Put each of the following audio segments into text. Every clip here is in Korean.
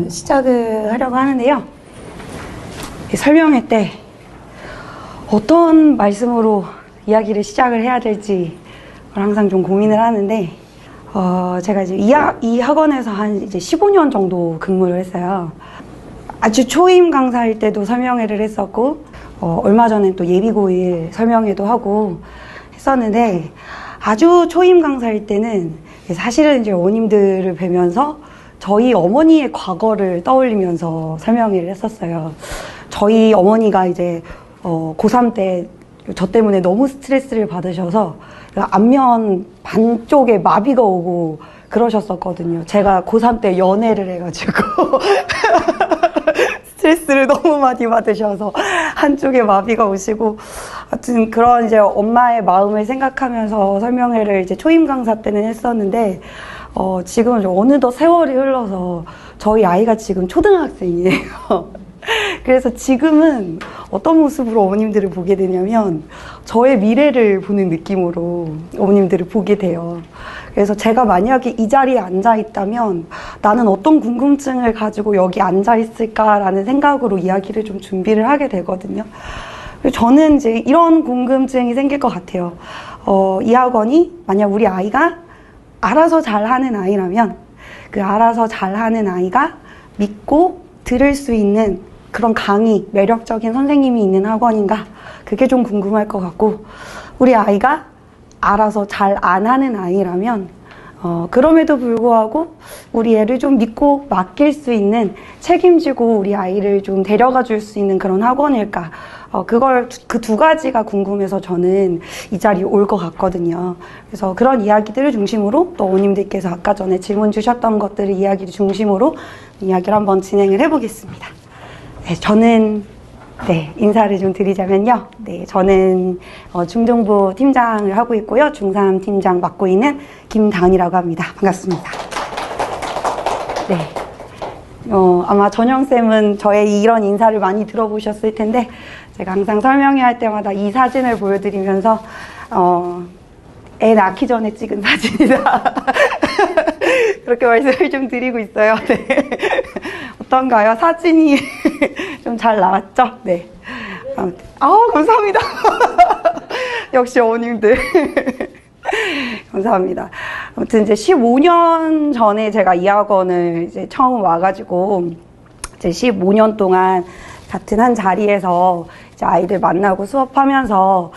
시작을 하려고 하는데요. 설명회 때 어떤 말씀으로 이야기를 시작을 해야 될지 항상 좀 고민을 하는데, 제가 이제 이 학원에서 한 이제 15년 정도 근무를 했어요. 아주 초임 강사일 때도 설명회를 했었고, 얼마 전에 또 예비고일 설명회도 하고 했었는데, 아주 초임 강사일 때는 사실은 이제 어머님들을 뵈면서 저희 어머니의 과거를 떠올리면서 설명회를 했었어요. 저희 어머니가 이제 고3 때 저 때문에 너무 스트레스를 받으셔서 안면 반쪽에 마비가 오고 그러셨었거든요. 제가 고3 때 연애를 해가지고 스트레스를 너무 많이 받으셔서 한쪽에 마비가 오시고, 하여튼 그런 이제 엄마의 마음을 생각하면서 설명회를 이제 초임 강사 때는 했었는데, 지금은 어느덧 세월이 흘러서 저희 아이가 지금 초등학생이에요. 그래서 지금은 어떤 모습으로 어머님들을 보게 되냐면 저의 미래를 보는 느낌으로 어머님들을 보게 돼요. 그래서 제가 만약에 이 자리에 앉아 있다면 나는 어떤 궁금증을 가지고 여기 앉아 있을까라는 생각으로 이야기를 좀 준비를 하게 되거든요. 저는 이제 이런 궁금증이 생길 것 같아요. 이 학원이 만약 우리 아이가 알아서 잘하는 아이라면 그 알아서 잘하는 아이가 믿고 들을 수 있는 그런 강의, 매력적인 선생님이 있는 학원인가? 그게 좀 궁금할 것 같고, 우리 아이가 알아서 잘 안 하는 아이라면 그럼에도 불구하고 우리 애를 좀 믿고 맡길 수 있는, 책임지고 우리 아이를 좀 데려가 줄 수 있는 그런 학원일까? 그 두 가지가 궁금해서 저는 이 자리에 올 것 같거든요. 그래서 그런 이야기들을 중심으로, 또 어머님들께서 아까 전에 질문 주셨던 것들을 이야기를 중심으로 이야기를 한번 진행을 해보겠습니다. 네, 저는 인사를 좀 드리자면요. 저는 중등부 팀장을 하고 있고요. 중3 팀장 맡고 있는 김다은이라고 합니다. 반갑습니다. 네. 아마 전영쌤은 저의 이런 인사를 많이 들어보셨을 텐데, 제가 항상 설명회 할 때마다 이 사진을 보여드리면서, 애 낳기 전에 찍은 사진이다. 그렇게 말씀을 좀 드리고 있어요. 네. 어떤가요? 사진이 좀 잘 나왔죠? 네. 감사합니다. 역시 어머님들. 감사합니다. 아무튼 이제 15년 전에 제가 이 학원을 이제 처음 와가지고, 이제 15년 동안 같은 한 자리에서 이제 아이들 만나고 수업하면서,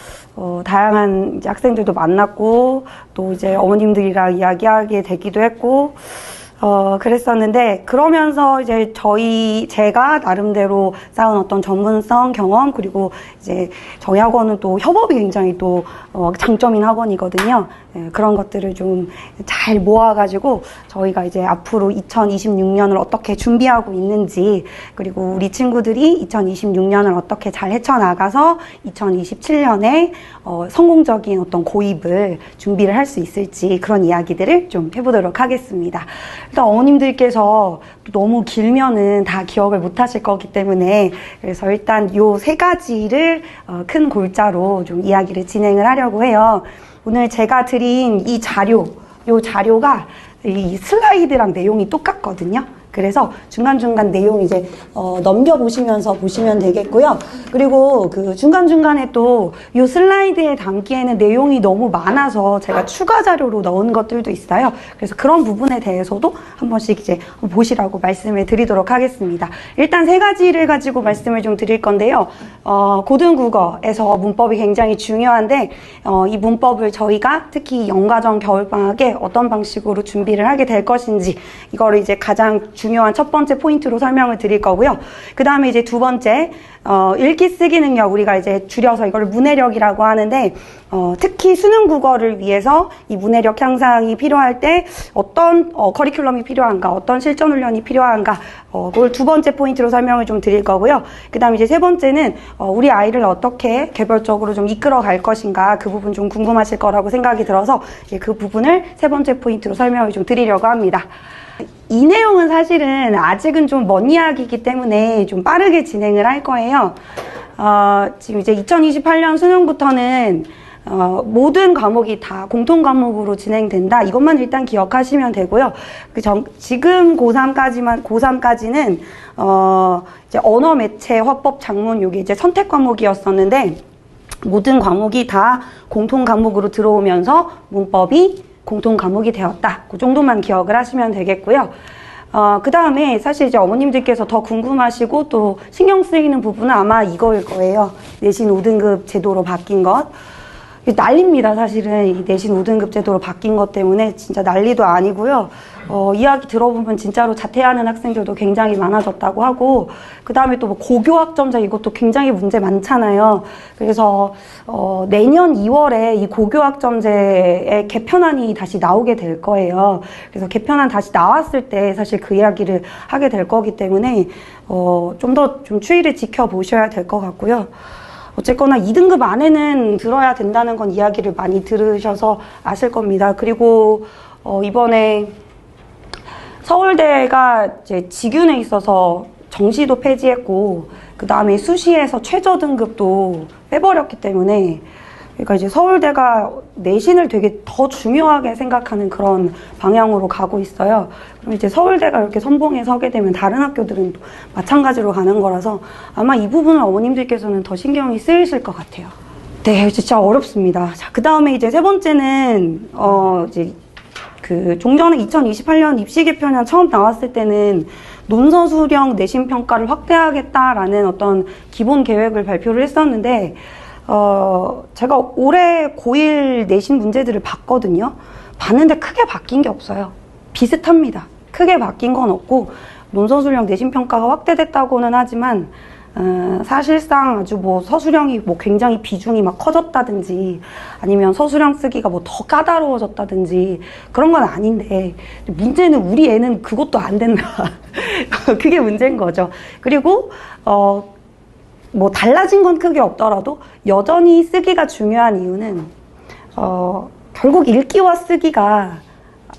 다양한 이제 학생들도 만났고, 또 이제 어머님들이랑 이야기하게 되기도 했고, 그랬었는데, 그러면서 이제 제가 나름대로 쌓은 어떤 전문성, 경험, 그리고 이제 저희 학원은 또 협업이 굉장히 또 장점인 학원이거든요. 네, 그런 것들을 좀 잘 모아가지고 저희가 이제 앞으로 2026년을 어떻게 준비하고 있는지, 그리고 우리 친구들이 2026년을 어떻게 잘 헤쳐나가서 2027년에 성공적인 어떤 고입을 준비를 할 수 있을지, 그런 이야기들을 좀 해보도록 하겠습니다. 일단 어머님들께서 너무 길면은 다 기억을 못 하실 거기 때문에, 그래서 일단 요 세 가지를 큰 골자로 좀 이야기를 진행을 하려고 해요. 오늘 제가 드린 이 요 자료가 이 슬라이드랑 내용이 똑같거든요. 그래서 중간중간 내용 이제 넘겨보시면서 보시면 되겠고요. 그리고 그 중간중간에 또 이 슬라이드에 담기에는 내용이 너무 많아서 제가 추가 자료로 넣은 것들도 있어요. 그래서 그런 부분에 대해서도 한 번씩 이제 보시라고 말씀을 드리도록 하겠습니다. 일단 세 가지를 가지고 말씀을 좀 드릴 건데요. 고등국어에서 문법이 굉장히 중요한데, 이 문법을 저희가 특히 연가정 겨울방학에 어떤 방식으로 준비를 하게 될 것인지, 이거를 이제 가장 중요한 첫 번째 포인트로 설명을 드릴 거고요. 그 다음에 이제 두 번째, 읽기 쓰기 능력, 우리가 이제 줄여서 이걸 문해력이라고 하는데, 특히 수능 국어를 위해서 이 문해력 향상이 필요할 때 어떤 커리큘럼이 필요한가, 어떤 실전 훈련이 필요한가, 그걸 두 번째 포인트로 설명을 좀 드릴 거고요. 그 다음에 이제 세 번째는 우리 아이를 어떻게 개별적으로 좀 이끌어 갈 것인가, 그 부분 좀 궁금하실 거라고 생각이 들어서 이제 그 부분을 세 번째 포인트로 설명을 좀 드리려고 합니다. 이 내용은 사실은 아직은 좀 먼 이야기이기 때문에 좀 빠르게 진행을 할 거예요. 지금 이제 2028년 수능부터는 모든 과목이 다 공통 과목으로 진행된다. 이것만 일단 기억하시면 되고요. 지금 고3까지는 이제 언어 매체 화법 작문 요게 이제 선택 과목이었었는데 모든 과목이 다 공통 과목으로 들어오면서 문법이 공통 과목이 되었다. 그 정도만 기억을 하시면 되겠고요. 그 다음에 사실 이제 어머님들께서 더 궁금하시고 또 신경 쓰이는 부분은 아마 이거일 거예요. 내신 5등급 제도로 바뀐 것. 난리입니다. 사실은 이 내신 5등급 제도로 바뀐 것 때문에 진짜 난리도 아니고요. 이야기 들어보면 진짜로 자퇴하는 학생들도 굉장히 많아졌다고 하고, 그 다음에 또 뭐 고교학점제 이것도 굉장히 문제 많잖아요. 그래서 내년 2월에 이 고교학점제의 개편안이 다시 나오게 될 거예요. 그래서 개편안 다시 나왔을 때 사실 그 이야기를 하게 될 거기 때문에 좀 더 좀 추이를 지켜보셔야 될 것 같고요. 어쨌거나 2등급 안에는 들어야 된다는 건 이야기를 많이 들으셔서 아실 겁니다. 그리고 이번에 서울대가 이제 직윤에 있어서 정시도 폐지했고 그 다음에 수시에서 최저 등급도 빼버렸기 때문에 그러니까 이제 서울대가 내신을 되게 더 중요하게 생각하는 그런 방향으로 가고 있어요. 그럼 이제 서울대가 이렇게 선봉에 서게 되면 다른 학교들은 또 마찬가지로 가는 거라서 아마 이 부분을 어머님들께서는 더 신경이 쓰이실 것 같아요. 네, 진짜 어렵습니다. 자, 그 다음에 이제 세 번째는 이제 그 종전에 2028년 입시 개편안 처음 나왔을 때는 논서 수령 내신 평가를 확대하겠다라는 어떤 기본 계획을 발표를 했었는데 제가 올해 고1 내신 문제들을 봤거든요. 봤는데 크게 바뀐 게 없어요. 비슷합니다. 크게 바뀐 건 없고 논서 수령 내신 평가가 확대됐다고는 하지만 사실상 아주 뭐 서술형이 뭐 굉장히 비중이 막 커졌다든지 아니면 서술형 쓰기가 뭐 더 까다로워졌다든지 그런 건 아닌데 문제는 우리 애는 그것도 안 된다. 그게 문제인 거죠. 그리고 뭐 달라진 건 크게 없더라도 여전히 쓰기가 중요한 이유는 결국 읽기와 쓰기가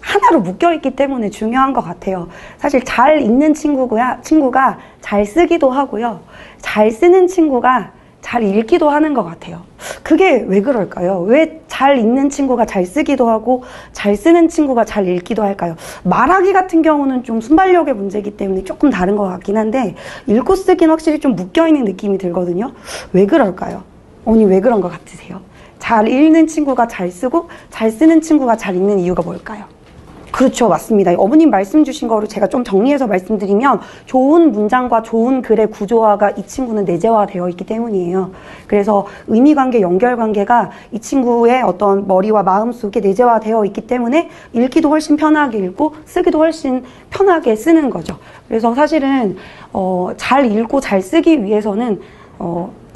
하나로 묶여있기 때문에 중요한 것 같아요. 사실 잘 읽는 친구가 잘 쓰기도 하고요. 잘 쓰는 친구가 잘 읽기도 하는 것 같아요. 그게 왜 그럴까요? 왜 잘 읽는 친구가 잘 쓰기도 하고 잘 쓰는 친구가 잘 읽기도 할까요? 말하기 같은 경우는 좀 순발력의 문제이기 때문에 조금 다른 것 같긴 한데 읽고 쓰기는 확실히 좀 묶여있는 느낌이 들거든요. 왜 그럴까요? 어머니 왜 그런 것 같으세요? 잘 읽는 친구가 잘 쓰고 잘 쓰는 친구가 잘 읽는 이유가 뭘까요? 그렇죠. 맞습니다. 어머님 말씀 주신 거로 제가 좀 정리해서 말씀드리면 좋은 문장과 좋은 글의 구조화가 이 친구는 내재화되어 있기 때문이에요. 그래서 의미관계, 연결관계가 이 친구의 어떤 머리와 마음속에 내재화되어 있기 때문에 읽기도 훨씬 편하게 읽고 쓰기도 훨씬 편하게 쓰는 거죠. 그래서 사실은 잘 읽고 잘 쓰기 위해서는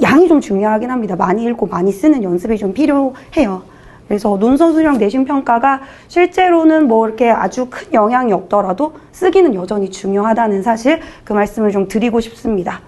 양이 좀 중요하긴 합니다. 많이 읽고 많이 쓰는 연습이 좀 필요해요. 그래서 논서 수령 내신 평가가 실제로는 뭐 이렇게 아주 큰 영향이 없더라도 쓰기는 여전히 중요하다는 사실 그 말씀을 좀 드리고 싶습니다.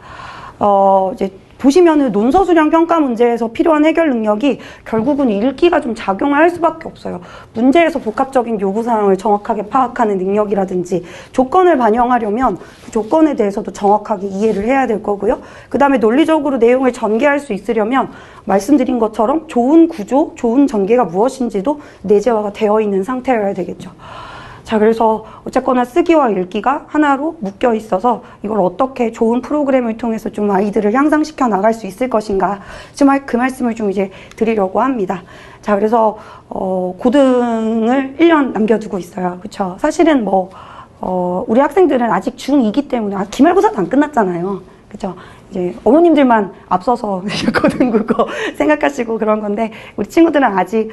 이제 보시면은 논서 수령 평가 문제에서 필요한 해결 능력이 결국은 읽기가 좀 작용을 할 수밖에 없어요. 문제에서 복합적인 요구사항을 정확하게 파악하는 능력이라든지 조건을 반영하려면 그 조건에 대해서도 정확하게 이해를 해야 될 거고요. 그 다음에 논리적으로 내용을 전개할 수 있으려면 말씀드린 것처럼 좋은 구조, 좋은 전개가 무엇인지도 내재화가 되어 있는 상태여야 되겠죠. 자, 그래서 어쨌거나 쓰기와 읽기가 하나로 묶여 있어서 이걸 어떻게 좋은 프로그램을 통해서 좀 아이들을 향상시켜 나갈 수 있을 것인가 정말 그 말씀을 좀 이제 드리려고 합니다. 자, 그래서 고등을 1년 남겨두고 있어요. 그렇죠? 사실은 뭐 우리 학생들은 아직 중2이기 때문에 기말고사도 안 끝났잖아요. 그렇죠? 이제 어머님들만 앞서서 고등국어 생각하시고 그런 건데 우리 친구들은 아직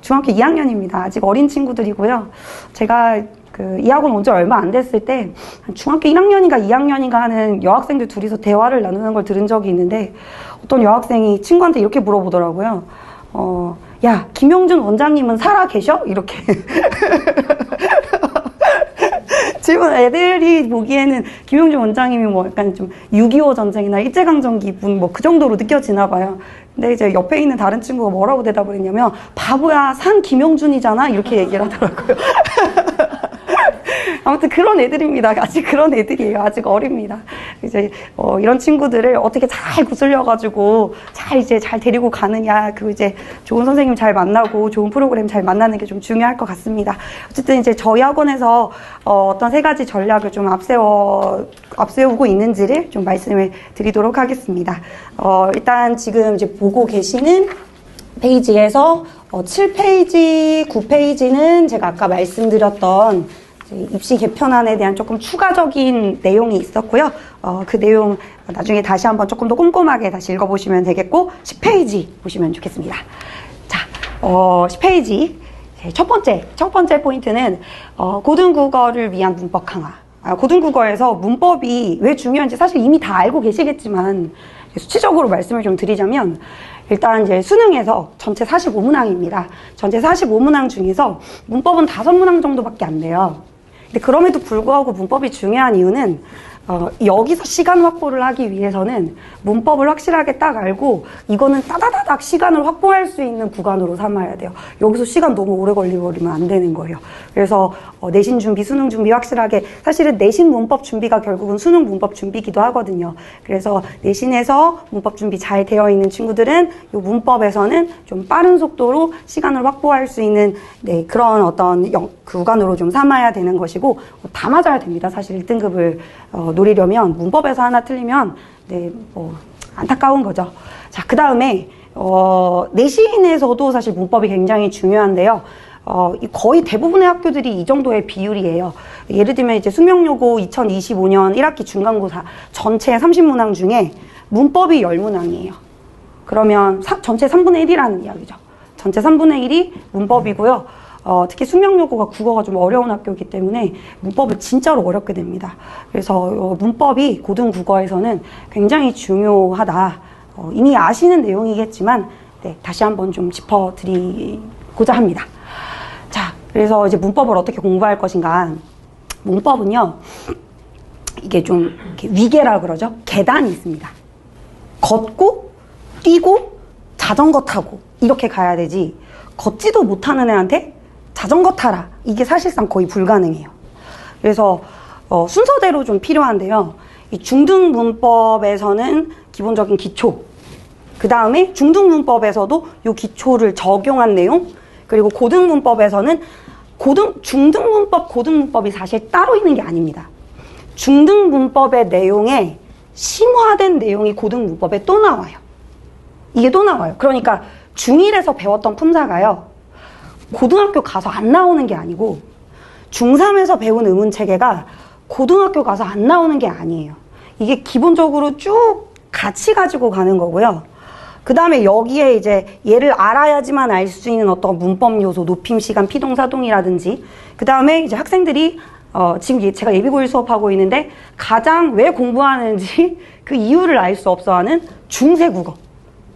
중학교 2학년입니다. 아직 어린 친구들이고요. 제가 이 학원 온 지 얼마 안 됐을 때 중학교 1학년인가 2학년인가 하는 여학생들 둘이서 대화를 나누는 걸 들은 적이 있는데 어떤 여학생이 친구한테 이렇게 물어보더라고요. 야, 김용준 원장님은 살아 계셔? 이렇게. 질문 애들이 보기에는 김용준 원장님이 뭐 약간 좀 6.25 전쟁이나 일제강점기 분 뭐 그 정도로 느껴지나 봐요. 근데 이제 옆에 있는 다른 친구가 뭐라고 대답을 했냐면 바보야 산 김용준이잖아 이렇게 얘기를 하더라고요. 아무튼 그런 애들입니다. 아직 그런 애들이에요. 아직 어립니다. 이제 이런 친구들을 어떻게 잘 구슬려가지고 잘 데리고 가느냐, 그리고 이제 좋은 선생님 잘 만나고 좋은 프로그램 잘 만나는 게 좀 중요할 것 같습니다. 어쨌든 이제 저희 학원에서 어떤 세 가지 전략을 좀 앞세우고 있는지를 좀 말씀을 드리도록 하겠습니다. 일단 지금 이제 보고 계시는 페이지에서 7페이지, 9페이지는 제가 아까 말씀드렸던 입시 개편안에 대한 조금 추가적인 내용이 있었고요. 그 내용 나중에 다시 한번 조금 더 꼼꼼하게 다시 읽어보시면 되겠고, 10페이지 보시면 좋겠습니다. 자, 10페이지. 첫 번째 포인트는 고등국어를 위한 문법 강화. 고등국어에서 문법이 왜 중요한지 사실 이미 다 알고 계시겠지만 수치적으로 말씀을 좀 드리자면, 일단 이제 수능에서 전체 45문항입니다. 전체 45문항 중에서 문법은 5문항 정도밖에 안 돼요. 근데 그럼에도 불구하고 문법이 중요한 이유는 여기서 시간 확보를 하기 위해서는 문법을 확실하게 딱 알고 이거는 따다다닥 시간을 확보할 수 있는 구간으로 삼아야 돼요. 여기서 시간 너무 오래 걸리면 안 되는 거예요. 그래서 내신 준비, 수능 준비 확실하게, 사실은 내신 문법 준비가 결국은 수능 문법 준비기도 하거든요. 그래서 내신에서 문법 준비 잘 되어 있는 친구들은 이 문법에서는 좀 빠른 속도로 시간을 확보할 수 있는 그런 어떤 구간으로 좀 삼아야 되는 것이고, 다 맞아야 됩니다. 사실 1등급을 노리려면 문법에서 하나 틀리면 안타까운 거죠. 자, 그 다음에 내신에서도 사실 문법이 굉장히 중요한데요. 거의 대부분의 학교들이 이 정도의 비율이에요. 예를 들면 이제 수명여고 2025년 1학기 중간고사 전체 30문항 중에 문법이 10문항이에요. 그러면 전체 3분의 1이라는 이야기죠. 전체 3분의 1이 문법이고요. 특히 수명여고가 국어가 좀 어려운 학교이기 때문에 문법을 진짜로 어렵게 됩니다. 그래서 문법이 고등국어에서는 굉장히 중요하다. 이미 아시는 내용이겠지만 다시 한번 좀 짚어드리고자 합니다. 자, 그래서 이제 문법을 어떻게 공부할 것인가. 문법은요, 이게 좀 위계라 그러죠. 계단이 있습니다. 걷고 뛰고 자전거 타고 이렇게 가야 되지, 걷지도 못하는 애한테 자전거 타라, 이게 사실상 거의 불가능해요. 그래서 순서대로 좀 필요한데요. 이 중등 문법에서는 기본적인 기초, 그 다음에 중등 문법에서도 이 기초를 적용한 내용, 그리고 고등 문법에서는 중등 문법, 고등 문법이 사실 따로 있는 게 아닙니다. 중등 문법의 내용에 심화된 내용이 고등 문법에 또 나와요. 이게 또 나와요. 그러니까 중1에서 배웠던 품사가요, 고등학교 가서 안 나오는 게 아니고, 중3에서 배운 의문체계가 고등학교 가서 안 나오는 게 아니에요. 이게 기본적으로 쭉 같이 가지고 가는 거고요. 그 다음에 여기에 이제 얘를 알아야지만 알 수 있는 어떤 문법 요소, 높임, 시간, 피동사동이라든지, 그 다음에 이제 학생들이 지금 제가 예비고일 수업하고 있는데 가장 왜 공부하는지 그 이유를 알 수 없어 하는 중세국어.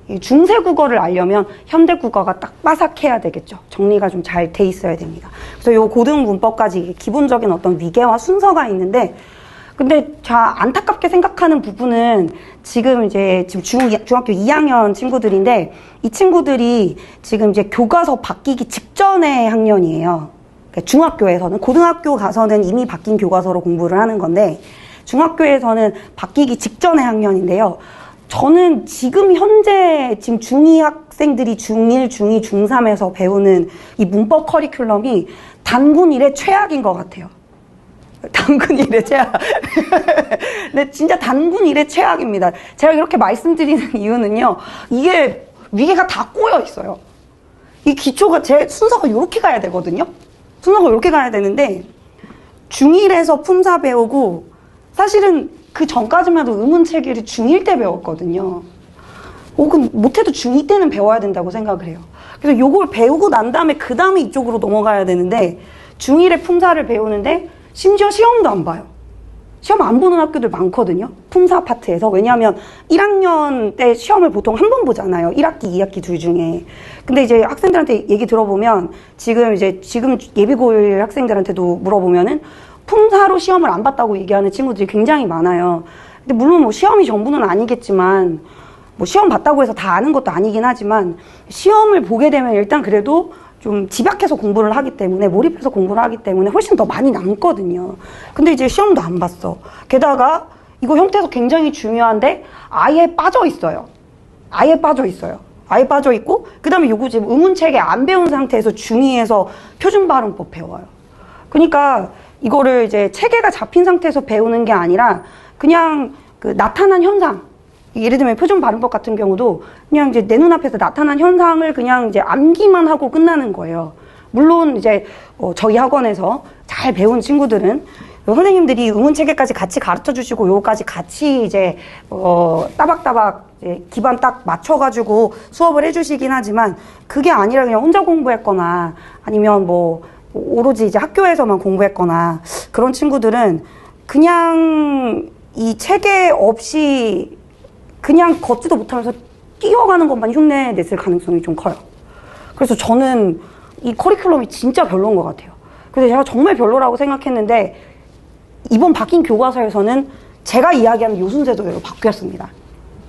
이 중세국어를 알려면 현대국어가 딱 빠삭해야 되겠죠. 정리가 좀 잘 돼 있어야 됩니다. 그래서 요 고등 문법까지 기본적인 어떤 위계와 순서가 있는데, 근데 안타깝게 생각하는 부분은 지금 중학교 2학년 친구들인데, 이 친구들이 지금 이제 교과서 바뀌기 직전의 학년이에요. 그러니까 중학교에서는, 고등학교 가서는 이미 바뀐 교과서로 공부를 하는 건데, 중학교에서는 바뀌기 직전의 학년인데요. 저는 지금 현재 중2 학생들이 중1, 중2, 중3에서 배우는 이 문법 커리큘럼이 단군 이래 최악인 것 같아요. 단군 이래 최악. 네, 진짜 단군 이래 최악입니다. 제가 이렇게 말씀드리는 이유는요, 이게 위계가 다 꼬여 있어요. 이 기초가 제 순서가 이렇게 가야 되거든요. 순서가 이렇게 가야 되는데, 중1에서 품사 배우고, 사실은 그 전까지만 해도 의문체계를 중1 때 배웠거든요. 그럼 못해도 중2 때는 배워야 된다고 생각을 해요. 그래서 요걸 배우고 난 다음에 그 다음에 이쪽으로 넘어가야 되는데, 중1의 품사를 배우는데 심지어 시험도 안 봐요. 시험 안 보는 학교들 많거든요. 품사 파트에서. 왜냐하면 1학년 때 시험을 보통 한 번 보잖아요. 1학기, 2학기 둘 중에. 근데 이제 학생들한테 얘기 들어보면, 지금 예비고일 학생들한테도 물어보면은 품사로 시험을 안 봤다고 얘기하는 친구들이 굉장히 많아요. 근데 물론 뭐 시험이 전부는 아니겠지만, 뭐 시험 봤다고 해서 다 아는 것도 아니긴 하지만, 시험을 보게 되면 일단 그래도 좀 집약해서 공부를 하기 때문에, 몰입해서 공부를 하기 때문에 훨씬 더 많이 남거든요. 근데 이제 시험도 안 봤어. 게다가 이거 형태에서 굉장히 중요한데 아예 빠져 있어요. 아예 빠져 있어요. 아예 빠져 있고, 그 다음에 요거 지금 의문체계 안 배운 상태에서 중2에서 표준 발음법 배워요. 그러니까 이거를 이제 체계가 잡힌 상태에서 배우는 게 아니라 그냥 그 나타난 현상, 예를 들면 표준 발음법 같은 경우도 그냥 이제 내 눈앞에서 나타난 현상을 그냥 이제 암기만 하고 끝나는 거예요. 물론 이제 저희 학원에서 잘 배운 친구들은 선생님들이 의문체계까지 같이 가르쳐 주시고 요거까지 같이 이제 따박따박 이제 기반 딱 맞춰가지고 수업을 해주시긴 하지만, 그게 아니라 그냥 혼자 공부했거나 아니면 뭐 오로지 이제 학교에서만 공부했거나 그런 친구들은 그냥 이 체계 없이 그냥 걷지도 못하면서 뛰어가는 것만 흉내 냈을 가능성이 좀 커요. 그래서 저는 이 커리큘럼이 진짜 별로인 것 같아요. 그래서 제가 정말 별로라고 생각했는데 이번 바뀐 교과서에서는 제가 이야기하는 요 순서대로 바뀌었습니다.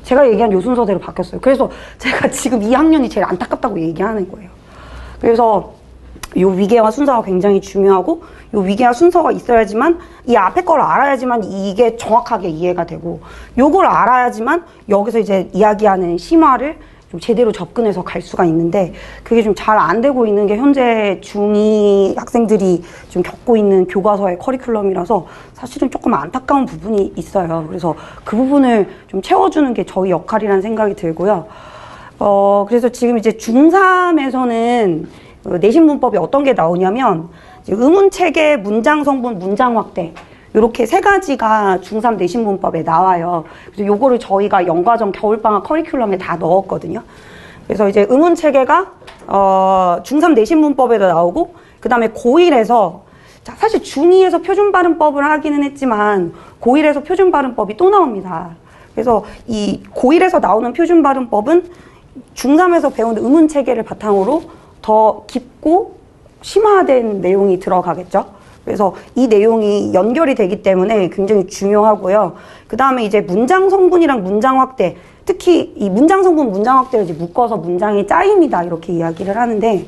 제가 얘기한 요 순서대로 바뀌었어요. 그래서 제가 지금 2학년이 제일 안타깝다고 얘기하는 거예요. 그래서 요 위계화 순서가 굉장히 중요하고, 요 위계화 순서가 있어야지만 이 앞에 걸 알아야지만 이게 정확하게 이해가 되고, 요걸 알아야지만 여기서 이제 이야기하는 심화를 좀 제대로 접근해서 갈 수가 있는데, 그게 좀 잘 안 되고 있는 게 현재 중2 학생들이 좀 겪고 있는 교과서의 커리큘럼이라서 사실은 조금 안타까운 부분이 있어요. 그래서 그 부분을 좀 채워주는 게 저희 역할이라는 생각이 들고요. 그래서 지금 이제 중3에서는 내신 문법이 어떤 게 나오냐면, 의문체계, 문장 성분, 문장 확대, 이렇게 세 가지가 중3 내신 문법에 나와요. 그래서 요거를 저희가 연과정 겨울방학 커리큘럼에 다 넣었거든요. 그래서 이제 의문체계가 중3 내신 문법에도 나오고, 그 다음에 고1에서, 사실 중2에서 표준발음법을 하기는 했지만 고1에서 표준발음법이 또 나옵니다. 그래서 이 고1에서 나오는 표준발음법은 중3에서 배운 의문체계를 바탕으로 더 깊고 심화된 내용이 들어가겠죠. 그래서 이 내용이 연결이 되기 때문에 굉장히 중요하고요. 그 다음에 이제 문장 성분이랑 문장 확대, 특히 이 문장 성분, 문장 확대를 이제 묶어서 문장의 짜임이다 이렇게 이야기를 하는데,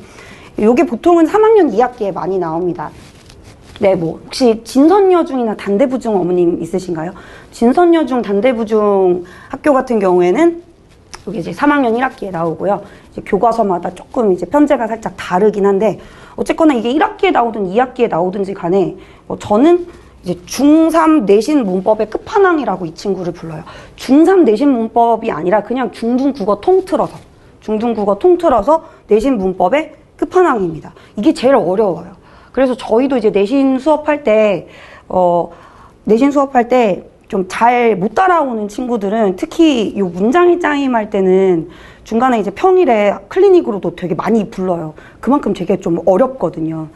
이게 보통은 3학년 2학기에 많이 나옵니다. 네, 뭐 혹시 진선여중이나 단대부중 어머님 있으신가요? 진선여중, 단대부중 학교 같은 경우에는 이게 이제 3학년 1학기에 나오고요. 이제 교과서마다 조금 이제 편제가 살짝 다르긴 한데, 어쨌거나 이게 1학기에 나오든 2학기에 나오든지 간에 저는 이제 중3 내신 문법의 끝판왕이라고 이 친구를 불러요. 중3 내신 문법이 아니라 그냥 중등국어 통틀어서 내신 문법의 끝판왕입니다. 이게 제일 어려워요. 그래서 저희도 이제 내신 수업할 때 좀 잘 못 따라오는 친구들은 특히 이 문장이 짜임할 때는 중간에 이제 평일에 클리닉으로도 되게 많이 불러요. 그만큼 되게 좀 어렵거든요.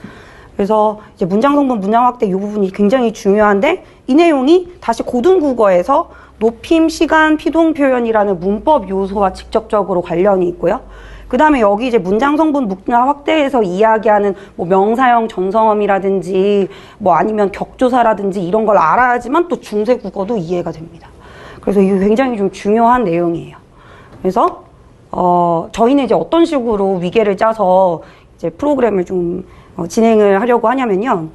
그래서 이제 문장 성분, 문장 확대 이 부분이 굉장히 중요한데, 이 내용이 다시 고등국어에서 높임, 시간, 피동 표현이라는 문법 요소와 직접적으로 관련이 있고요. 그 다음에 여기 이제 문장 성분, 문장 확대에서 이야기하는 뭐 명사형 전성어미라든지 뭐 아니면 격조사라든지 이런 걸 알아야지만 또 중세 국어도 이해가 됩니다. 그래서 이게 굉장히 좀 중요한 내용이에요. 그래서 저희는 이제 어떤 식으로 위계를 짜서 이제 프로그램을 좀 진행을 하려고 하냐면요.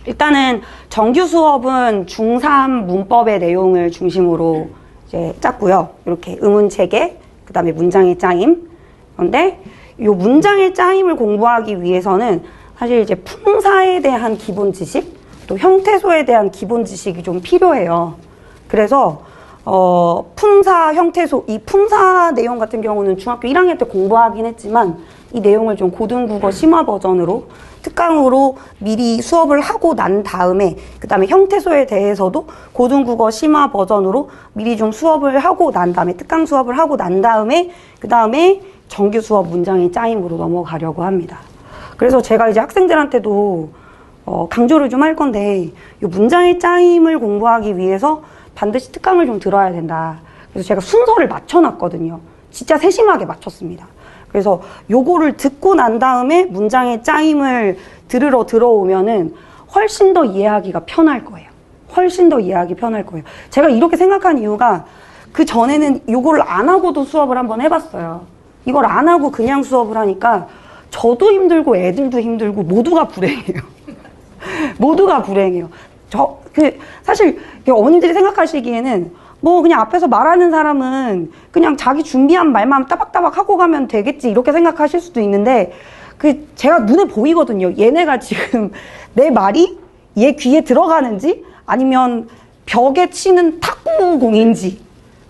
일단은 정규 수업은 중3 문법의 내용을 중심으로 이제 짰고요. 이렇게 의문체계, 그 다음에 문장의 짜임. 그런데 이 문장의 짜임을 공부하기 위해서는 사실 이제 품사에 대한 기본 지식, 또 형태소에 대한 기본 지식이 좀 필요해요. 그래서 품사, 형태소, 이 품사 내용 같은 경우는 중학교 1학년 때 공부하긴 했지만 이 내용을 좀 고등국어 심화 버전으로 특강으로 미리 수업을 하고 난 다음에, 그 다음에 형태소에 대해서도 고등국어 심화 버전으로 미리 좀 수업을 하고 난 다음에, 특강 수업을 하고 난 다음에, 그 다음에 정규 수업 문장의 짜임으로 넘어가려고 합니다. 그래서 제가 이제 학생들한테도 강조를 좀 할 건데, 이 문장의 짜임을 공부하기 위해서 반드시 특강을 좀 들어야 된다. 그래서 제가 순서를 맞춰놨거든요. 진짜 세심하게 맞췄습니다. 그래서 요거를 듣고 난 다음에 문장의 짜임을 들으러 들어오면은 훨씬 더 이해하기가 편할 거예요. 훨씬 더 이해하기 편할 거예요. 제가 이렇게 생각한 이유가, 그 전에는 요거를 안 하고도 수업을 한번 해봤어요. 이걸 안 하고 그냥 수업을 하니까 저도 힘들고 애들도 힘들고 모두가 불행해요. 모두가 불행해요. 사실 어머님들이 생각하시기에는 뭐 그냥 앞에서 말하는 사람은 그냥 자기 준비한 말만 따박따박 하고 가면 되겠지 이렇게 생각하실 수도 있는데 제가 눈에 보이거든요. 얘네가 지금 내 말이 얘 귀에 들어가는지 아니면 벽에 치는 탁구공인지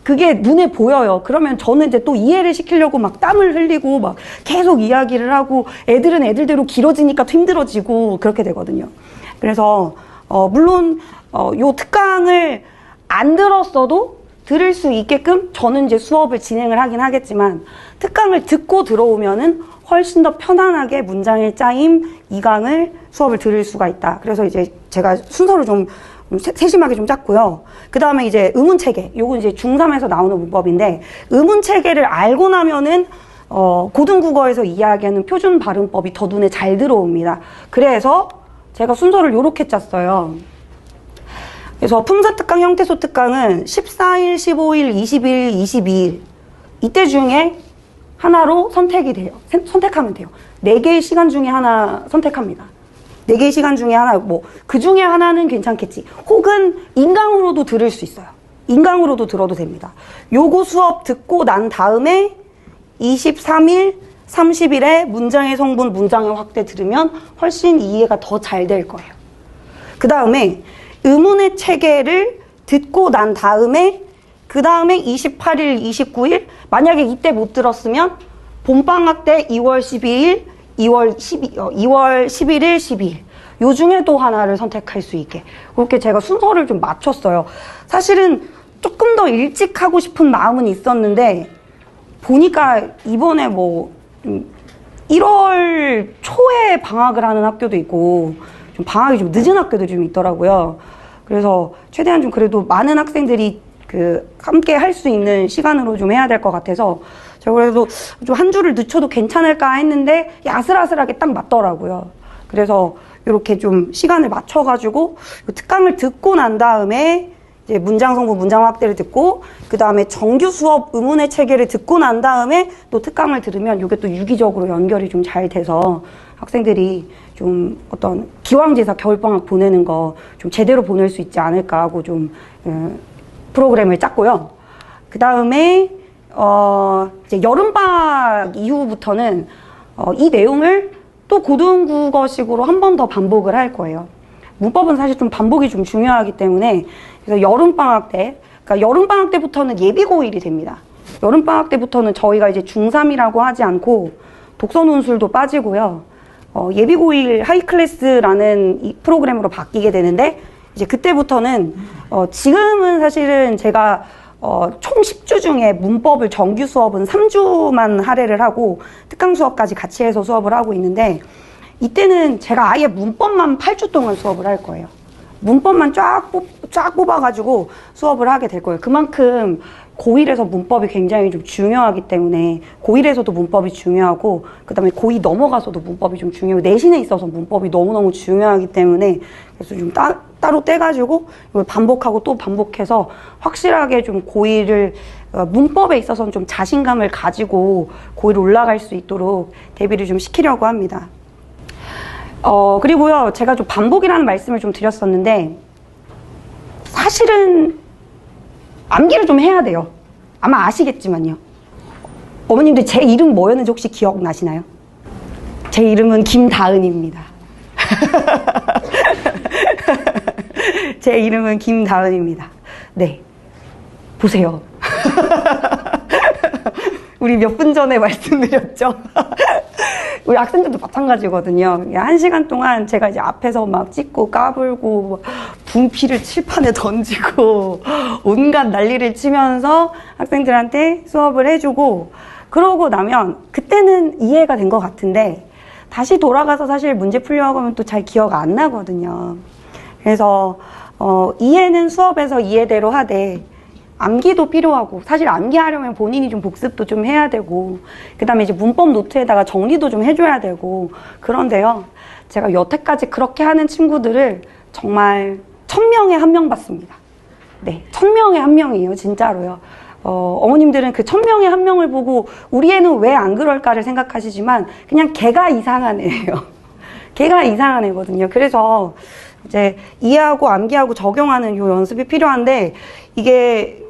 그게 눈에 보여요. 그러면 저는 이제 또 이해를 시키려고 막 땀을 흘리고 막 계속 이야기를 하고 애들은 애들대로 길어지니까 또 힘들어지고 그렇게 되거든요. 그래서 물론 요 특강을 안 들었어도 들을 수 있게끔 저는 이제 수업을 진행을 하긴 하겠지만 특강을 듣고 들어오면은 훨씬 더 편안하게 문장의 짜임 2강을 수업을 들을 수가 있다. 그래서 이제 제가 순서를 좀 세심하게 좀 짰고요. 그 다음에 이제 의문체계. 요건 이제 중3에서 나오는 문법인데 의문체계를 알고 나면은 고등국어에서 이야기하는 표준 발음법이 더 눈에 잘 들어옵니다. 그래서 제가 순서를 요렇게 짰어요. 그래서 품사특강, 형태소 특강은 14일, 15일, 20일, 22일 이때 중에 하나로 선택이 돼요. 선택하면 돼요. 4개의 시간 중에 하나 선택합니다. 4개의 시간 중에 하나, 뭐 그 중에 하나는 괜찮겠지. 혹은 인강으로도 들을 수 있어요. 인강으로도 들어도 됩니다. 요거 수업 듣고 난 다음에 23일, 30일에 문장의 성분, 문장의 확대 들으면 훨씬 이해가 더 잘 될 거예요. 그 다음에 의문의 체계를 듣고 난 다음에 그 다음에 28일, 29일 만약에 이때 못 들었으면 봄방학 때 2월 12일, 2월 11일, 12일 요 중에 또 하나를 선택할 수 있게 그렇게 제가 순서를 좀 맞췄어요. 사실은 조금 더 일찍 하고 싶은 마음은 있었는데 보니까 이번에 뭐 1월 초에 방학을 하는 학교도 있고 좀 방학이 좀 늦은 학교도 좀 있더라고요. 그래서 최대한 좀 그래도 많은 학생들이 함께 할 수 있는 시간으로 좀 해야 될 것 같아서 제가 그래도 좀 한 주를 늦춰도 괜찮을까 했는데 아슬아슬하게 딱 맞더라고요. 그래서 이렇게 좀 시간을 맞춰가지고 특강을 듣고 난 다음에 이제 문장 성분, 문장 확대를 듣고 그 다음에 정규 수업 의문의 체계를 듣고 난 다음에 또 특강을 들으면 이게 또 유기적으로 연결이 좀 잘 돼서 학생들이 좀 어떤 기왕지사 겨울방학 보내는 거 좀 제대로 보낼 수 있지 않을까 하고 좀 프로그램을 짰고요. 그 다음에 이제 여름방학 이후부터는 이 내용을 또 고등국어식으로 한 번 더 반복을 할 거예요. 문법은 사실 좀 반복이 좀 중요하기 때문에 그래서 여름방학 때, 그러니까 여름방학 때부터는 예비고1이 됩니다. 여름방학 때부터는 저희가 이제 중3이라고 하지 않고 독서 논술도 빠지고요. 예비고1 하이클래스라는 이 프로그램으로 바뀌게 되는데 이제 그때부터는 지금은 사실은 제가 총 10주 중에 문법을 정규 수업은 3주만 할애를 하고 특강 수업까지 같이 해서 수업을 하고 있는데 이때는 제가 아예 문법만 8주 동안 수업을 할 거예요. 문법만 쫙 뽑아가지고 수업을 하게 될 거예요. 그만큼 고1에서 문법이 굉장히 좀 중요하기 때문에 고1에서도 문법이 중요하고 그 다음에 고2 넘어가서도 문법이 좀 중요하고 내신에 있어서 문법이 너무너무 중요하기 때문에 그래서 좀 따로 떼가지고 이걸 반복하고 또 반복해서 확실하게 좀 고1을 문법에 있어서는 좀 자신감을 가지고 고1 올라갈 수 있도록 대비를 좀 시키려고 합니다. 그리고요 제가 좀 반복이라는 말씀을 좀 드렸었는데 사실은 암기를 좀 해야 돼요. 아마 아시겠지만요. 어머님들 제 이름 뭐였는지 혹시 기억나시나요? 제 이름은 김다은입니다. 제 이름은 김다은입니다. 네. 보세요. 우리 몇 분 전에 말씀드렸죠? 우리 학생들도 마찬가지거든요. 1시간 동안 제가 이제 앞에서 막 찍고 까불고 분필을 칠판에 던지고 온갖 난리를 치면서 학생들한테 수업을 해주고 그러고 나면 그때는 이해가 된 것 같은데 다시 돌아가서 사실 문제 풀려고 하면 또 잘 기억 안 나거든요. 그래서 이해는 수업에서 이해대로 하되 암기도 필요하고 사실 암기하려면 본인이 좀 복습도 좀 해야 되고 그 다음에 이제 문법 노트에다가 정리도 좀 해줘야 되고 그런데요 제가 여태까지 그렇게 하는 친구들을 정말 1000명에 1명 봤습니다. 네, 1000명에 1명이에요 진짜로요. 어머님들은 그 1000명에 한 명을 보고 우리 애는 왜 안 그럴까를 생각하시지만 그냥 걔가 이상한 애예요. 걔가 이상한 애거든요. 그래서 이제 이해하고 암기하고 적용하는 요 연습이 필요한데 이게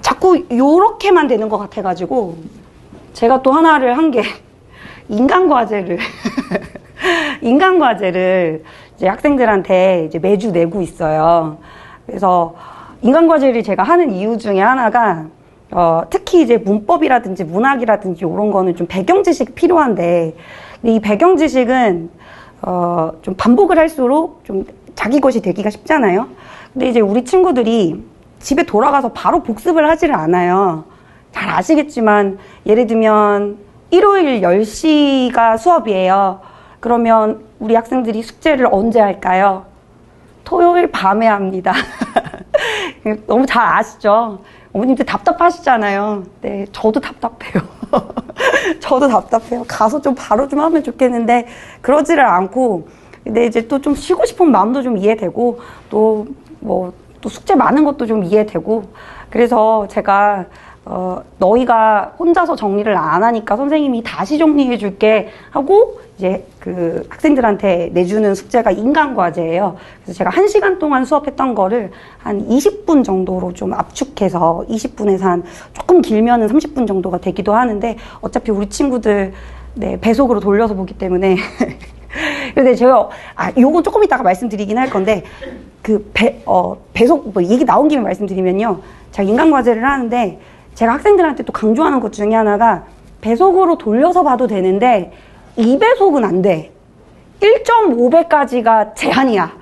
자꾸 요렇게만 되는 것 같아가지고 제가 또 하나를 한 게 인간과제를 인간과제를 이제 학생들한테 이제 매주 내고 있어요. 그래서 인간과제를 제가 하는 이유 중에 하나가 특히 이제 문법이라든지 문학이라든지 이런 거는 좀 배경 지식이 필요한데 근데 이 배경 지식은 좀 반복을 할수록 좀 자기 것이 되기가 쉽잖아요. 근데 이제 우리 친구들이 집에 돌아가서 바로 복습을 하지를 않아요. 잘 아시겠지만 예를 들면 일요일 10시가 수업이에요. 그러면 우리 학생들이 숙제를 언제 할까요? 토요일 밤에 합니다. 너무 잘 아시죠? 어머님들 답답하시잖아요. 네, 저도 답답해요. 저도 답답해요. 가서 좀 바로 좀 하면 좋겠는데 그러지를 않고 근데 이제 또 좀 쉬고 싶은 마음도 좀 이해되고 또 숙제 많은 것도 좀 이해되고 그래서 제가 너희가 혼자서 정리를 안 하니까 선생님이 다시 정리해 줄게 하고 이제 그 학생들한테 내주는 숙제가 인간과제예요. 그래서 제가 1시간 동안 수업했던 거를 한 20분 정도로 좀 압축해서 20분에서 한 조금 길면은 30분 정도가 되기도 하는데 어차피 우리 친구들 네, 배속으로 돌려서 보기 때문에 근데 제가 요건 조금 이따가 말씀드리긴 할 건데 배속 얘기 나온 김에 말씀드리면요. 제가 인간과제를 하는데 제가 학생들한테 또 강조하는 것 중에 하나가 배속으로 돌려서 봐도 되는데 2배속은 안 돼. 1.5배까지가 제한이야.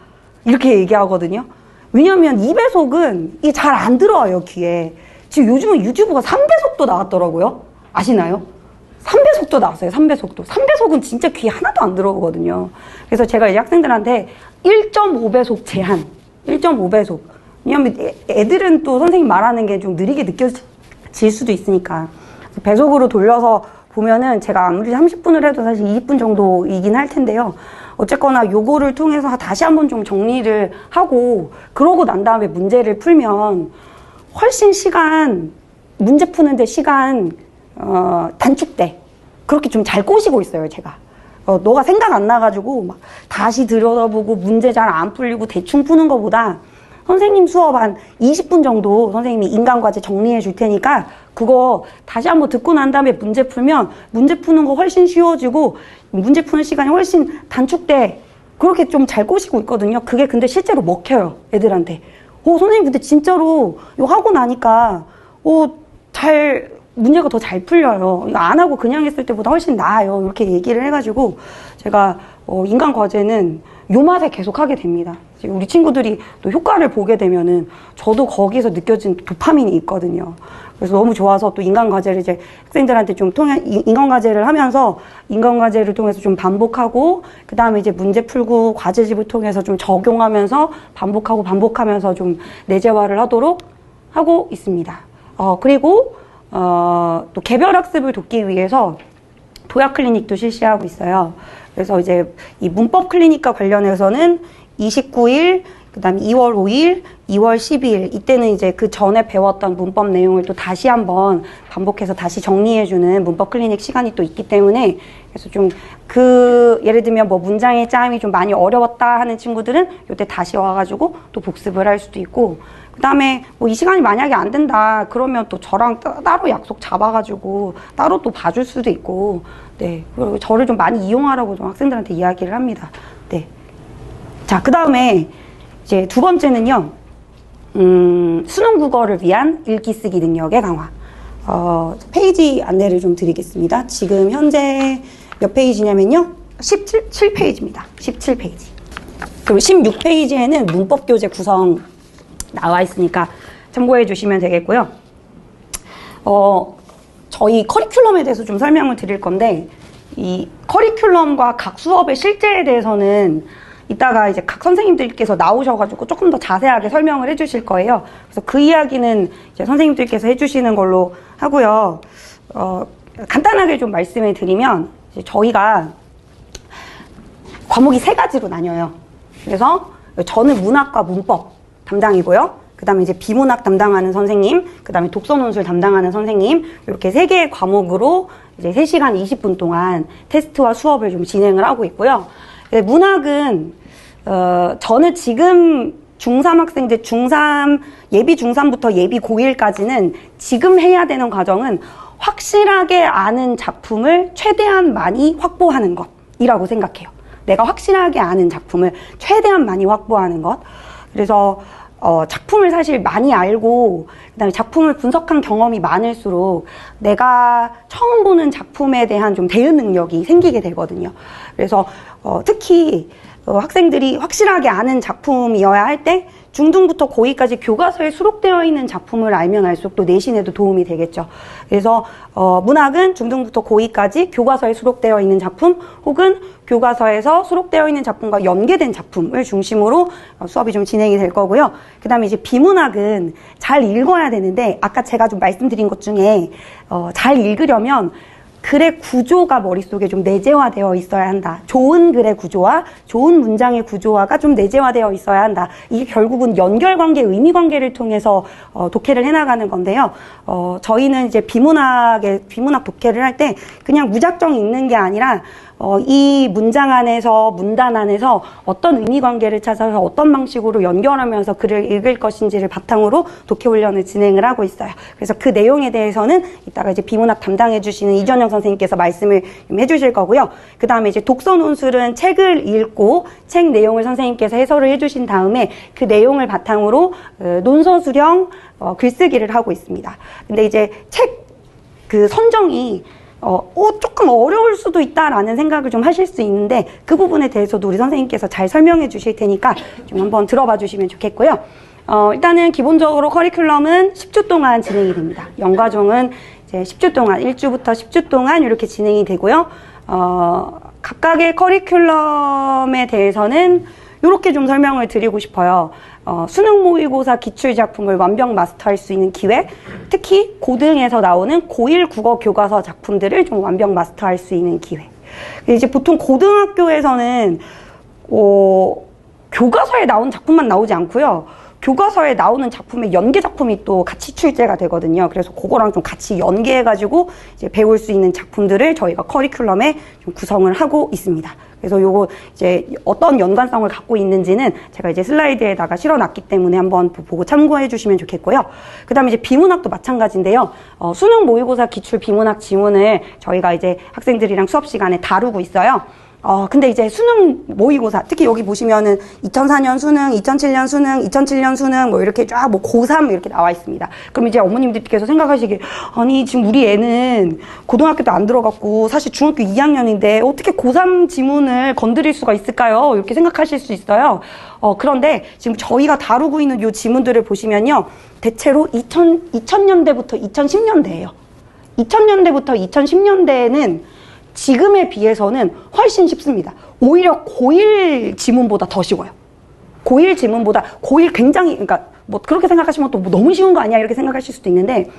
이렇게 얘기하거든요. 왜냐면 2배속은 이게 잘 안 들어와요, 귀에. 지금 요즘은 유튜브가 3배속도 나왔더라고요. 아시나요? 3배속도 나왔어요, 3배속도. 3배속은 진짜 귀에 하나도 안 들어오거든요. 그래서 제가 이제 학생들한테 1.5배속 제한. 1.5배속. 왜냐면 애들은 또 선생님 말하는 게 좀 느리게 느껴질 수도 있으니까. 배속으로 돌려서 보면은 제가 아무리 30분을 해도 사실 20분 정도이긴 할 텐데요. 어쨌거나 요거를 통해서 다시 한번 좀 정리를 하고 그러고 난 다음에 문제를 풀면 훨씬 문제 푸는데 시간 단축돼. 그렇게 좀 잘 꼬시고 있어요, 제가. 너가 생각 안 나가지고 막 다시 들여다보고 문제 잘 안 풀리고 대충 푸는 것보다 선생님 수업 한 20분 정도 선생님이 인간과제 정리해 줄 테니까 그거 다시 한번 듣고 난 다음에 문제 풀면 문제 푸는 거 훨씬 쉬워지고 문제 푸는 시간이 훨씬 단축돼. 그렇게 좀 잘 꼬시고 있거든요. 그게 근데 실제로 먹혀요, 애들한테. 선생님 근데 진짜로 이거 하고 나니까 문제가 더 잘 풀려요. 이거 안 하고 그냥 했을 때보다 훨씬 나아요. 이렇게 얘기를 해가지고 제가 인간 과제는 요 맛에 계속 하게 됩니다. 우리 친구들이 또 효과를 보게 되면은 저도 거기서 느껴진 도파민이 있거든요. 그래서 너무 좋아서 또 인간 과제를 이제 학생들한테 좀 인간 과제를 하면서 인간 과제를 통해서 좀 반복하고 그 다음에 이제 문제 풀고 과제집을 통해서 좀 적용하면서 반복하면서 좀 내재화를 하도록 하고 있습니다. 그리고 또 개별 학습을 돕기 위해서 도약 클리닉도 실시하고 있어요. 그래서 이제 이 문법 클리닉과 관련해서는 29일, 그 다음에 2월 5일, 2월 12일 이때는 이제 그 전에 배웠던 문법 내용을 또 다시 한번 반복해서 다시 정리해주는 문법 클리닉 시간이 또 있기 때문에 그래서 좀 예를 들면 뭐 문장의 짜임이 좀 많이 어려웠다 하는 친구들은 이때 다시 와가지고 또 복습을 할 수도 있고 그 다음에 뭐 이 시간이 만약에 안 된다 그러면 또 저랑 따로 약속 잡아가지고 따로 또 봐줄 수도 있고 네 그리고 저를 좀 많이 이용하라고 좀 학생들한테 이야기를 합니다. 네. 자, 그 다음에 이제 두 번째는요, 수능 국어를 위한 읽기 쓰기 능력의 강화. 페이지 안내를 좀 드리겠습니다. 지금 현재 몇 페이지냐면요, 17페이지입니다. 17페이지. 그리고 16페이지에는 문법 교재 구성 나와 있으니까 참고해 주시면 되겠고요. 저희 커리큘럼에 대해서 좀 설명을 드릴 건데, 이 커리큘럼과 각 수업의 실제에 대해서는 이따가 이제 각 선생님들께서 나오셔가지고 조금 더 자세하게 설명을 해주실 거예요. 그래서 그 이야기는 이제 선생님들께서 해주시는 걸로 하고요. 간단하게 좀 말씀을 드리면 이제 저희가 과목이 3가지로 나뉘어요. 그래서 저는 문학과 문법 담당이고요. 그 다음에 이제 비문학 담당하는 선생님, 그 다음에 독서 논술 담당하는 선생님, 이렇게 3개의 과목으로 이제 3시간 20분 동안 테스트와 수업을 좀 진행을 하고 있고요. 문학은, 저는 지금 중3 학생들, 예비 중3부터 예비 고1까지는 지금 해야 되는 과정은 확실하게 아는 작품을 최대한 많이 확보하는 것이라고 생각해요. 내가 확실하게 아는 작품을 최대한 많이 확보하는 것. 그래서 작품을 사실 많이 알고 그다음에 작품을 분석한 경험이 많을수록 내가 처음 보는 작품에 대한 좀 대응 능력이 생기게 되거든요. 그래서 특히 학생들이 확실하게 아는 작품이어야 할 때 중등부터 고2까지 교과서에 수록되어 있는 작품을 알면 알수록 또 내신에도 도움이 되겠죠. 그래서 문학은 중등부터 고2까지 교과서에 수록되어 있는 작품 혹은 교과서에서 수록되어 있는 작품과 연계된 작품을 중심으로 수업이 좀 진행이 될 거고요. 그 다음에 이제 비문학은 잘 읽어야 되는데 아까 제가 좀 말씀드린 것 중에 잘 읽으려면 글의 구조가 머릿속에 좀 내재화되어 있어야 한다. 좋은 글의 구조와 좋은 문장의 구조화가 좀 내재화되어 있어야 한다. 이게 결국은 연결관계, 의미관계를 통해서 독해를 해나가는 건데요. 저희는 이제 비문학 독해를 할 때 그냥 무작정 읽는 게 아니라 이 문장 안에서, 문단 안에서 어떤 의미관계를 찾아서 어떤 방식으로 연결하면서 글을 읽을 것인지를 바탕으로 독해훈련을 진행을 하고 있어요. 그래서 그 내용에 대해서는 이따가 이제 비문학 담당해주시는 이전영 선생님께서 말씀을 좀 해주실 거고요. 그 다음에 이제 독서 논술은 책을 읽고 책 내용을 선생님께서 해설을 해주신 다음에 그 내용을 바탕으로 논서 수령, 글쓰기를 하고 있습니다. 근데 이제 책 그 선정이 조금 어려울 수도 있다라는 생각을 좀 하실 수 있는데 그 부분에 대해서도 우리 선생님께서 잘 설명해 주실 테니까 좀 한번 들어봐 주시면 좋겠고요. 일단은 기본적으로 커리큘럼은 10주 동안 진행이 됩니다. 연과정은 이제 10주 동안, 1주부터 10주 동안 이렇게 진행이 되고요. 각각의 커리큘럼에 대해서는 이렇게 좀 설명을 드리고 싶어요. 수능 모의고사 기출작품을 완벽 마스터할 수 있는 기회, 특히 고등에서 나오는 고1 국어 교과서 작품들을 좀 완벽 마스터할 수 있는 기회. 이제 보통 고등학교에서는 교과서에 나온 작품만 나오지 않고요. 교과서에 나오는 작품의 연계 작품이 또 같이 출제가 되거든요. 그래서 그거랑 좀 같이 연계해가지고 이제 배울 수 있는 작품들을 저희가 커리큘럼에 좀 구성을 하고 있습니다. 그래서 요거 이제 어떤 연관성을 갖고 있는지는 제가 이제 슬라이드에다가 실어놨기 때문에 한번 보고 참고해 주시면 좋겠고요. 그 다음에 이제 비문학도 마찬가지인데요. 수능 모의고사 기출 비문학 지문을 저희가 이제 학생들이랑 수업 시간에 다루고 있어요. 근데 이제 수능 모의고사, 특히 여기 보시면은 2004년 수능, 2007년 수능, 2007년 수능, 뭐 이렇게 쫙 뭐 고3 이렇게 나와 있습니다. 그럼 이제 어머님들께서 생각하시기에, 아니, 지금 우리 애는 고등학교도 안 들어갔고, 사실 중학교 2학년인데, 어떻게 고3 지문을 건드릴 수가 있을까요? 이렇게 생각하실 수 있어요. 그런데 지금 저희가 다루고 있는 요 지문들을 보시면요. 대체로 2000년대부터 2010년대예요. 2000년대부터 2010년대에는 지금에 비해서는 훨씬 쉽습니다. 오히려 고1 지문보다 더 쉬워요. 고1 지문보다, 고1 굉장히, 그러니까 뭐 그렇게 생각하시면 또 뭐 너무 쉬운 거 아니야? 이렇게 생각하실 수도 있는데,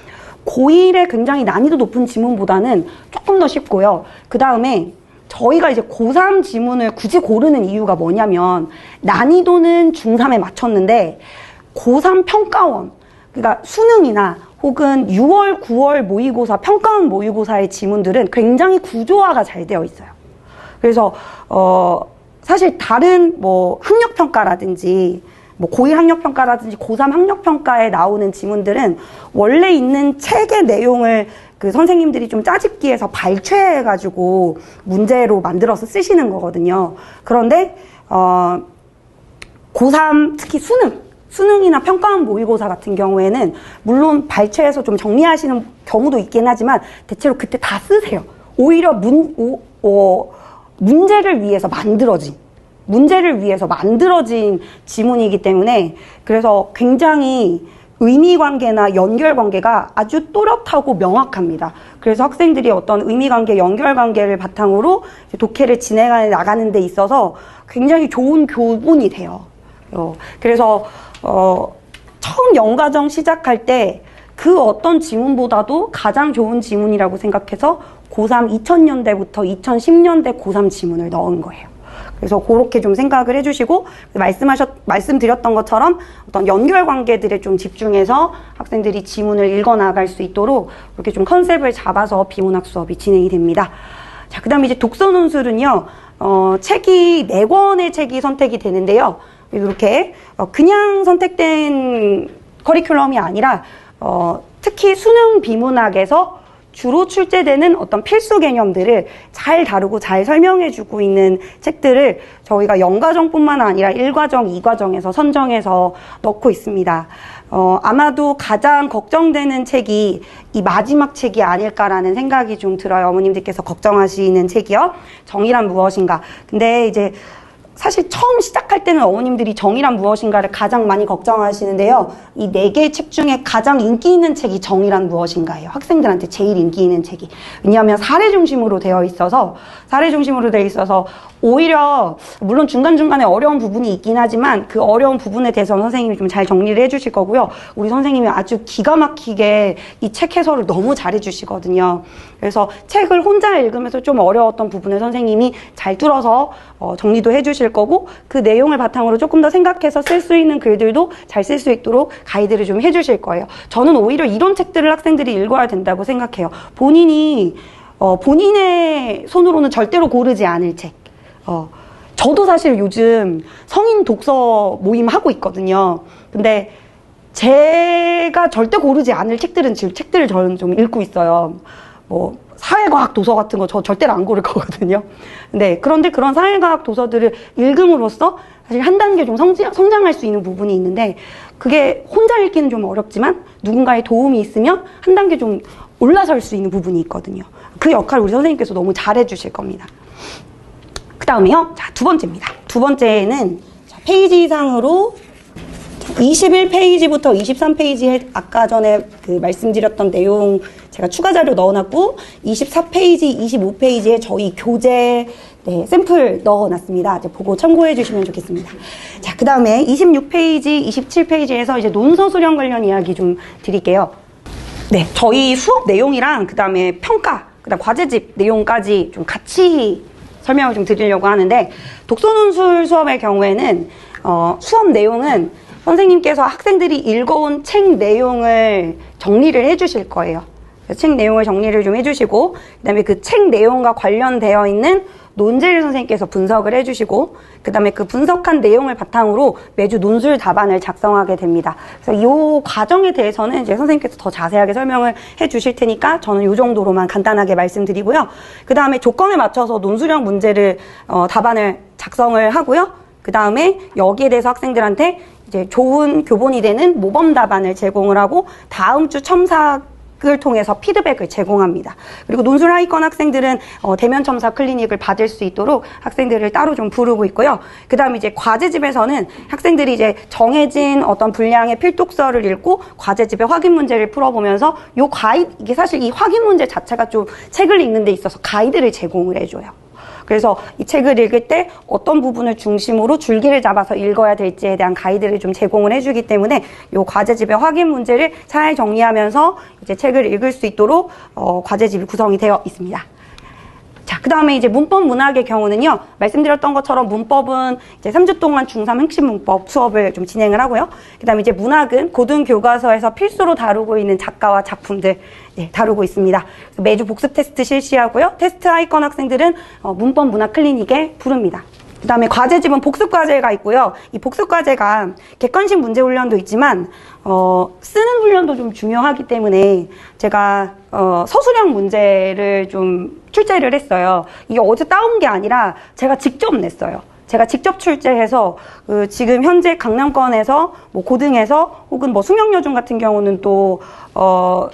고1에 굉장히 난이도 높은 지문보다는 조금 더 쉽고요. 그 다음에 저희가 이제 고3 지문을 굳이 고르는 이유가 뭐냐면, 난이도는 중3에 맞췄는데, 고3 평가원, 그러니까 수능이나 혹은 6월, 9월 모의고사, 평가원 모의고사의 지문들은 굉장히 구조화가 잘 되어 있어요. 그래서 사실 다른 뭐 학력평가라든지 뭐 고1 학력평가라든지 고3 학력평가에 나오는 지문들은 원래 있는 책의 내용을 그 선생님들이 좀 짜집기해서 발췌해가지고 문제로 만들어서 쓰시는 거거든요. 그런데 고3 특히 수능이나 평가원 모의고사 같은 경우에는 물론 발췌해서 좀 정리하시는 경우도 있긴 하지만 대체로 그때 다 쓰세요. 오히려 문제를 위해서 만들어진 지문이기 때문에 그래서 굉장히 의미관계나 연결관계가 아주 또렷하고 명확합니다. 그래서 학생들이 어떤 의미관계, 연결관계를 바탕으로 독해를 진행해 나가는 데 있어서 굉장히 좋은 교본이 돼요. 그래서 처음 연과정 시작할 때 그 어떤 지문보다도 가장 좋은 지문이라고 생각해서 고3 2000년대부터 2010년대 고3 지문을 넣은 거예요. 그래서 그렇게 좀 생각을 해주시고, 말씀드렸던 것처럼 어떤 연결 관계들에 좀 집중해서 학생들이 지문을 읽어나갈 수 있도록 이렇게 좀 컨셉을 잡아서 비문학 수업이 진행이 됩니다. 자, 그 다음에 이제 독서 논술은요, 책이 4권의 책이 선택이 되는데요. 이렇게 그냥 선택된 커리큘럼이 아니라 특히 수능 비문학에서 주로 출제되는 어떤 필수 개념들을 잘 다루고 잘 설명해주고 있는 책들을 저희가 영과정뿐만 아니라 1과정, 2과정에서 선정해서 넣고 있습니다. 아마도 가장 걱정되는 책이 이 마지막 책이 아닐까라는 생각이 좀 들어요. 어머님들께서 걱정하시는 책이요. 정의란 무엇인가. 근데 이제 사실 처음 시작할 때는 어머님들이 정의란 무엇인가를 가장 많이 걱정하시는데요. 이 4개의 책 중에 가장 인기 있는 책이 정의란 무엇인가예요. 학생들한테 제일 인기 있는 책이. 왜냐하면 사례 중심으로 되어 있어서 오히려 물론 중간중간에 어려운 부분이 있긴 하지만 그 어려운 부분에 대해서 선생님이 좀 잘 정리를 해주실 거고요. 우리 선생님이 아주 기가 막히게 이 책 해설을 너무 잘 해주시거든요. 그래서 책을 혼자 읽으면서 좀 어려웠던 부분을 선생님이 잘 뚫어서 정리도 해주실 거고, 그 내용을 바탕으로 조금 더 생각해서 쓸 수 있는 글들도 잘 쓸 수 있도록 가이드를 좀 해주실 거예요. 저는 오히려 이런 책들을 학생들이 읽어야 된다고 생각해요. 본인의 손으로는 절대로 고르지 않을 책. 저도 사실 요즘 성인 독서 모임 하고 있거든요. 근데 제가 절대 고르지 않을 책들을 저는 좀 읽고 있어요. 사회과학 도서 같은 거 저 절대로 안 고를 거거든요. 그런데 그런 사회과학 도서들을 읽음으로써 사실 한 단계 좀 성장할 수 있는 부분이 있는데, 그게 혼자 읽기는 좀 어렵지만 누군가의 도움이 있으면 한 단계 좀 올라설 수 있는 부분이 있거든요. 그 역할을 우리 선생님께서 너무 잘해 주실 겁니다. 그 다음에요. 자, 2번째입니다. 2번째는 페이지상으로 21페이지부터 23페이지에 아까 전에 말씀드렸던 내용 제가 추가 자료 넣어놨고, 24페이지, 25페이지에 저희 교재 샘플 넣어놨습니다. 이제 보고 참고해 주시면 좋겠습니다. 자, 그 다음에 26페이지, 27페이지에서 이제 논서 수령 관련 이야기 좀 드릴게요. 네, 저희 수업 내용이랑 그 다음에 평가, 그 다음 과제집 내용까지 좀 같이 설명을 좀 드리려고 하는데, 독서논술 수업의 경우에는 수업 내용은 선생님께서 학생들이 읽어온 책 내용을 정리를 해주실 거예요. 책 내용을 정리를 좀 해주시고, 그 다음에 그 책 내용과 관련되어 있는 논제를 선생님께서 분석을 해주시고, 그 다음에 그 분석한 내용을 바탕으로 매주 논술 답안을 작성하게 됩니다. 그래서 이 과정에 대해서는 이제 선생님께서 더 자세하게 설명을 해주실 테니까 저는 이 정도로만 간단하게 말씀드리고요. 그 다음에 조건에 맞춰서 논술형 문제를 답안을 작성을 하고요. 그 다음에 여기에 대해서 학생들한테 이제 좋은 교본이 되는 모범 답안을 제공을 하고, 다음 주 첨삭을 통해서 피드백을 제공합니다. 그리고 논술 하위권 학생들은 대면 첨삭 클리닉을 받을 수 있도록 학생들을 따로 좀 부르고 있고요. 그 다음에 이제 과제집에서는 학생들이 이제 정해진 어떤 분량의 필독서를 읽고 과제집의 확인 문제를 풀어보면서 이게 사실 이 확인 문제 자체가 좀 책을 읽는 데 있어서 가이드를 제공을 해줘요. 그래서 이 책을 읽을 때 어떤 부분을 중심으로 줄기를 잡아서 읽어야 될지에 대한 가이드를 좀 제공을 해주기 때문에 이 과제집의 확인 문제를 잘 정리하면서 이제 책을 읽을 수 있도록 과제집이 구성이 되어 있습니다. 자, 그 다음에 이제 문법 문학의 경우는요, 말씀드렸던 것처럼 문법은 이제 3주 동안 중3 핵심 문법 수업을 좀 진행을 하고요. 그 다음에 이제 문학은 고등교과서에서 필수로 다루고 있는 작가와 작품들 다루고 있습니다. 매주 복습 테스트 실시하고요. 테스트 하위권 학생들은 문법 문학 클리닉에 부릅니다. 그 다음에 과제집은 복습 과제가 있고요. 이 복습 과제가 객관식 문제 훈련도 있지만 쓰는 훈련도 좀 중요하기 때문에 제가 서술형 문제를 좀 출제를 했어요. 이게 어제 따온 게 아니라 제가 직접 냈어요. 제가 직접 출제해서 지금 현재 강남권에서 뭐 고등에서 혹은 뭐 숙명여중 같은 경우는 또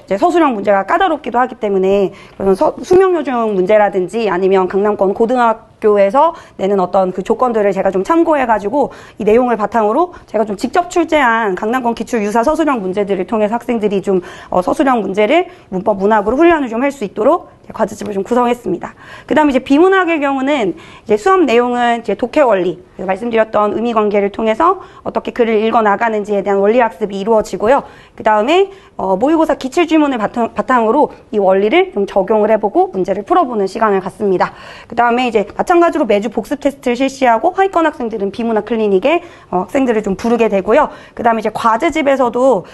이제 서술형 문제가 까다롭기도 하기 때문에 그런 숙명여중 문제라든지 아니면 강남권 고등학교에서 내는 어떤 그 조건들을 제가 좀 참고해가지고 이 내용을 바탕으로 제가 좀 직접 출제한 강남권 기출 유사 서술형 문제들을 통해서 학생들이 좀 서술형 문제를 문법 문학으로 훈련을 좀 할 수 있도록 과제집을 좀 구성했습니다. 그 다음에 이제 비문학의 경우는 이제 수업 내용은 이제 독해 원리, 말씀드렸던 의미 관계를 통해서 어떻게 글을 읽어 나가는지에 대한 원리 학습 학습이 이루어지고요. 그 다음에 모의고사 기출지문을 바탕으로 이 원리를 좀 적용을 해보고 문제를 풀어보는 시간을 갖습니다. 그 다음에 이제 마찬가지로 매주 복습 테스트를 실시하고 하위권 학생들은 비문학 클리닉에 학생들을 좀 부르게 되고요. 그 다음에 이제 과제집에서도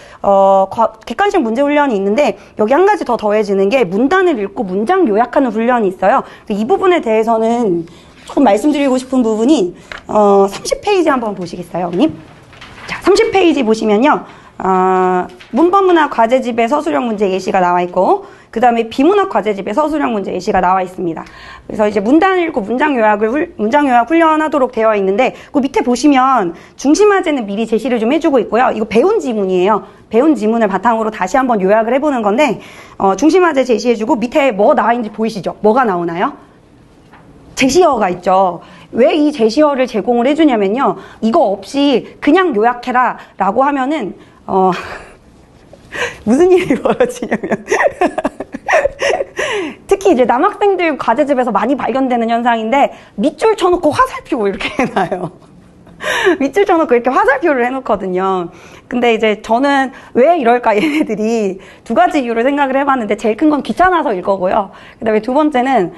객관식 문제 훈련이 있는데 여기 한 가지 더 더해지는 게 문단을 읽고 문장 요약하는 훈련이 있어요. 이 부분에 대해서는 조금 말씀드리고 싶은 부분이 30페이지 한번 보시겠어요, 어머님? 자, 30페이지 보시면요. 문법문학 과제집에 서술형 문제 예시가 나와 있고 그 다음에 비문학 과제집에 서술형 문제 예시가 나와 있습니다. 그래서 이제 문단을 읽고 문장 요약 훈련하도록 되어 있는데 그 밑에 보시면 중심화제는 미리 제시를 좀 해주고 있고요. 이거 배운 지문이에요. 배운 지문을 바탕으로 다시 한번 요약을 해보는 건데 중심화제 제시해주고 밑에 뭐 나와 있는지 보이시죠? 뭐가 나오나요? 제시어가 있죠. 왜 이 제시어를 제공을 해주냐면요. 이거 없이 그냥 요약해라 라고 하면은 무슨 일이 벌어지냐면 특히 이제 남학생들 과제집에서 많이 발견되는 현상인데 밑줄 쳐놓고 화살표 이렇게 해놔요. 밑줄 쳐놓고 이렇게 화살표를 해놓거든요. 근데 이제 저는 왜 이럴까 얘네들이 두 가지 이유를 생각을 해봤는데 제일 큰 건 귀찮아서일 거고요. 그 다음에 두 번째는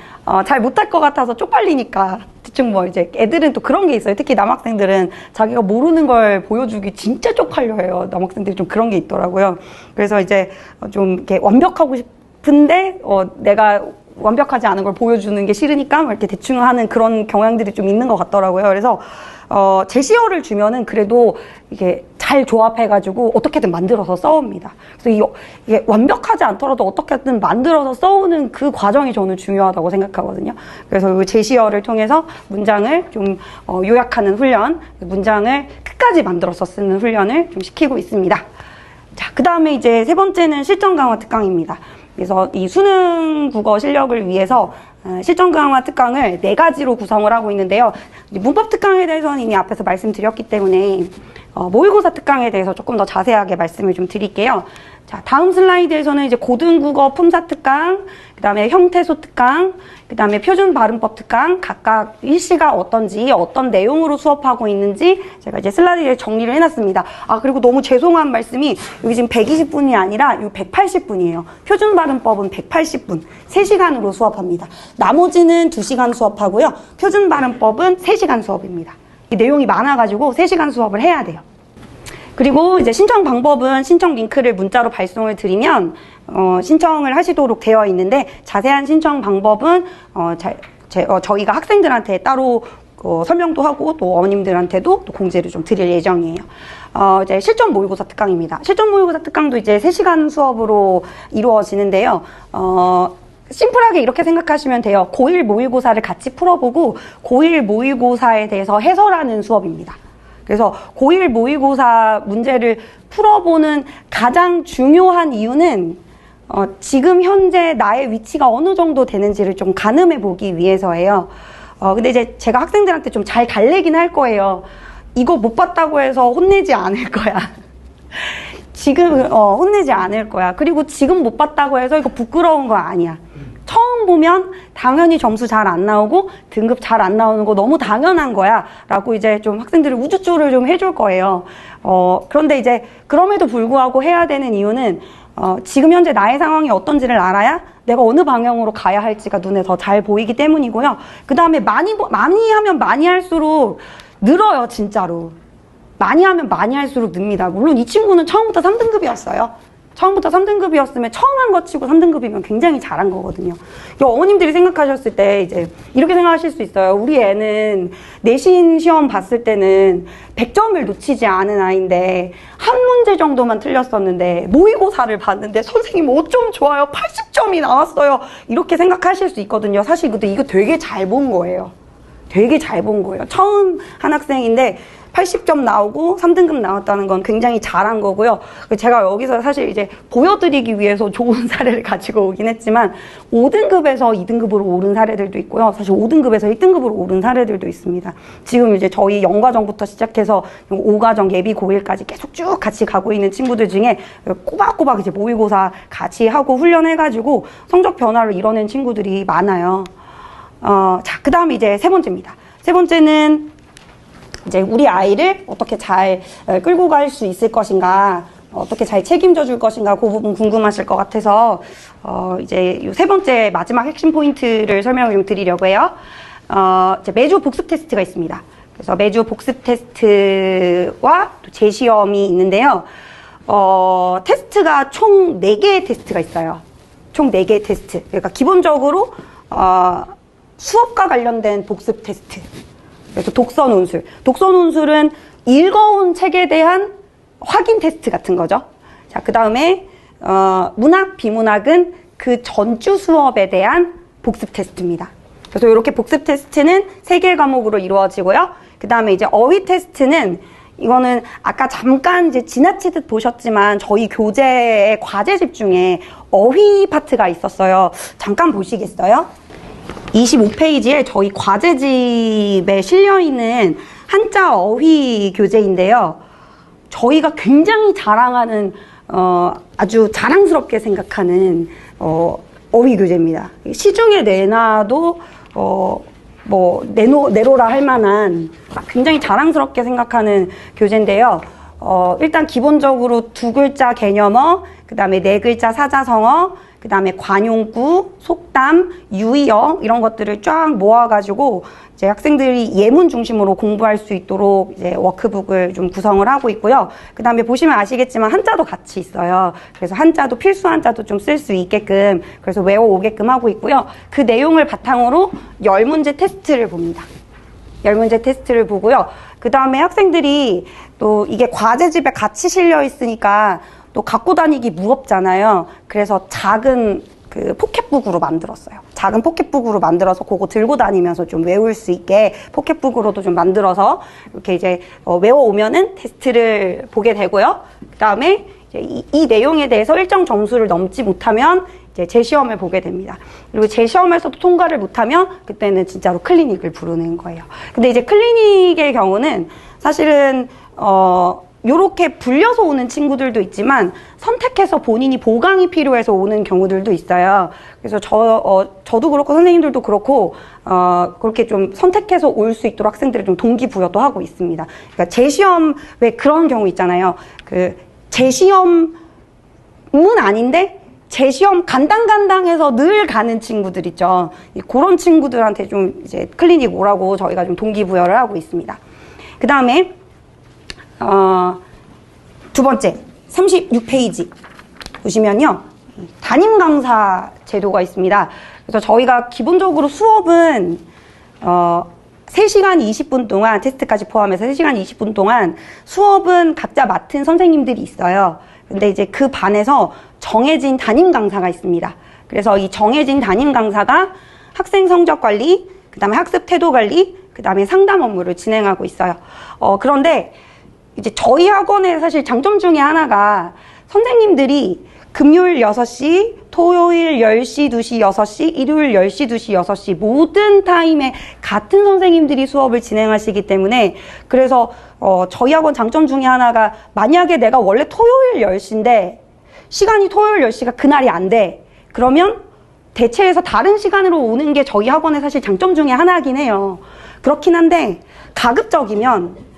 잘 못할 것 같아서 쪽팔리니까 대충 뭐 이제 애들은 또 그런 게 있어요. 특히 남학생들은 자기가 모르는 걸 보여주기 진짜 쪽팔려 해요. 남학생들이 좀 그런 게 있더라고요. 그래서 이제 좀 이렇게 완벽하고 싶은데 내가 완벽하지 않은 걸 보여주는 게 싫으니까 이렇게 대충 하는 그런 경향들이 좀 있는 것 같더라고요. 그래서 제시어를 주면은 그래도 이게 잘 조합해가지고 어떻게든 만들어서 써옵니다. 그래서 이게 완벽하지 않더라도 어떻게든 만들어서 써오는 그 과정이 저는 중요하다고 생각하거든요. 그래서 이 제시어를 통해서 문장을 좀 요약하는 훈련, 문장을 끝까지 만들어서 쓰는 훈련을 좀 시키고 있습니다. 자, 그 다음에 이제 세 번째는 실전 강화 특강입니다. 그래서 이 수능 국어 실력을 위해서 실전 강화 특강을 4가지로 구성을 하고 있는데요. 문법 특강에 대해서는 이미 앞에서 말씀드렸기 때문에 모의고사 특강에 대해서 조금 더 자세하게 말씀을 좀 드릴게요. 자, 다음 슬라이드에서는 이제 고등국어 품사 특강, 그 다음에 형태소 특강, 그 다음에 표준 발음법 특강, 각각 일시가 어떤지, 어떤 내용으로 수업하고 있는지 제가 이제 슬라이드에 정리를 해놨습니다. 그리고 너무 죄송한 말씀이 여기 지금 120분이 아니라 이 180분이에요. 표준 발음법은 180분, 3시간으로 수업합니다. 나머지는 2시간 수업하고요. 표준 발음법은 3시간 수업입니다. 이 내용이 많아가지고 3시간 수업을 해야 돼요. 그리고 이제 신청 방법은 신청 링크를 문자로 발송을 드리면 신청을 하시도록 되어 있는데 자세한 신청 방법은 저희가 학생들한테 따로 설명도 하고 또 어머님들한테도 또 공지를 좀 드릴 예정이에요. 이제 실전 모의고사 특강입니다. 실전 모의고사 특강도 이제 3시간 수업으로 이루어지는데요. 심플하게 이렇게 생각하시면 돼요. 고1 모의고사를 같이 풀어보고 고1 모의고사에 대해서 해설하는 수업입니다. 그래서 고1 모의고사 문제를 풀어보는 가장 중요한 이유는 지금 현재 나의 위치가 어느 정도 되는지를 좀 가늠해 보기 위해서예요. 근데 이제 제가 학생들한테 좀 잘 달래긴 할 거예요. 이거 못 봤다고 해서 혼내지 않을 거야. 지금 혼내지 않을 거야. 그리고 지금 못 봤다고 해서 이거 부끄러운 거 아니야. 처음 보면 당연히 점수 잘 안 나오고 등급 잘 안 나오는 거 너무 당연한 거야 라고 이제 좀 학생들을 우쭈쭈를 좀 해줄 거예요. 그런데 이제 그럼에도 불구하고 해야 되는 이유는 지금 현재 나의 상황이 어떤지를 알아야 내가 어느 방향으로 가야 할지가 눈에 더 잘 보이기 때문이고요. 그 다음에 많이 하면 많이 할수록 늘어요, 진짜로. 많이 하면 많이 할수록 늡니다. 물론 이 친구는 처음부터 3등급이었어요. 처음부터 3등급이었으면 처음 한 거 치고 3등급이면 굉장히 잘한 거거든요. 어머님들이 생각하셨을 때 이제 이렇게 생각하실 수 있어요. 우리 애는 내신 시험 봤을 때는 100점을 놓치지 않은 아이인데 한 문제 정도만 틀렸었는데 모의고사를 봤는데 선생님 5점 좋아요. 80점이 나왔어요. 이렇게 생각하실 수 있거든요. 사실 근데 이거 되게 잘 본 거예요. 되게 잘 본 거예요. 처음 한 학생인데 80점 나오고 3등급 나왔다는 건 굉장히 잘한 거고요. 제가 여기서 사실 이제 보여드리기 위해서 좋은 사례를 가지고 오긴 했지만 5등급에서 2등급으로 오른 사례들도 있고요. 사실 5등급에서 1등급으로 오른 사례들도 있습니다. 지금 이제 저희 0과정부터 시작해서 5과정 예비 고1까지 계속 쭉 같이 가고 있는 친구들 중에 꼬박꼬박 이제 모의고사 같이 하고 훈련해가지고 성적 변화를 이뤄낸 친구들이 많아요. 자, 그 다음에 이제 세 번째입니다. 세 번째는 이제 우리 아이를 어떻게 잘 끌고 갈 수 있을 것인가, 어떻게 잘 책임져 줄 것인가, 그 부분 궁금하실 것 같아서 이제 이 세 번째 마지막 핵심 포인트를 설명을 좀 드리려고 해요. 이제 매주 복습 테스트가 있습니다. 그래서 매주 복습 테스트와 또 재시험이 있는데요. 테스트가 총 4개의 테스트가 있어요. 총 4개의 테스트. 그러니까 기본적으로 수업과 관련된 복습 테스트. 그래서 독서 논술. 독서 논술은 읽어온 책에 대한 확인 테스트 같은 거죠. 자, 그 다음에 문학, 비문학은 그 전주 수업에 대한 복습 테스트입니다. 그래서 이렇게 복습 테스트는 3개 과목으로 이루어지고요. 그 다음에 이제 어휘 테스트는 이거는 아까 잠깐 이제 지나치듯 보셨지만 저희 교재의 과제집 중에 어휘 파트가 있었어요. 잠깐 보시겠어요? 25페이지에 저희 과제집에 실려있는 한자 어휘 교재인데요. 저희가 굉장히 자랑하는 아주 자랑스럽게 생각하는 어휘 교재입니다. 시중에 내놔도 내로라 할 만한 굉장히 자랑스럽게 생각하는 교재인데요. 일단 기본적으로 2글자 개념어, 그 다음에 4글자 사자성어, 그 다음에 관용구, 속담, 유의어 이런 것들을 쫙 모아가지고 이제 학생들이 예문 중심으로 공부할 수 있도록 이제 워크북을 좀 구성을 하고 있고요. 그 다음에 보시면 아시겠지만 한자도 같이 있어요. 그래서 한자도 필수 한자도 좀 쓸 수 있게끔 그래서 외워오게끔 하고 있고요. 그 내용을 바탕으로 10문제 테스트를 봅니다. 10문제 테스트를 보고요. 그 다음에 학생들이 또 이게 과제집에 같이 실려 있으니까 또 갖고 다니기 무겁잖아요. 그래서 작은 그 포켓북으로 만들었어요. 작은 포켓북으로 만들어서 그거 들고 다니면서 좀 외울 수 있게 포켓북으로도 좀 만들어서 이렇게 이제 외워오면은 테스트를 보게 되고요. 그 다음에 이 내용에 대해서 일정 점수를 넘지 못하면 이제 재시험을 보게 됩니다. 그리고 재시험에서도 통과를 못하면 그때는 진짜로 클리닉을 부르는 거예요. 근데 이제 클리닉의 경우는 사실은 요렇게 불려서 오는 친구들도 있지만 선택해서 본인이 보강이 필요해서 오는 경우들도 있어요. 그래서 저도 그렇고 선생님들도 그렇고 그렇게 좀 선택해서 올 수 있도록 학생들이 좀 동기부여도 하고 있습니다. 그러니까 재시험 왜 그런 경우 있잖아요. 그 재시험은 아닌데 재시험 간당간당해서 늘 가는 친구들 있죠. 그런 친구들한테 좀 이제 클리닉 오라고 저희가 좀 동기부여를 하고 있습니다. 그 다음에 두 번째 36페이지 보시면요. 담임 강사 제도가 있습니다. 그래서 저희가 기본적으로 수업은 3시간 20분 동안 테스트까지 포함해서 3시간 20분 동안 수업은 각자 맡은 선생님들이 있어요. 근데 이제 그 반에서 정해진 담임 강사가 있습니다. 그래서 이 정해진 담임 강사가 학생 성적 관리, 그 다음에 학습 태도 관리, 그 다음에 상담 업무를 진행하고 있어요. 그런데 이제 저희 학원의 사실 장점 중에 하나가 선생님들이 금요일 6시, 토요일 10시, 2시, 6시, 일요일 10시, 2시, 6시 모든 타임에 같은 선생님들이 수업을 진행하시기 때문에 그래서 저희 학원 장점 중에 하나가 만약에 내가 원래 토요일 10시인데 시간이 토요일 10시가 그날이 안 돼. 그러면 대체해서 다른 시간으로 오는 게 저희 학원의 사실 장점 중에 하나긴 해요. 그렇긴 한데 가급적이면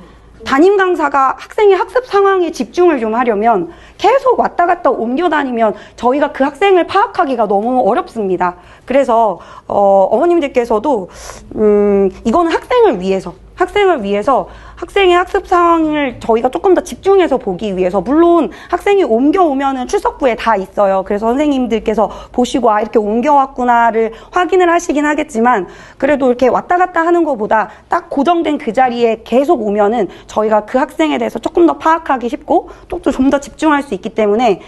담임 강사가 학생의 학습 상황에 집중을 좀 하려면 계속 왔다 갔다 옮겨 다니면 저희가 그 학생을 파악하기가 너무 어렵습니다. 그래서 어머님들께서도 이거는 학생을 위해서 학생의 학습 상황을 저희가 조금 더 집중해서 보기 위해서 물론 학생이 옮겨오면은 출석부에 다 있어요. 그래서 선생님들께서 보시고 이렇게 옮겨왔구나를 확인을 하시긴 하겠지만 그래도 이렇게 왔다 갔다 하는 것보다 딱 고정된 그 자리에 계속 오면은 저희가 그 학생에 대해서 조금 더 파악하기 쉽고 또 좀 더 집중할 수 있기 때문에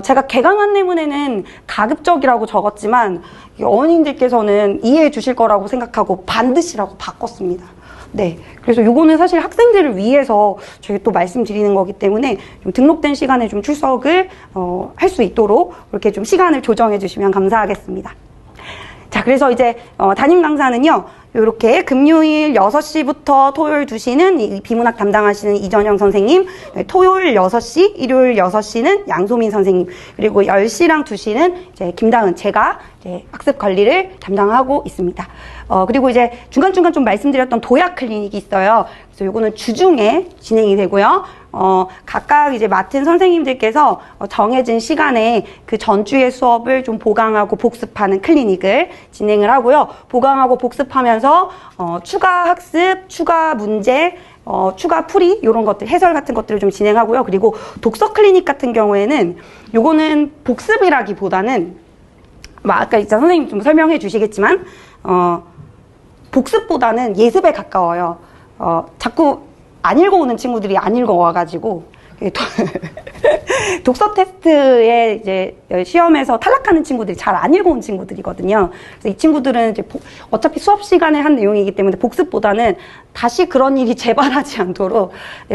제가 개강 안내문에는 가급적이라고 적었지만 어머님들께서는 이해해 주실 거라고 생각하고 반드시라고 바꿨습니다. 네. 그래서 요거는 사실 학생들을 위해서 저희 또 말씀드리는 거기 때문에 좀 등록된 시간에 좀 출석을 할 수 있도록 이렇게 좀 시간을 조정해 주시면 감사하겠습니다. 자, 자, 그래서 이제 담임 강사는요, 이렇게 금요일 6시부터 토요일 2시는 이 비문학 담당하시는 이전영 선생님, 토요일 6시, 일요일 6시는 양소민 선생님, 그리고 10시랑 2시는 이제 김다은, 제가 이제 학습 관리를 담당하고 있습니다. 그리고 이제 중간중간 좀 말씀드렸던 도약 클리닉이 있어요. 그래서 요거는 주중에 진행이 되고요. 각각 이제 맡은 선생님들께서 정해진 시간에 그 전주의 수업을 좀 보강하고 복습하는 클리닉을 진행을 하고요. 보강하고 복습하면서 추가 학습, 추가 문제, 추가 풀이 이런 것들, 해설 같은 것들을 좀 진행하고요. 그리고 독서 클리닉 같은 경우에는 요거는 복습이라기보다는 아까 이제 선생님 좀 설명해 주시겠지만 복습보다는 예습에 가까워요. 자꾸 안 읽어오는 친구들이 안 읽어와가지고 독서 테스트에 이제 시험에서 탈락하는 친구들이 잘 안 읽어온 친구들이거든요. 그래서 이 친구들은 이제 어차피 수업 시간에 한 내용이기 때문에 복습보다는 다시 그런 일이 재발하지 않도록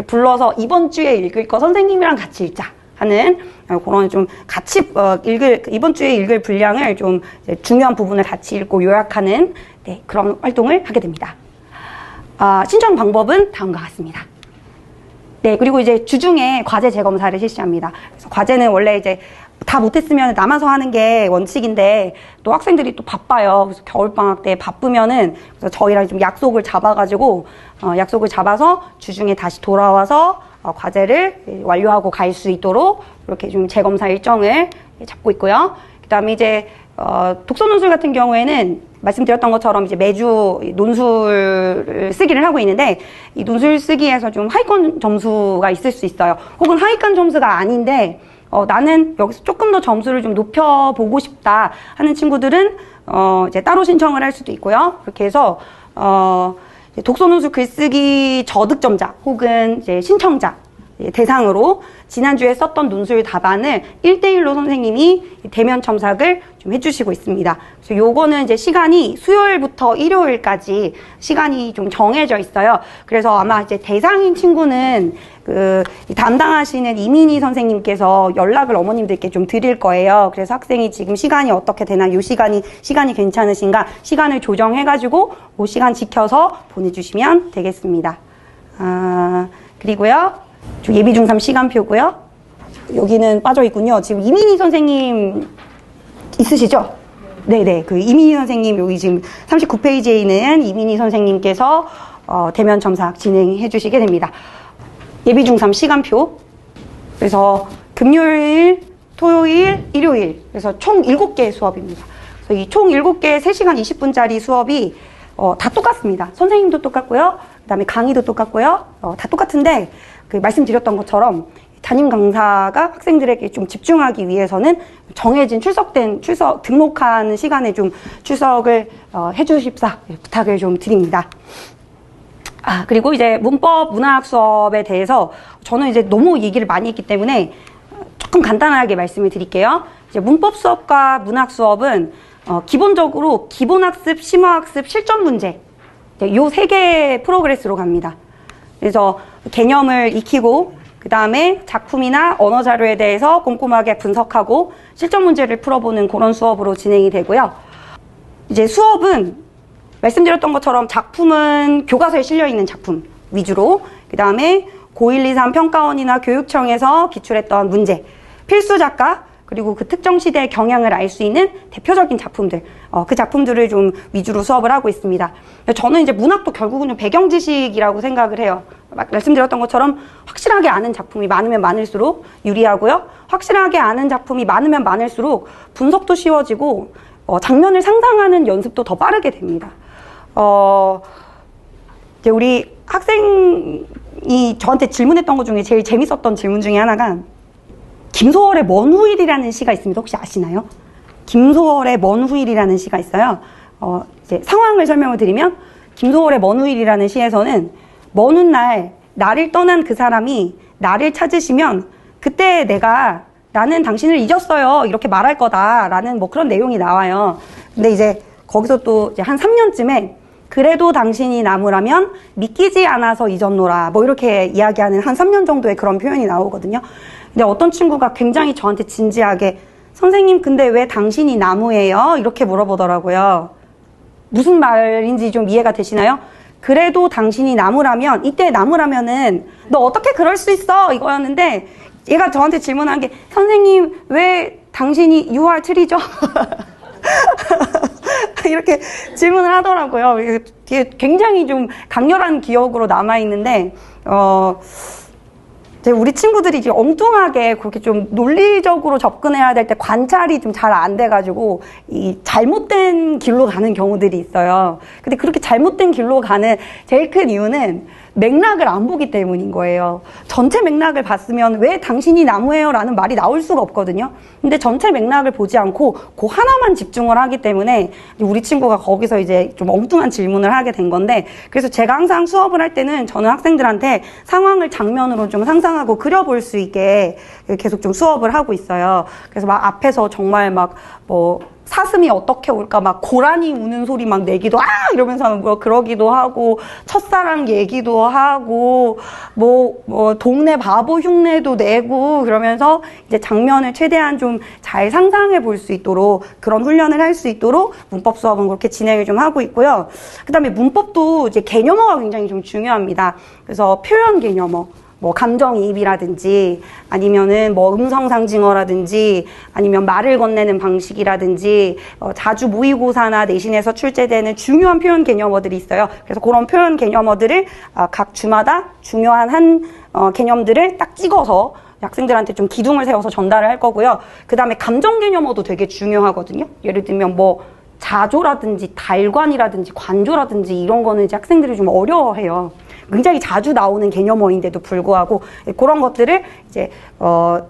불러서 이번 주에 읽을 거 선생님이랑 같이 읽자 하는 그런 좀 같이 이번 주에 읽을 분량을 좀 중요한 부분을 같이 읽고 요약하는 그런 활동을 하게 됩니다. 신청 방법은 다음과 같습니다. 네, 그리고 이제 주중에 과제 재검사를 실시합니다. 그래서 과제는 원래 이제 다 못했으면 남아서 하는 게 원칙인데 또 학생들이 또 바빠요. 그래서 겨울방학 때 바쁘면은 그래서 저희랑 좀 약속을 잡아가지고 약속을 잡아서 주중에 다시 돌아와서 과제를 완료하고 갈 수 있도록 이렇게 좀 재검사 일정을 잡고 있고요. 그 다음에 이제 독서 논술 같은 경우에는 말씀드렸던 것처럼 이제 매주 논술 쓰기를 하고 있는데 이 논술 쓰기에서 좀 하위권 점수가 있을 수 있어요. 혹은 하위권 점수가 아닌데 나는 여기서 조금 더 점수를 좀 높여보고 싶다 하는 친구들은 이제 따로 신청을 할 수도 있고요. 그렇게 해서 독서 논술 글쓰기 저득점자 혹은 이제 신청자 대상으로 지난주에 썼던 논술 답안을 1대1로 선생님이 대면 첨삭을 좀 해주시고 있습니다. 그래서 요거는 이제 시간이 수요일부터 일요일까지 시간이 좀 정해져 있어요. 그래서 아마 이제 대상인 친구는 담당하시는 이민희 선생님께서 연락을 어머님들께 좀 드릴 거예요. 그래서 학생이 지금 시간이 어떻게 되나, 요 시간이 괜찮으신가, 시간을 조정해가지고 그 시간 지켜서 보내주시면 되겠습니다. 그리고요. 예비 중3 시간표고요. 여기는 빠져 있군요. 지금 이민희 선생님 있으시죠? 네네. 그 이민희 선생님 여기 지금 39페이지에 있는 이민희 선생님께서 대면 첨삭 진행해 주시게 됩니다. 예비 중3 시간표. 그래서 금요일, 토요일, 일요일. 그래서 총 7개의 수업입니다. 그래서 이 총 7개의 3시간 20분짜리 수업이 다 똑같습니다. 선생님도 똑같고요. 그 다음에 강의도 똑같고요. 다 똑같은데 말씀드렸던 것처럼 담임 강사가 학생들에게 좀 집중하기 위해서는 정해진 등록한 시간에 좀 출석을 해주십사 부탁을 좀 드립니다. 그리고 이제 문법 문학 수업에 대해서 저는 이제 너무 얘기를 많이 했기 때문에 조금 간단하게 말씀을 드릴게요. 이제 문법 수업과 문학 수업은 기본적으로 기본학습, 심화학습, 실전 문제 요 3개의 프로그레스로 갑니다. 그래서 개념을 익히고 그 다음에 작품이나 언어 자료에 대해서 꼼꼼하게 분석하고 실전 문제를 풀어보는 그런 수업으로 진행이 되고요. 이제 수업은 말씀드렸던 것처럼 작품은 교과서에 실려있는 작품 위주로, 그 다음에 고1, 2, 3 평가원이나 교육청에서 기출했던 문제, 필수 작가, 그리고 그 특정 시대의 경향을 알 수 있는 대표적인 작품들, 그 작품들을 좀 위주로 수업을 하고 있습니다. 저는 이제 문학도 결국은 배경 지식이라고 생각을 해요. 말씀드렸던 것처럼 확실하게 아는 작품이 많으면 많을수록 유리하고요. 확실하게 아는 작품이 많으면 많을수록 분석도 쉬워지고 장면을 상상하는 연습도 더 빠르게 됩니다. 이제 우리 학생이 저한테 질문했던 것 중에 제일 재밌었던 질문 중에 하나가 김소월의 먼 후일이라는 시가 있습니다. 혹시 아시나요? 김소월의 먼 후일이라는 시가 있어요. 이제 상황을 설명을 드리면 김소월의 먼 후일이라는 시에서는 먼 훗날 나를 떠난 그 사람이 나를 찾으시면 그때 나는 당신을 잊었어요 이렇게 말할 거다라는 뭐 그런 내용이 나와요. 근데 이제 거기서 또 이제 한 3년쯤에 그래도 당신이 나무라면 믿기지 않아서 잊었노라 뭐 이렇게 이야기하는 한 3년 정도의 그런 표현이 나오거든요. 근데 어떤 친구가 굉장히 저한테 진지하게 선생님 근데 왜 당신이 나무예요? 이렇게 물어보더라고요. 무슨 말인지 좀 이해가 되시나요? 그래도 당신이 나무라면, 이때 나무라면은 너 어떻게 그럴 수 있어? 이거였는데 얘가 저한테 질문한 게, 선생님 왜 당신이 you are tree죠? 이렇게 질문을 하더라고요. 이게 굉장히 좀 강렬한 기억으로 남아있는데, 우리 친구들이 이제 엉뚱하게 그렇게 좀 논리적으로 접근해야 될 때 관찰이 좀 잘 안 돼가지고 이 잘못된 길로 가는 경우들이 있어요. 근데 그렇게 잘못된 길로 가는 제일 큰 이유는 맥락을 안 보기 때문인 거예요. 전체 맥락을 봤으면 왜 당신이 나무예요? 라는 말이 나올 수가 없거든요. 근데 전체 맥락을 보지 않고 그 하나만 집중을 하기 때문에 우리 친구가 거기서 이제 좀 엉뚱한 질문을 하게 된 건데, 그래서 제가 항상 수업을 할 때는 저는 학생들한테 상황을 장면으로 좀 상상하고 그려볼 수 있게 계속 좀 수업을 하고 있어요. 그래서 막 앞에서 정말 막 사슴이 어떻게 올까 막 고라니 우는 소리 막 내기도 이러면서 뭐 그러기도 하고, 첫사랑 얘기도 하고 동네 바보 흉내도 내고, 그러면서 이제 장면을 최대한 좀 잘 상상해 볼 수 있도록 그런 훈련을 할 수 있도록 문법 수업은 그렇게 진행을 좀 하고 있고요. 그다음에 문법도 이제 개념어가 굉장히 좀 중요합니다. 그래서 표현 개념어, 감정이입이라든지 아니면은 음성상징어라든지 아니면 말을 건네는 방식이라든지 자주 모의고사나 내신에서 출제되는 중요한 표현 개념어들이 있어요. 그래서 그런 표현 개념어들을 각 주마다 중요한 개념들을 딱 찍어서 학생들한테 좀 기둥을 세워서 전달을 할 거고요. 그 다음에 감정 개념어도 되게 중요하거든요. 예를 들면 자조라든지 달관이라든지 관조라든지 이런 거는 이제 학생들이 좀 어려워해요. 굉장히 자주 나오는 개념어인데도 불구하고 그런 것들을 이제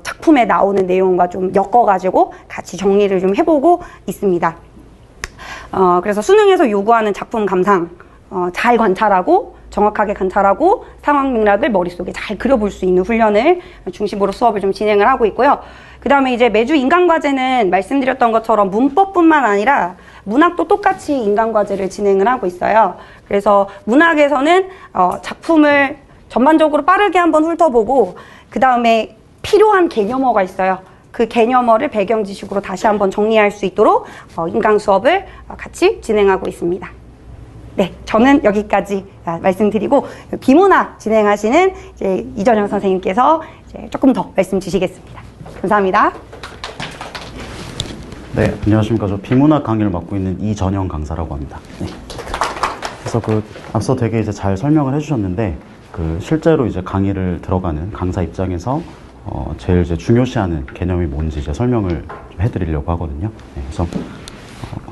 작품에 나오는 내용과 좀 엮어가지고 같이 정리를 좀 해보고 있습니다. 그래서 수능에서 요구하는 작품 감상 잘 관찰하고 정확하게 관찰하고 상황 맥락을 머릿속에 잘 그려볼 수 있는 훈련을 중심으로 수업을 좀 진행을 하고 있고요. 그 다음에 이제 매주 인간과제는 말씀드렸던 것처럼 문법뿐만 아니라 문학도 똑같이 인간과제를 진행을 하고 있어요. 그래서 문학에서는 작품을 전반적으로 빠르게 한번 훑어보고, 그 다음에 필요한 개념어가 있어요. 그 개념어를 배경 지식으로 다시 한번 정리할 수 있도록 인강 수업을 같이 진행하고 있습니다. 네, 저는 여기까지 말씀드리고 비문학 진행하시는 이제 이전영 선생님께서 이제 조금 더 말씀 주시겠습니다. 감사합니다. 네, 안녕하십니까. 저 비문학 강의를 맡고 있는 이전영 강사라고 합니다. 네. 그래서 앞서 되게 이제 잘 설명을 해주셨는데, 실제로 이제 강의를 들어가는 강사 입장에서 제일 이제 중요시하는 개념이 뭔지 이제 설명을 좀 해드리려고 하거든요. 네, 그래서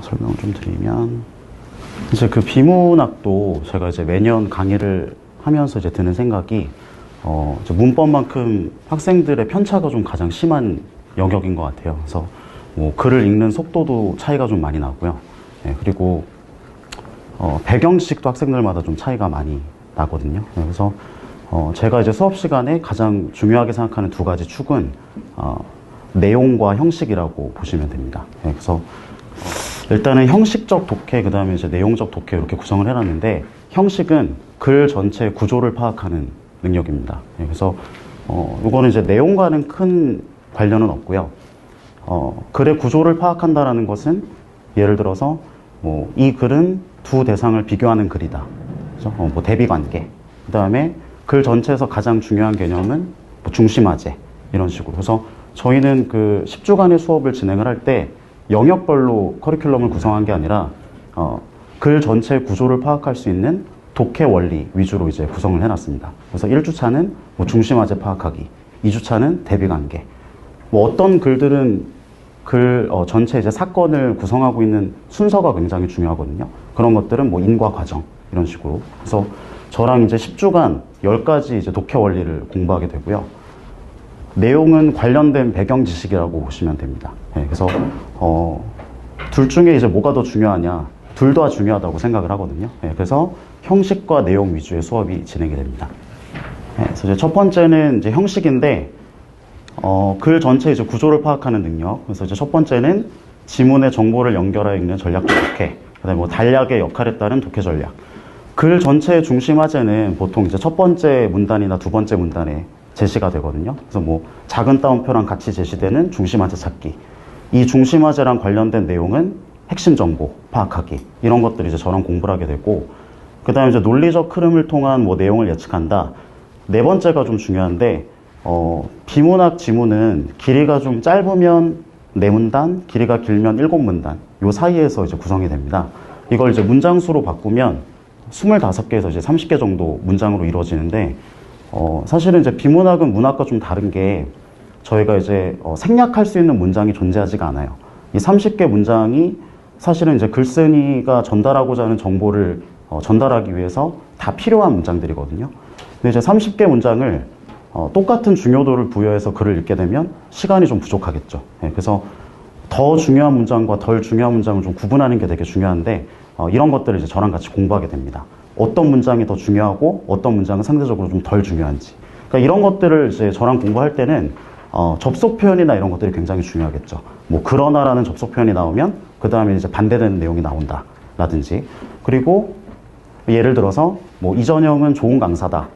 설명을 좀 드리면, 이제 비문학도 제가 이제 매년 강의를 하면서 이제 드는 생각이, 이제 문법만큼 학생들의 편차가 좀 가장 심한 영역인 것 같아요. 그래서 글을 읽는 속도도 차이가 좀 많이 나고요. 네, 그리고 배경식도 학생들마다 좀 차이가 많이 나거든요. 네, 그래서 제가 이제 수업 시간에 가장 중요하게 생각하는 두 가지 축은 내용과 형식이라고 보시면 됩니다. 네, 그래서 일단은 형식적 독해, 그 다음에 이제 내용적 독해 이렇게 구성을 해놨는데, 형식은 글 전체의 구조를 파악하는 능력입니다. 네, 그래서 이거는 이제 내용과는 큰 관련은 없고요. 글의 구조를 파악한다라는 것은 예를 들어서 이 글은 두 대상을 비교하는 글이다. 그렇죠? 대비관계. 그 다음에 글 전체에서 가장 중요한 개념은 중심화제 이런 식으로. 그래서 저희는 10주간의 수업을 진행을 할 때 영역별로 커리큘럼을 구성한 게 아니라 글 전체의 구조를 파악할 수 있는 독해 원리 위주로 이제 구성을 해놨습니다. 그래서 1주차는 중심화제 파악하기, 2주차는 대비관계. 어떤 글들은 글 전체 이제 사건을 구성하고 있는 순서가 굉장히 중요하거든요. 그런 것들은 인과 과정 이런 식으로. 그래서 저랑 이제 10주간 10가지 이제 독해 원리를 공부하게 되고요. 내용은 관련된 배경 지식이라고 보시면 됩니다. 네, 그래서 둘 중에 이제 뭐가 더 중요하냐? 둘 다 중요하다고 생각을 하거든요. 네, 그래서 형식과 내용 위주의 수업이 진행이 됩니다. 네, 그래서 이제 첫 번째는 이제 형식인데, 글 전체 이제 구조를 파악하는 능력. 그래서 이제 첫 번째는 지문의 정보를 연결하여 읽는 전략적 독해. 그다음에 단략의 역할에 따른 독해 전략. 글 전체의 중심화제는 보통 이제 첫 번째 문단이나 두 번째 문단에 제시가 되거든요. 그래서 작은 따옴표랑 같이 제시되는 중심화제 찾기. 이 중심화제랑 관련된 내용은 핵심 정보 파악하기 이런 것들이 이제 저랑 공부를 하게 되고, 그 다음에 이제 논리적 흐름을 통한 뭐 내용을 예측한다. 네 번째가 좀 중요한데, 비문학 지문은 길이가 좀 짧으면 4문단, 길이가 길면 7문단 요 사이에서 이제 구성이 됩니다. 이걸 이제 문장수로 바꾸면 25개에서 이제 30개 정도 문장으로 이루어지는데, 사실은 이제 비문학은 문학과 좀 다른 게 저희가 이제 생략할 수 있는 문장이 존재하지가 않아요. 이 30개 문장이 사실은 이제 글쓴이가 전달하고자 하는 정보를 전달하기 위해서 다 필요한 문장들이거든요. 근데 이제 30개 문장을 똑같은 중요도를 부여해서 글을 읽게 되면 시간이 좀 부족하겠죠. 예, 그래서 더 중요한 문장과 덜 중요한 문장을 좀 구분하는 게 되게 중요한데, 이런 것들을 이제 저랑 같이 공부하게 됩니다. 어떤 문장이 더 중요하고 어떤 문장은 상대적으로 좀 덜 중요한지. 그러니까 이런 것들을 이제 저랑 공부할 때는 접속 표현이나 이런 것들이 굉장히 중요하겠죠. 뭐 그러나라는 접속 표현이 나오면 그 다음에 이제 반대되는 내용이 나온다 라든지, 그리고 예를 들어서 뭐 이전형은 좋은 강사다,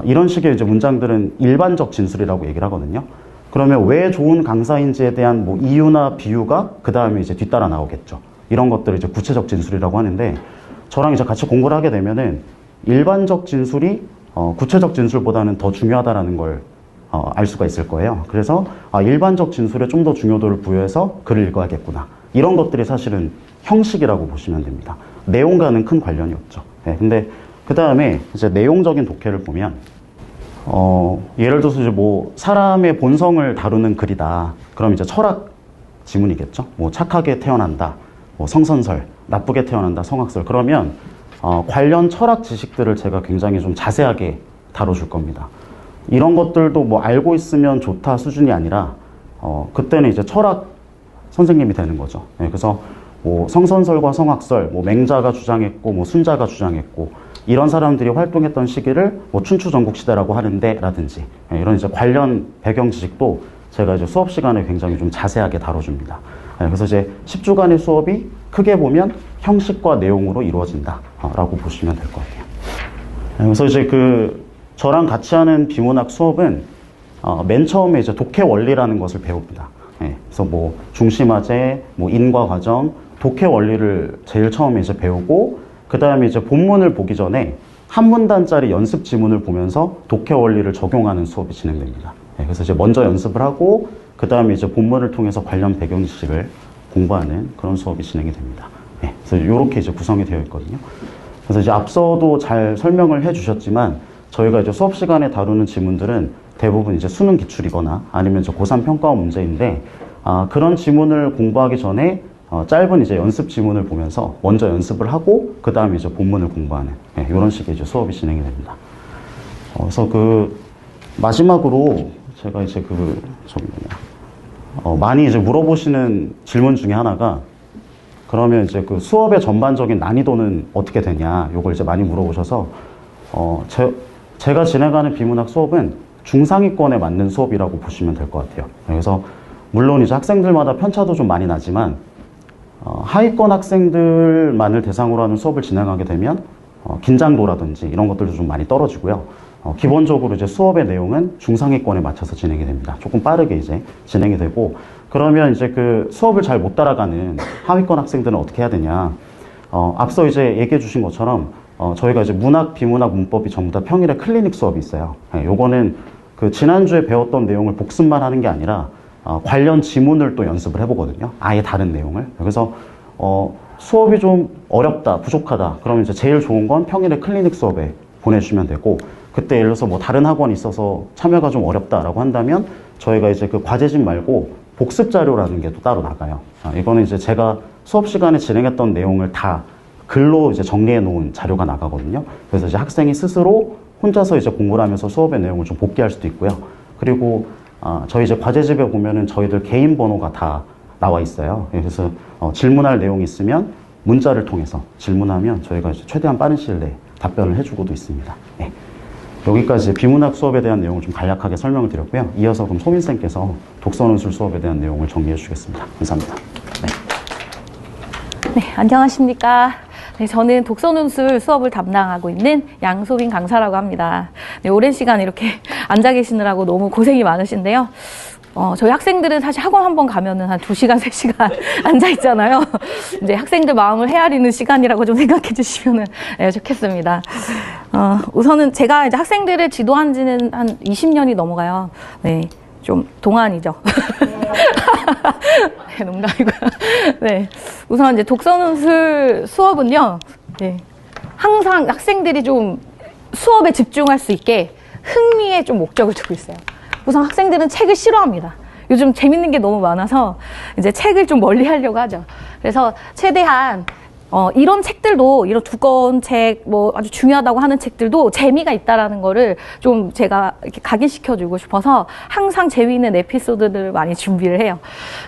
이런 식의 이제 문장들은 일반적 진술이라고 얘기를 하거든요. 그러면 왜 좋은 강사인지에 대한 뭐 이유나 비유가 그 다음에 이제 뒤따라 나오겠죠. 이런 것들을 이제 구체적 진술이라고 하는데, 저랑 이제 같이 공부를 하게 되면은 일반적 진술이 구체적 진술보다는 더 중요하다라는 걸 알 수가 있을 거예요. 그래서 일반적 진술에 좀 더 중요도를 부여해서 글을 읽어야겠구나. 이런 것들이 사실은 형식이라고 보시면 됩니다. 내용과는 큰 관련이 없죠. 네, 근데 그 다음에 이제 내용적인 독해를 보면, 예를 들어서 이제 뭐 사람의 본성을 다루는 글이다. 그럼 이제 철학 지문이겠죠. 뭐 착하게 태어난다, 뭐 성선설, 나쁘게 태어난다, 성악설. 그러면 관련 철학 지식들을 제가 굉장히 좀 자세하게 다뤄줄 겁니다. 이런 것들도 뭐 알고 있으면 좋다 수준이 아니라, 그때는 이제 철학 선생님이 되는 거죠. 네, 그래서 뭐 성선설과 성악설, 뭐 맹자가 주장했고, 뭐 순자가 주장했고, 이런 사람들이 활동했던 시기를 뭐 춘추 전국시대라고 하는데 라든지, 네, 이런 이제 관련 배경 지식도 제가 이제 수업 시간에 굉장히 좀 자세하게 다뤄줍니다. 네, 그래서 이제 10주간의 수업이 크게 보면 형식과 내용으로 이루어진다 라고 보시면 될 것 같아요. 네, 그래서 이제 저랑 같이 하는 비문학 수업은 맨 처음에 이제 독해 원리라는 것을 배웁니다. 네, 그래서 뭐 중심화제, 뭐 인과 과정, 독해 원리를 제일 처음에 이제 배우고, 그 다음에 이제 본문을 보기 전에 한 문단짜리 연습 지문을 보면서 독해 원리를 적용하는 수업이 진행됩니다. 네, 그래서 이제 먼저 연습을 하고, 그 다음에 이제 본문을 통해서 관련 배경 지식을 공부하는 그런 수업이 진행이 됩니다. 네, 그래서 이렇게 이제 구성이 되어 있거든요. 그래서 이제 앞서도 잘 설명을 해주셨지만, 저희가 이제 수업 시간에 다루는 지문들은 대부분 이제 수능 기출이거나 아니면 이제 고3 평가원 문제인데, 그런 지문을 공부하기 전에 짧은 이제 연습 지문을 보면서 먼저 연습을 하고 그 다음에 이제 본문을 공부하는, 네, 이런 식의 이제 수업이 진행이 됩니다. 그래서 마지막으로 제가 이제 많이 이제 물어보시는 질문 중에 하나가, 그러면 이제 수업의 전반적인 난이도는 어떻게 되냐, 요걸 이제 많이 물어보셔서, 제가 진행하는 비문학 수업은 중상위권에 맞는 수업이라고 보시면 될 것 같아요. 그래서 물론 이제 학생들마다 편차도 좀 많이 나지만, 하위권 학생들만을 대상으로 하는 수업을 진행하게 되면 긴장도라든지 이런 것들도 좀 많이 떨어지고요. 기본적으로 이제 수업의 내용은 중상위권에 맞춰서 진행이 됩니다. 조금 빠르게 이제 진행이 되고, 그러면 이제 수업을 잘 못 따라가는 하위권 학생들은 어떻게 해야 되냐. 앞서 이제 얘기해 주신 것처럼 저희가 이제 문학, 비문학, 문법이 전부 다 평일에 클리닉 수업이 있어요. 네, 요거는 지난주에 배웠던 내용을 복습만 하는 게 아니라 관련 지문을 또 연습을 해보거든요. 아예 다른 내용을. 그래서 수업이 좀 어렵다, 부족하다, 그러면 이제 제일 좋은 건 평일에 클리닉 수업에 보내주시면 되고, 그때 예를 들어서 뭐 다른 학원이 있어서 참여가 좀 어렵다라고 한다면 저희가 이제 과제집 말고 복습 자료라는 게 또 따로 나가요. 이거는 이제 제가 수업 시간에 진행했던 내용을 다 글로 이제 정리해 놓은 자료가 나가거든요. 그래서 이제 학생이 스스로 혼자서 이제 공부를 하면서 수업의 내용을 좀 복기할 수도 있고요. 그리고 저희 이제 과제집에 보면은 저희들 개인 번호가 다 나와 있어요. 그래서 질문할 내용이 있으면 문자를 통해서 질문하면 저희가 이제 최대한 빠른 시일 내에 답변을 해주고도 있습니다. 네. 여기까지 비문학 수업에 대한 내용을 좀 간략하게 설명을 드렸고요. 이어서 그럼 소민쌤께서 독서논술 수업에 대한 내용을 정리해 주시겠습니다. 감사합니다. 네, 안녕하십니까. 네, 저는 독서논술 수업을 담당하고 있는 양소빈 강사라고 합니다. 네, 오랜 시간 이렇게 앉아 계시느라고 너무 고생이 많으신데요. 저희 학생들은 사실 학원 한 번 가면은 한 2시간, 3시간 앉아 있잖아요. 이제 학생들 마음을 헤아리는 시간이라고 좀 생각해 주시면 좋겠습니다. 우선은 제가 이제 학생들을 지도한 지는 한 20년이 넘어가요. 네. 좀 동안이죠. 네, 농담이고요. 네. 우선 이제 독서논술 수업은요, 네. 항상 학생들이 좀 수업에 집중할 수 있게 흥미에 좀 목적을 두고 있어요. 우선 학생들은 책을 싫어합니다. 요즘 재밌는 게 너무 많아서 이제 책을 좀 멀리 하려고 하죠. 그래서 최대한 이런 책들도, 이런 두꺼운 책, 뭐 아주 중요하다고 하는 책들도 재미가 있다라는 거를 좀 제가 이렇게 각인시켜주고 싶어서 항상 재미있는 에피소드들을 많이 준비를 해요.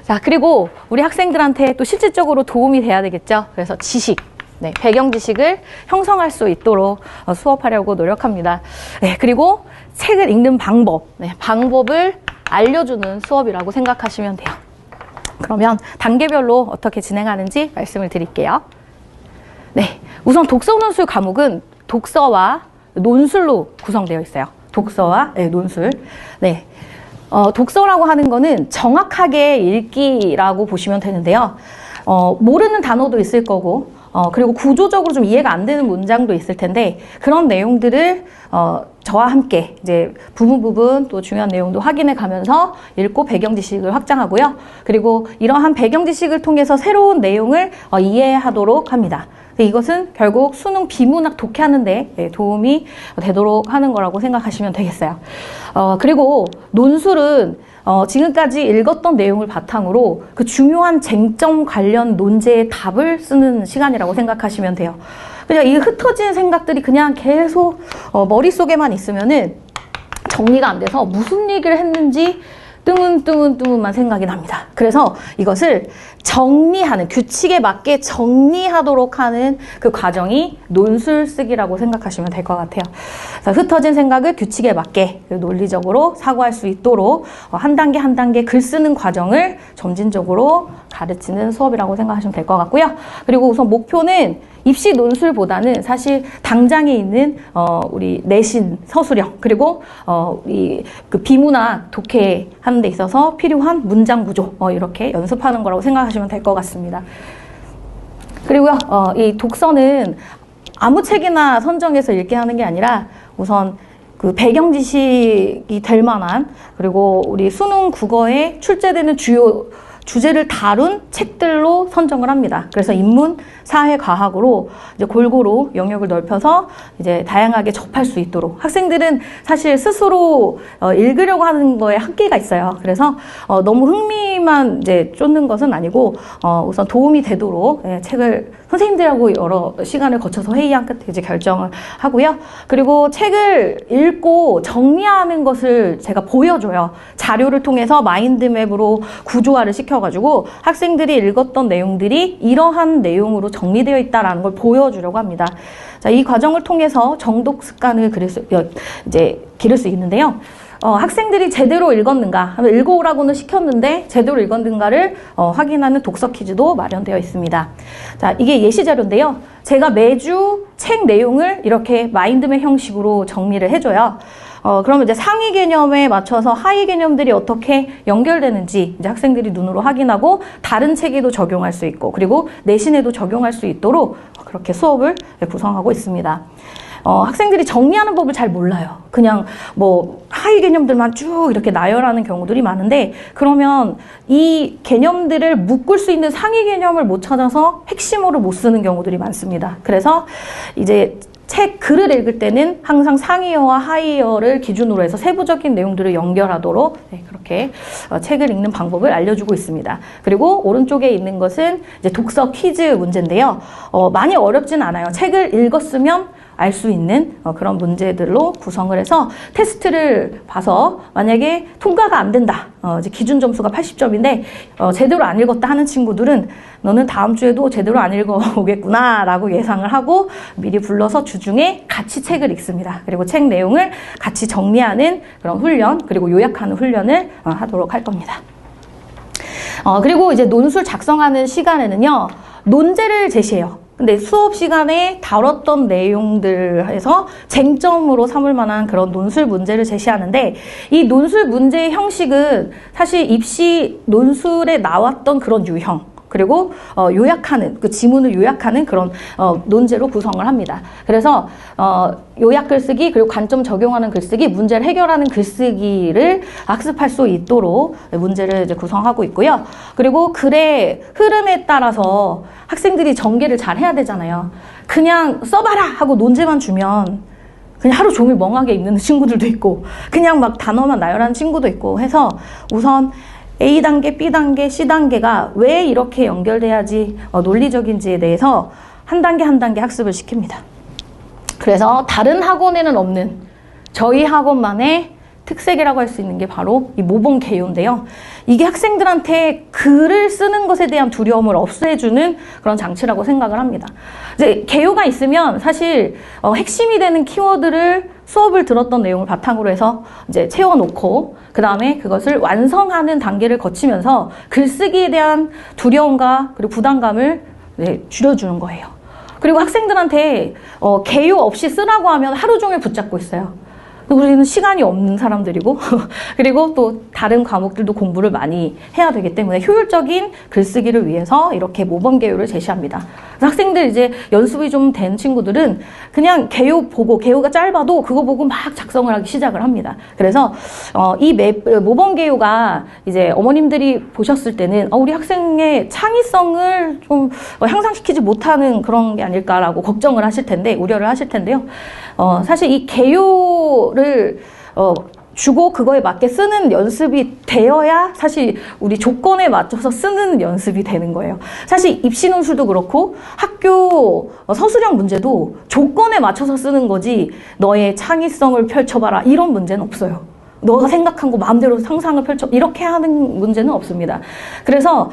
자, 그리고 우리 학생들한테 또 실질적으로 도움이 돼야 되겠죠. 그래서 지식. 네, 배경 지식을 형성할 수 있도록 수업하려고 노력합니다. 네, 그리고 책을 읽는 방법, 네, 방법을 알려주는 수업이라고 생각하시면 돼요. 그러면 단계별로 어떻게 진행하는지 말씀을 드릴게요. 네, 우선 독서논술 과목은 독서와 논술로 구성되어 있어요. 독서와 논술. 네, 독서라고 하는 거는 정확하게 읽기라고 보시면 되는데요. 모르는 단어도 있을 거고, 그리고 구조적으로 좀 이해가 안 되는 문장도 있을 텐데, 그런 내용들을 저와 함께 이제 부분 또 중요한 내용도 확인해 가면서 읽고 배경 지식을 확장하고요. 그리고 이러한 배경 지식을 통해서 새로운 내용을 이해하도록 합니다. 이것은 결국 수능 비문학 독해하는 데 도움이 되도록 하는 거라고 생각하시면 되겠어요. 그리고 논술은 지금까지 읽었던 내용을 바탕으로 그 중요한 쟁점 관련 논제의 답을 쓰는 시간이라고 생각하시면 돼요. 그냥 이 흩어진 생각들이 그냥 계속 머릿속에만 있으면은 정리가 안 돼서 무슨 얘기를 했는지 뜨문뜨문만 생각이 납니다. 그래서 이것을 정리하는, 규칙에 맞게 정리하도록 하는 그 과정이 논술 쓰기라고 생각하시면 될 것 같아요. 그래서 흩어진 생각을 규칙에 맞게 논리적으로 사고할 수 있도록 한 단계 한 단계 글 쓰는 과정을 점진적으로 가르치는 수업이라고 생각하시면 될 것 같고요. 그리고 우선 목표는 입시 논술보다는 사실 당장에 있는 우리 내신 서술형, 그리고 우리 그 비문학 독해 하는 데 있어서 필요한 문장 구조 이렇게 연습하는 거라고 생각하시면 될 것 같습니다. 그리고요, 이 독서는 아무 책이나 선정해서 읽게 하는 게 아니라 우선 그 배경 지식이 될 만한, 그리고 우리 수능 국어에 출제되는 주요 주제를 다룬 책들로 선정을 합니다. 그래서 인문, 사회, 과학으로 이제 골고루 영역을 넓혀서 이제 다양하게 접할 수 있도록, 학생들은 사실 스스로 읽으려고 하는 거에 한계가 있어요. 그래서 너무 흥미만 이제 쫓는 것은 아니고 우선 도움이 되도록 책을 선생님들하고 여러 시간을 거쳐서 회의한 끝에 이제 결정을 하고요. 그리고 책을 읽고 정리하는 것을 제가 보여줘요. 자료를 통해서 마인드맵으로 구조화를 시켜가지고 학생들이 읽었던 내용들이 이러한 내용으로 정리되어 있다라는 걸 보여주려고 합니다. 자, 이 과정을 통해서 정독 습관을 기를 수 있는데요. 학생들이 제대로 읽었는가, 읽어오라고는 시켰는데 제대로 읽었는가를 확인하는 독서 퀴즈도 마련되어 있습니다. 자, 이게 예시 자료인데요. 제가 매주 책 내용을 이렇게 마인드맵 형식으로 정리를 해줘요. 그러면 이제 상위 개념에 맞춰서 하위 개념들이 어떻게 연결되는지 이제 학생들이 눈으로 확인하고 다른 책에도 적용할 수 있고, 그리고 내신에도 적용할 수 있도록 그렇게 수업을 구성하고 있습니다. 학생들이 정리하는 법을 잘 몰라요. 그냥 뭐 하위 개념들만 쭉 이렇게 나열하는 경우들이 많은데, 그러면 이 개념들을 묶을 수 있는 상위 개념을 못 찾아서 핵심어를 못 쓰는 경우들이 많습니다. 그래서 이제 글을 읽을 때는 항상 상위어와 하위어를 기준으로 해서 세부적인 내용들을 연결하도록 그렇게 책을 읽는 방법을 알려주고 있습니다. 그리고 오른쪽에 있는 것은 이제 독서 퀴즈 문제인데요. 많이 어렵진 않아요. 책을 읽었으면 알 수 있는 그런 문제들로 구성을 해서 테스트를 봐서 만약에 통과가 안 된다, 이제 기준 점수가 80점인데 제대로 안 읽었다 하는 친구들은 너는 다음 주에도 제대로 안 읽어오겠구나 라고 예상을 하고 미리 불러서 주중에 같이 책을 읽습니다. 그리고 책 내용을 같이 정리하는 그런 훈련, 그리고 요약하는 훈련을 하도록 할 겁니다. 그리고 이제 논술 작성하는 시간에는요, 논제를 제시해요. 근데 수업 시간에 다뤘던 내용들에서 쟁점으로 삼을 만한 그런 논술 문제를 제시하는데, 이 논술 문제의 형식은 사실 입시 논술에 나왔던 그런 유형, 그리고 요약하는, 그 지문을 요약하는 그런 논제로 구성을 합니다. 그래서 요약 글쓰기, 그리고 관점 적용하는 글쓰기, 문제를 해결하는 글쓰기를 학습할 수 있도록 문제를 이제 구성하고 있고요. 그리고 글의 흐름에 따라서 학생들이 전개를 잘 해야 되잖아요. 그냥 써봐라 하고 논제만 주면 그냥 하루 종일 멍하게 있는 친구들도 있고, 그냥 막 단어만 나열하는 친구도 있고 해서 우선 A단계, B단계, C단계가 왜 이렇게 연결돼야지 논리적인지에 대해서 한 단계 한 단계 학습을 시킵니다. 그래서 다른 학원에는 없는 저희 학원만의 특색이라고 할 수 있는 게 바로 이 모범 개요인데요. 이게 학생들한테 글을 쓰는 것에 대한 두려움을 없애주는 그런 장치라고 생각을 합니다. 이제 개요가 있으면 사실 핵심이 되는 키워드를 수업을 들었던 내용을 바탕으로 해서 이제 채워놓고 그 다음에 그것을 완성하는 단계를 거치면서 글쓰기에 대한 두려움과 그리고 부담감을 줄여주는 거예요. 그리고 학생들한테 개요 없이 쓰라고 하면 하루 종일 붙잡고 있어요. 우리는 시간이 없는 사람들이고 그리고 또 다른 과목들도 공부를 많이 해야 되기 때문에 효율적인 글쓰기를 위해서 이렇게 모범 개요를 제시합니다. 학생들 이제 연습이 좀 된 친구들은 그냥 개요 보고, 개요가 짧아도 그거 보고 막 작성을 하기 시작을 합니다. 그래서 이 모범 개요가 이제 어머님들이 보셨을 때는 우리 학생의 창의성을 좀 향상시키지 못하는 그런 게 아닐까라고 걱정을 하실 텐데, 우려를 하실 텐데요. 사실 이 개요를 주고 그거에 맞게 쓰는 연습이 되어야 사실 우리 조건에 맞춰서 쓰는 연습이 되는 거예요. 사실 입시 논술도 그렇고 학교 서술형 문제도 조건에 맞춰서 쓰는 거지 너의 창의성을 펼쳐봐라 이런 문제는 없어요. 너가 생각한 거 마음대로 상상을 펼쳐 이렇게 하는 문제는 없습니다. 그래서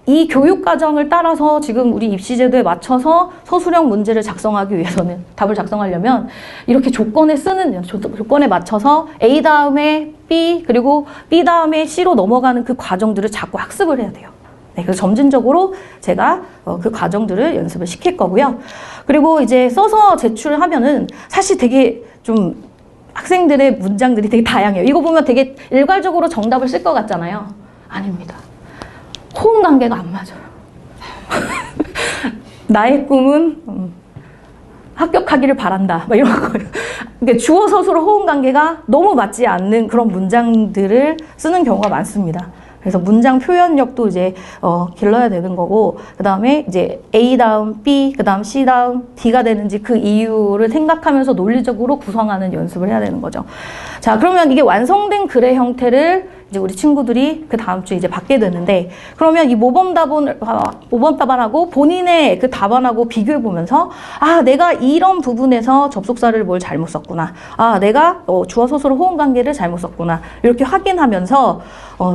이 교육과정을 따라서 지금 우리 입시제도에 맞춰서 서술형 문제를 작성하기 위해서는, 답을 작성하려면 이렇게 조건에 쓰는, 조건에 맞춰서 A 다음에 B, 그리고 B 다음에 C로 넘어가는 그 과정들을 자꾸 학습을 해야 돼요. 네, 그래서 점진적으로 제가 그 과정들을 연습을 시킬 거고요. 그리고 이제 써서 제출을 하면은 사실 되게 좀 학생들의 문장들이 되게 다양해요. 이거 보면 되게 일괄적으로 정답을 쓸 것 같잖아요. 아닙니다. 호응 관계가 안 맞아요. 나의 꿈은 합격하기를 바란다. 막 이런 거예요. 그러니까 주어 서술어 호응 관계가 너무 맞지 않는 그런 문장들을 쓰는 경우가 많습니다. 그래서 문장 표현력도 이제 길러야 되는 거고, 그 다음에 이제 A 다음 B, 그 다음 C 다음 D가 되는지 그 이유를 생각하면서 논리적으로 구성하는 연습을 해야 되는 거죠. 자, 그러면 이게 완성된 글의 형태를 이제 우리 친구들이 그 다음 주에 이제 받게 되는데, 그러면 이 모범 답안하고 본인의 그 답안하고 비교해 보면서, 아, 내가 이런 부분에서 접속사를 뭘 잘못 썼구나. 아, 내가 주어 서술어 호응 관계를 잘못 썼구나. 이렇게 확인하면서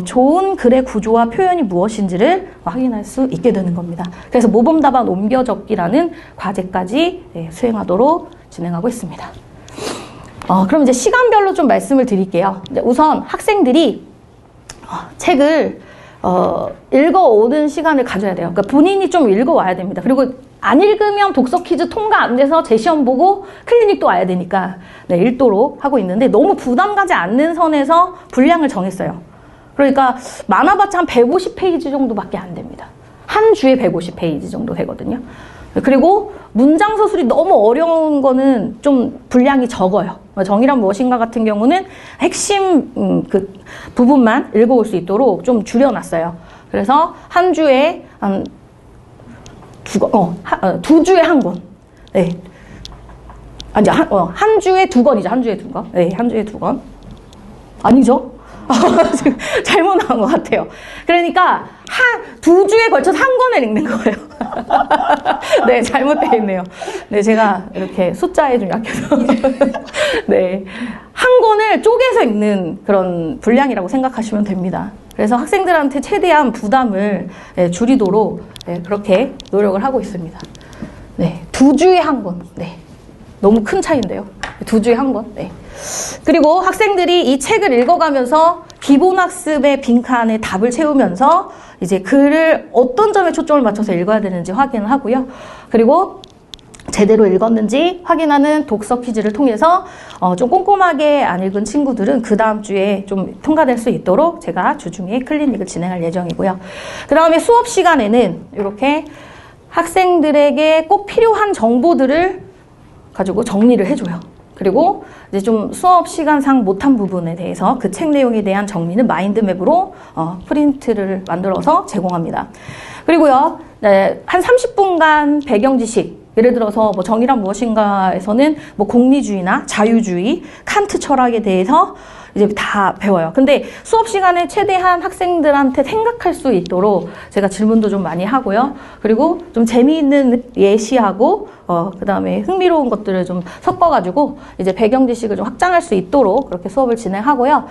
좋은 글의 구조와 표현이 무엇인지를 확인할 수 있게 되는 겁니다. 그래서 모범 답안 옮겨 적기라는 과제까지 수행하도록 진행하고 있습니다. 그럼 이제 시간별로 좀 말씀을 드릴게요. 우선 학생들이 책을 읽어오는 시간을 가져야 돼요. 그러니까 본인이 좀 읽어와야 됩니다. 그리고 안 읽으면 독서 퀴즈 통과 안 돼서 재시험 보고 클리닉도 와야 되니까 읽도록 하고 있는데, 너무 부담 가지 않는 선에서 분량을 정했어요. 그러니까 많아봤자 한 150페이지 정도밖에 안 됩니다. 한 주에 150페이지 정도 되거든요. 그리고 문장 서술이 너무 어려운 거는 좀 분량이 적어요. 정의란 무엇인가 같은 경우는 핵심 그 부분만 읽어올 수 있도록 좀 줄여놨어요. 그래서 한 주에 한 두 주에 한 권. 네. 아니, 한 주에 두 권이죠. 한 주에 두 권. 네, 한 주에 두 권. 아니죠? 지금 잘못 나온 것 같아요. 그러니까 두 주에 걸쳐서 한 권을 읽는 거예요. 네, 잘못되어 있네요. 네, 제가 이렇게 숫자에 좀 약해서. 네, 한 권을 쪼개서 읽는 그런 분량이라고 생각하시면 됩니다. 그래서 학생들한테 최대한 부담을 줄이도록 그렇게 노력을 하고 있습니다. 네, 두 주에 한 권. 네, 너무 큰 차이인데요. 두 주에 한 권. 네. 그리고 학생들이 이 책을 읽어가면서 기본학습의 빈칸에 답을 채우면서 이제 글을 어떤 점에 초점을 맞춰서 읽어야 되는지 확인을 하고요. 그리고 제대로 읽었는지 확인하는 독서 퀴즈를 통해서 좀 꼼꼼하게 안 읽은 친구들은 그 다음 주에 좀 통과될 수 있도록 제가 주중에 클리닉을 진행할 예정이고요. 그 다음에 수업 시간에는 이렇게 학생들에게 꼭 필요한 정보들을 가지고 정리를 해줘요. 그리고 이제 좀 수업 시간상 못한 부분에 대해서 그 책 내용에 대한 정리는 마인드맵으로 프린트를 만들어서 제공합니다. 그리고요, 네, 한 30분간 배경 지식, 예를 들어서 뭐 정의란 무엇인가에서는 뭐 공리주의나 자유주의, 칸트 철학에 대해서 이제 다 배워요. 근데 수업 시간에 최대한 학생들한테 생각할 수 있도록 제가 질문도 좀 많이 하고요. 그리고 좀 재미있는 예시하고 그다음에 흥미로운 것들을 좀 섞어가지고 이제 배경 지식을 좀 확장할 수 있도록 그렇게 수업을 진행하고요.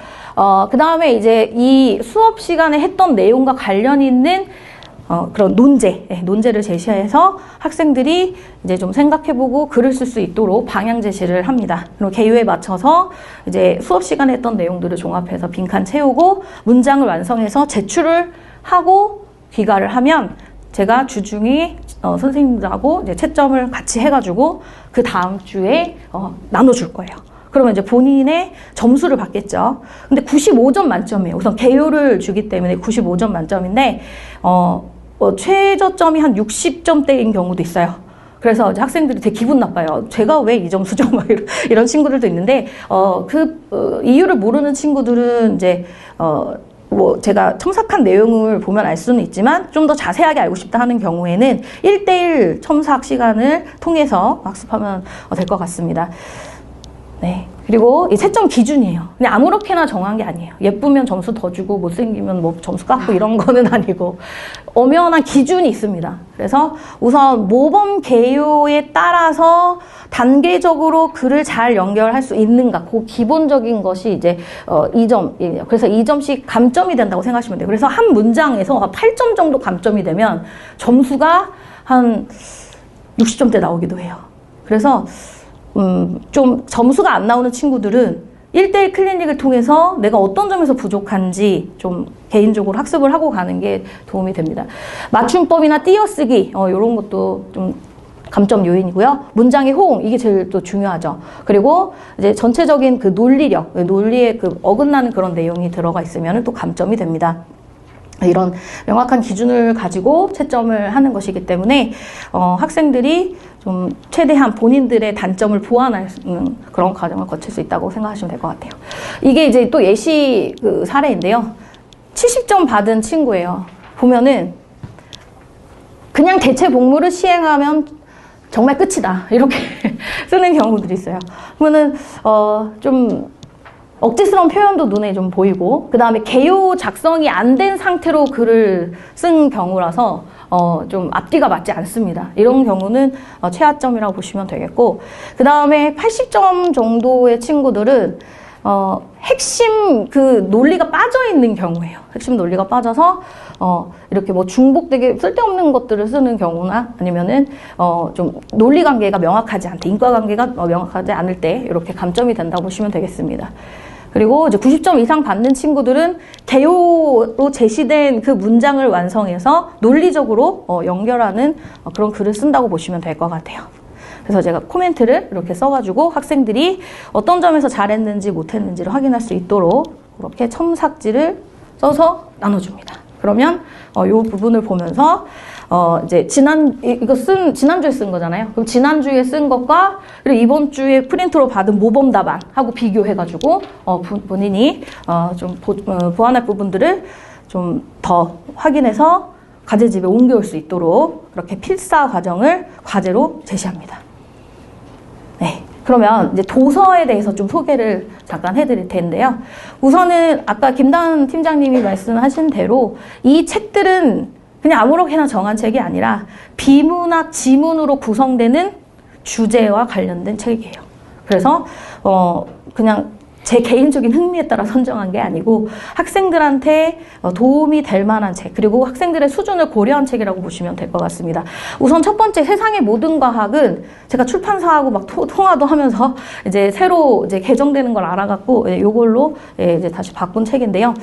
그다음에 이제 이 수업 시간에 했던 내용과 관련 있는 그런 논제를 제시해서 학생들이 이제 좀 생각해보고 글을 쓸 수 있도록 방향 제시를 합니다. 그리고 개요에 맞춰서 이제 수업 시간에 했던 내용들을 종합해서 빈칸 채우고 문장을 완성해서 제출을 하고 귀가를 하면 제가 주중에 선생님들하고 이제 채점을 같이 해가지고 그 다음 주에 나눠줄 거예요. 그러면 이제 본인의 점수를 받겠죠. 근데 95점 만점이에요. 우선 개요를 주기 때문에 95점 만점인데, 최저점이 한 60점대인 경우도 있어요. 그래서 이제 학생들이 되게 기분 나빠요. 제가 왜 이 점수죠? 막 이런 친구들도 있는데, 이유를 모르는 친구들은 이제, 뭐 제가 첨삭한 내용을 보면 알 수는 있지만 좀 더 자세하게 알고 싶다 하는 경우에는 1:1 첨삭 시간을 통해서 학습하면 될 것 같습니다. 네. 그리고 이 채점 기준이에요. 그냥 아무렇게나 정한 게 아니에요. 예쁘면 점수 더 주고 못생기면 뭐 점수 깎고 이런 거는 아니고 엄연한 기준이 있습니다. 그래서 우선 모범 개요에 따라서 단계적으로 글을 잘 연결할 수 있는가, 그 기본적인 것이 이제 2점이에요. 그래서 2점씩 감점이 된다고 생각하시면 돼요. 그래서 한 문장에서 8점 정도 감점이 되면 점수가 한 60점대 나오기도 해요. 그래서 좀 점수가 안 나오는 친구들은 1:1 클리닉을 통해서 내가 어떤 점에서 부족한지 좀 개인적으로 학습을 하고 가는 게 도움이 됩니다. 맞춤법이나 띄어쓰기, 이런 것도 좀 감점 요인이고요. 문장의 호응, 이게 제일 또 중요하죠. 그리고 이제 전체적인 그 논리력, 논리에 그 어긋나는 그런 내용이 들어가 있으면 또 감점이 됩니다. 이런 명확한 기준을 가지고 채점을 하는 것이기 때문에 학생들이 좀 최대한 본인들의 단점을 보완하는 그런 과정을 거칠 수 있다고 생각하시면 될 것 같아요. 이게 이제 또 예시 그 사례인데요. 70점 받은 친구예요. 보면은 그냥 대체 복무를 시행하면 정말 끝이다, 이렇게 쓰는 경우들이 있어요. 그러면은 좀 억지스러운 표현도 눈에 좀 보이고, 그 다음에 개요 작성이 안 된 상태로 글을 쓴 경우라서 좀 앞뒤가 맞지 않습니다. 이런 경우는 최하점이라고 보시면 되겠고, 그 다음에 80점 정도의 친구들은 핵심 그 논리가 빠져 있는 경우예요. 핵심 논리가 빠져서 이렇게 뭐 중복되게 쓸데없는 것들을 쓰는 경우나 아니면은 좀 논리 관계가 명확하지 않대, 인과 관계가 명확하지 않을 때 이렇게 감점이 된다고 보시면 되겠습니다. 그리고 이제 90점 이상 받는 친구들은 개요로 제시된 그 문장을 완성해서 논리적으로 연결하는 그런 글을 쓴다고 보시면 될 것 같아요. 그래서 제가 코멘트를 이렇게 써가지고 학생들이 어떤 점에서 잘했는지 못했는지를 확인할 수 있도록 이렇게 첨삭지를 써서 나눠줍니다. 그러면 이 부분을 보면서 이제 지난주에 쓴 거잖아요. 그럼 지난주에 쓴 것과 그리고 이번 주에 프린트로 받은 모범 답안하고 비교해가지고 본인이 좀 보완할 부분들을 좀 더 확인해서 과제집에 옮겨올 수 있도록 그렇게 필사 과정을 과제로 제시합니다. 네. 그러면 이제 도서에 대해서 좀 소개를 잠깐 해드릴 텐데요. 우선은 아까 김다은 팀장님이 말씀하신 대로 이 책들은 그냥 아무렇게나 정한 책이 아니라 비문학 지문으로 구성되는 주제와 관련된 책이에요. 그래서 그냥 제 개인적인 흥미에 따라 선정한 게 아니고 학생들한테 도움이 될 만한 책, 그리고 학생들의 수준을 고려한 책이라고 보시면 될 것 같습니다. 우선 첫 번째, 세상의 모든 과학은 제가 출판사하고 막 통화도 하면서 이제 새로 이제 개정되는 걸 알아갖고 요걸로 이제 다시 바꾼 책인데요.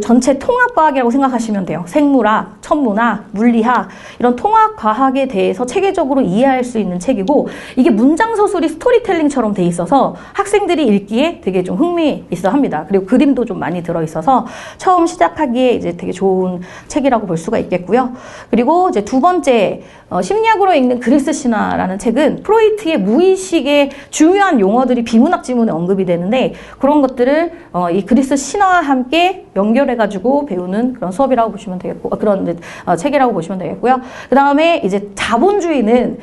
전체 통합과학이라고 생각하시면 돼요. 생물학, 천문학, 물리학 이런 통합과학에 대해서 체계적으로 이해할 수 있는 책이고, 이게 문장서술이 스토리텔링처럼 돼 있어서 학생들이 읽기에 되게 좀 흥미 있어 합니다. 그리고 그림도 좀 많이 들어있어서 처음 시작하기에 이제 되게 좋은 책이라고 볼 수가 있겠고요. 그리고 이제 두 번째, 심리학으로 읽는 그리스 신화라는 책은 프로이트의 무의식의 중요한 용어들이 비문학 지문에 언급이 되는데, 그런 것들을 이 그리스 신화와 함께 연결해가지고 배우는 그런 수업이라고 보시면 되겠고, 그런 책이라고 보시면 되겠고요. 그 다음에 이제 자본주의는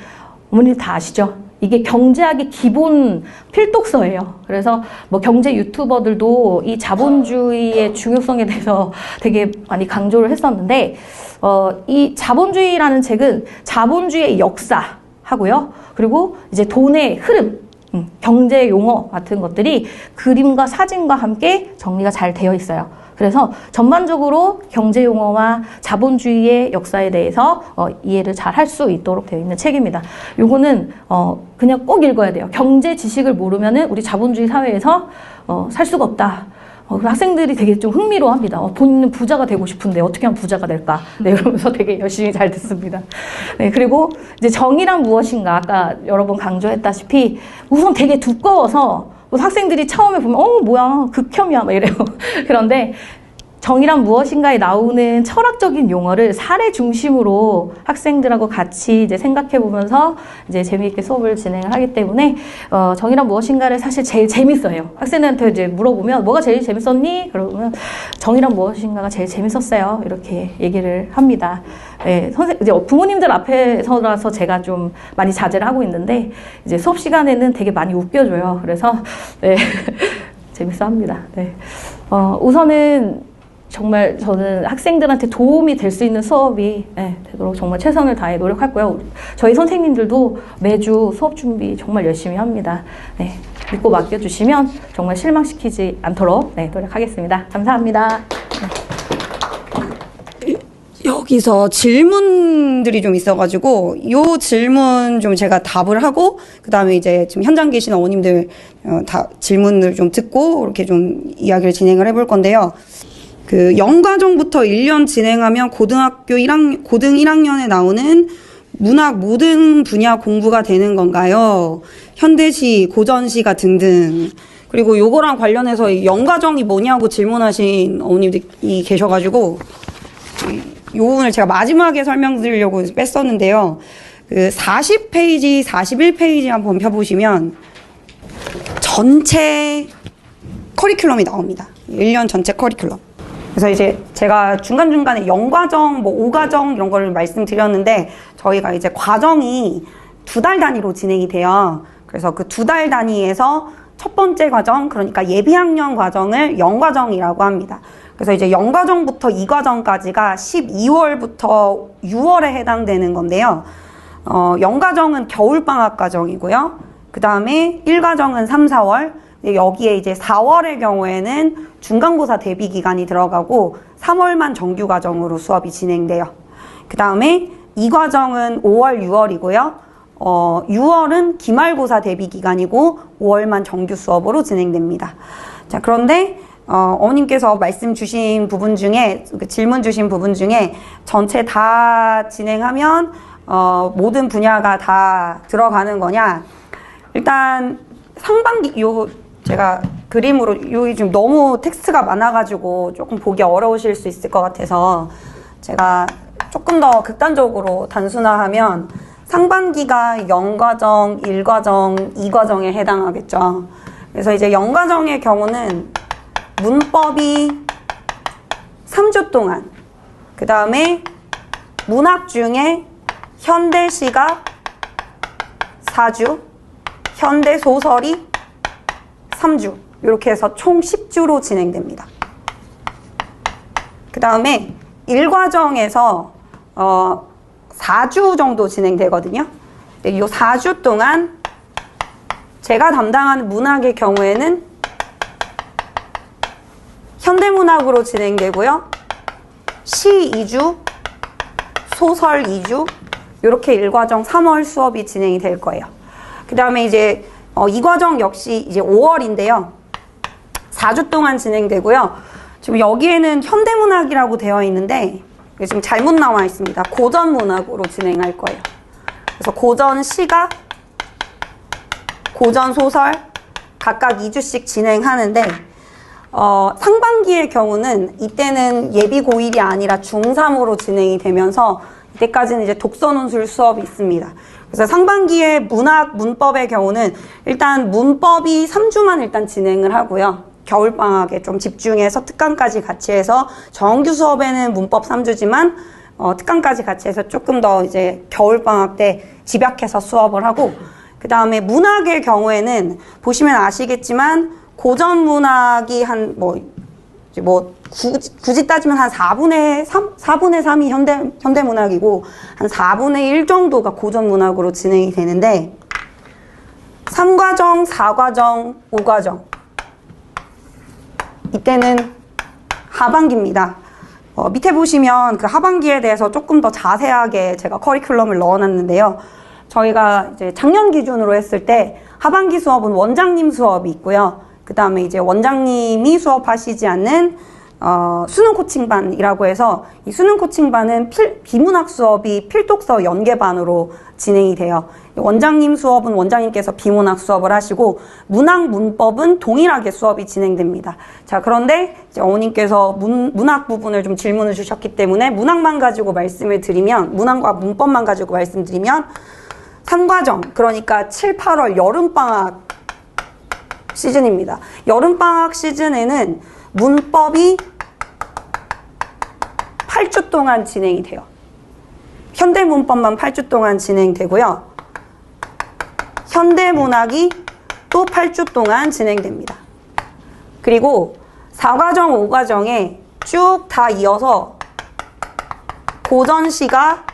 어머니 다 아시죠? 이게 경제학의 기본 필독서예요. 그래서 뭐 경제 유튜버들도 이 자본주의의 중요성에 대해서 되게 많이 강조를 했었는데, 이 자본주의라는 책은 자본주의의 역사하고요. 그리고 이제 돈의 흐름, 경제 용어 같은 것들이 그림과 사진과 함께 정리가 잘 되어 있어요. 그래서 전반적으로 경제 용어와 자본주의의 역사에 대해서 이해를 잘 할 수 있도록 되어 있는 책입니다. 요거는 그냥 꼭 읽어야 돼요. 경제 지식을 모르면은 우리 자본주의 사회에서 살 수가 없다. 학생들이 되게 좀 흥미로워합니다. 본인은 부자가 되고 싶은데 어떻게 하면 부자가 될까? 네, 이러면서 되게 열심히 잘 듣습니다. 네, 그리고 이제 정의란 무엇인가, 아까 여러 번 강조했다시피 우선 되게 두꺼워서 학생들이 처음에 보면 뭐야 극혐이야 막 이래요. 그런데 정의란 무엇인가에 나오는 철학적인 용어를 사례 중심으로 학생들하고 같이 이제 생각해 보면서 이제 재미있게 수업을 진행을 하기 때문에 정의란 무엇인가를 사실 제일 재밌어요. 학생들한테 이제 물어보면 뭐가 제일 재밌었니? 그러면 정의란 무엇인가가 제일 재밌었어요. 이렇게 얘기를 합니다. 네, 이제 부모님들 앞에서라서 제가 좀 많이 자제를 하고 있는데, 이제 수업 시간에는 되게 많이 웃겨줘요. 그래서 네, 재밌어 합니다. 네. 우선은 정말 저는 학생들한테 도움이 될 수 있는 수업이 되도록 정말 최선을 다해 노력할 거예요. 저희 선생님들도 매주 수업 준비 정말 열심히 합니다. 네, 믿고 맡겨주시면 정말 실망시키지 않도록 노력하겠습니다. 감사합니다. 여기서 질문들이 좀 있어가지고 요 질문 좀 제가 답을 하고, 그 다음에 이제 지금 현장 계신 어머님들 다 질문을 좀 듣고 이렇게 좀 이야기를 진행을 해볼 건데요. 그 영과정부터 1년 진행하면 고등 1학년에 나오는 문학 모든 분야 공부가 되는 건가요? 현대시, 고전시가 등등. 그리고 요거랑 관련해서 이 영과정이 뭐냐고 질문하신 어머님들이 계셔가지고 요 부분을 제가 마지막에 설명드리려고 뺐었는데요. 그 40페이지, 41페이지 한번 펴보시면 전체 커리큘럼이 나옵니다. 1년 전체 커리큘럼. 그래서 이제 제가 중간중간에 영과정, 뭐 5과정 이런 거를 말씀드렸는데, 저희가 이제 과정이 2달 단위로 진행이 돼요. 그래서 그 2달 단위에서 첫 번째 과정, 그러니까 예비학년 과정을 영과정이라고 합니다. 그래서 이제 영과정부터 2과정까지가 12월부터 6월에 해당되는 건데요. 영과정은 겨울방학 과정이고요. 그 다음에 1과정은 3, 4월. 여기에 이제 4월의 경우에는 중간고사 대비 기간이 들어가고 3월만 정규 과정으로 수업이 진행돼요. 그 다음에 2과정은 5월, 6월이고요. 6월은 기말고사 대비 기간이고 5월만 정규 수업으로 진행됩니다. 자, 그런데 어머님께서 말씀 주신 부분 중에, 질문 주신 부분 중에 전체 다 진행하면 모든 분야가 다 들어가는 거냐? 일단 상반기, 제가 그림으로, 여기 지금 너무 텍스트가 많아가지고 조금 보기 어려우실 수 있을 것 같아서 제가 조금 더 극단적으로 단순화하면 상반기가 영과정, 1과정, 2과정에 해당하겠죠. 그래서 이제 영과정의 경우는 문법이 3주 동안, 그 다음에 문학 중에 현대시가 4주, 현대소설이 3주, 이렇게 해서 총 10주로 진행됩니다. 그 다음에 1과정에서 4주 정도 진행되거든요. 이 4주 동안 제가 담당하는 문학의 경우에는 현대문학으로 진행되고요. 시 2주, 소설 2주, 이렇게 1과정 3월 수업이 진행이 될 거예요. 그 다음에 이제 이 과정 역시 이제 5월인데요. 4주 동안 진행되고요. 지금 여기에는 현대문학이라고 되어 있는데 지금 잘못 나와 있습니다. 고전문학으로 진행할 거예요. 그래서 고전 시가, 고전 소설 각각 2주씩 진행하는데 상반기의 경우는 이때는 예비 고1이 아니라 중3으로 진행이 되면서 이때까지는 이제 독서 논술 수업이 있습니다. 그래서 상반기에 문학 문법의 경우는 일단 문법이 3주만 일단 진행을 하고요. 겨울방학에 좀 집중해서 특강까지 같이 해서 정규 수업에는 문법 3주지만 특강까지 같이 해서 조금 더 이제 겨울방학 때 집약해서 수업을 하고, 그 다음에 문학의 경우에는 보시면 아시겠지만 고전 문학이 굳이 따지면 한 4분의 3이 현대문학이고 한 4분의 1 정도가 고전 문학으로 진행이 되는데 3과정, 4과정, 5과정 이때는 하반기입니다. 밑에 보시면 그 하반기에 대해서 조금 더 자세하게 제가 커리큘럼을 넣어놨는데요. 저희가 이제 작년 기준으로 했을 때 하반기 수업은 원장님 수업이 있고요. 그 다음에 이제 원장님이 수업하시지 않는 수능 코칭반이라고 해서 이 수능 코칭반은 비문학 수업이 필독서 연계반으로 진행이 돼요. 원장님 수업은 원장님께서 비문학 수업을 하시고 문학 문법은 동일하게 수업이 진행됩니다. 자, 그런데 이제 어머님께서 문학 부분을 좀 질문을 주셨기 때문에 문학만 가지고 말씀을 드리면, 문학과 문법만 가지고 말씀드리면 3과정, 그러니까 7, 8월 여름방학 시즌입니다. 여름방학 시즌에는 문법이 8주 동안 진행이 돼요. 현대문법만 8주 동안 진행되고요. 현대문학이 또 8주 동안 진행됩니다. 그리고 4과정, 5과정에 쭉 다 이어서 고전시가,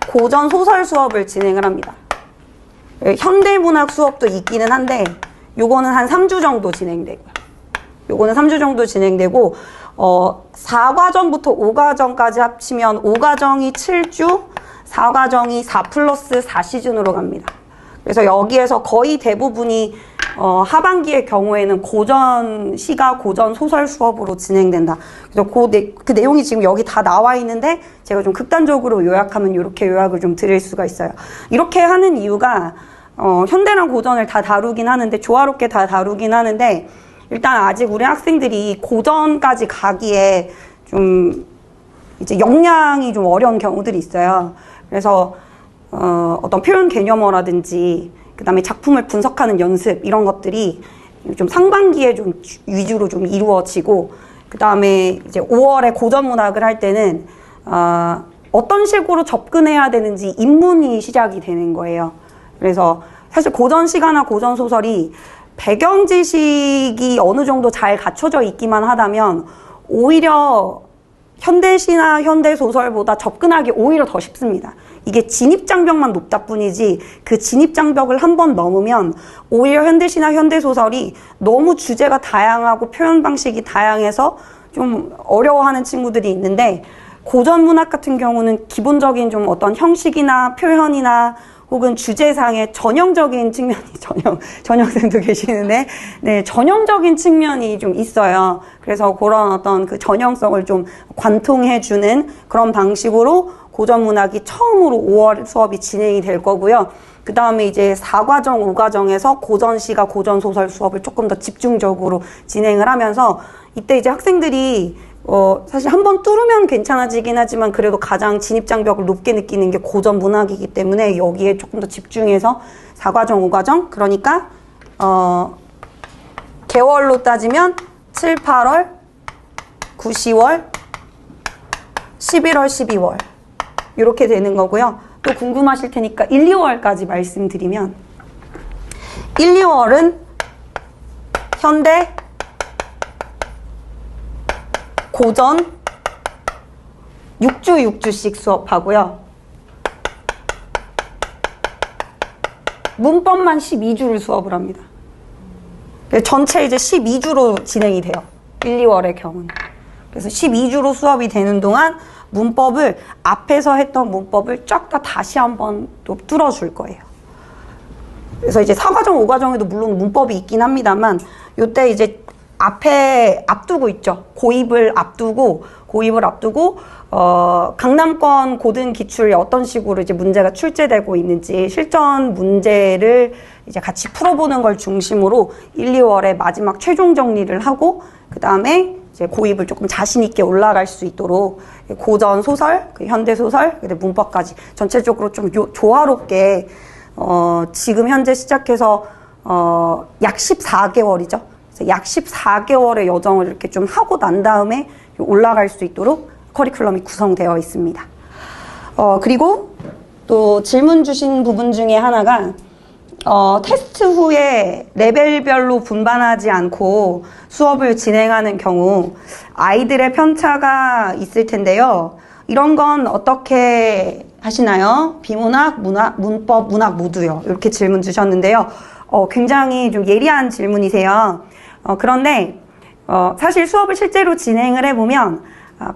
고전소설 수업을 진행을 합니다. 현대문학 수업도 있기는 한데 요거는 한 3주 정도 진행되고요. 요거는 3주 정도 진행되고 4과정부터 5과정까지 합치면 5과정이 7주, 4과정이 4+4 시즌으로 갑니다. 그래서 여기에서 거의 대부분이 하반기의 경우에는 고전 시가, 고전 소설 수업으로 진행된다. 그래서 그 내용이 지금 여기 다 나와 있는데 제가 좀 극단적으로 요약하면 이렇게 요약을 좀 드릴 수가 있어요. 이렇게 하는 이유가 현대랑 고전을 다 다루긴 하는데, 조화롭게 다 다루긴 하는데, 일단 아직 우리 학생들이 고전까지 가기에 좀 이제 역량이 좀 어려운 경우들이 있어요. 그래서 어떤 표현 개념어라든지 그 다음에 작품을 분석하는 연습, 이런 것들이 좀 상반기에 좀 위주로 좀 이루어지고, 그 다음에 이제 5월에 고전 문학을 할 때는 어떤 식으로 접근해야 되는지 입문이 시작이 되는 거예요. 그래서 사실 고전 시가나 고전 소설이 배경 지식이 어느 정도 잘 갖춰져 있기만 하다면 오히려 현대시나 현대소설보다 접근하기 오히려 더 쉽습니다. 이게 진입장벽만 높다 뿐이지 그 진입장벽을 한번 넘으면 오히려 현대시나 현대소설이 너무 주제가 다양하고 표현 방식이 다양해서 좀 어려워하는 친구들이 있는데, 고전문학 같은 경우는 기본적인 좀 어떤 형식이나 표현이나 혹은 주제상의 전형적인 측면이, 전형생도 계시는데, 네, 전형적인 측면이 좀 있어요. 그래서 그런 어떤 그 전형성을 좀 관통해주는 그런 방식으로 고전문학이 처음으로 5월 수업이 진행이 될 거고요. 그 다음에 이제 4과정, 5과정에서 고전시가, 고전소설 수업을 조금 더 집중적으로 진행을 하면서, 이때 이제 학생들이 사실 한번 뚫으면 괜찮아지긴 하지만 그래도 가장 진입장벽을 높게 느끼는 게 고전 문학이기 때문에 여기에 조금 더 집중해서 4과정, 5과정, 그러니까 개월로 따지면 7, 8월, 9, 10월, 11월, 12월 이렇게 되는 거고요. 또 궁금하실 테니까 1, 2월까지 말씀드리면 1, 2월은 현대, 고전 6주씩 수업하고요. 문법만 12주를 수업을 합니다. 전체 이제 12주로 진행이 돼요. 1, 2월의 경우는. 그래서 12주로 수업이 되는 동안 문법을 앞에서 했던 문법을 쫙 다 다시 한번 또 뚫어줄 거예요. 그래서 이제 4과정, 5과정에도 물론 문법이 있긴 합니다만 요때 이제 앞에 앞두고 있죠. 고입을 앞두고 강남권 고등 기출에 어떤 식으로 이제 문제가 출제되고 있는지 실전 문제를 이제 같이 풀어보는 걸 중심으로 1, 2월에 마지막 최종 정리를 하고 그 다음에 이제 고입을 조금 자신 있게 올라갈 수 있도록 고전 소설, 현대 소설, 문법까지 전체적으로 좀 조화롭게 지금 현재 시작해서 약 14개월이죠. 약 14개월의 여정을 이렇게 좀 하고 난 다음에 올라갈 수 있도록 커리큘럼이 구성되어 있습니다. 그리고 또 질문 주신 부분 중에 하나가 테스트 후에 레벨별로 분반하지 않고 수업을 진행하는 경우 아이들의 편차가 있을 텐데요. 이런 건 어떻게 하시나요? 비문학, 문법, 문학 모두요. 이렇게 질문 주셨는데요. 굉장히 좀 예리한 질문이세요. 그런데 사실 수업을 실제로 진행을 해보면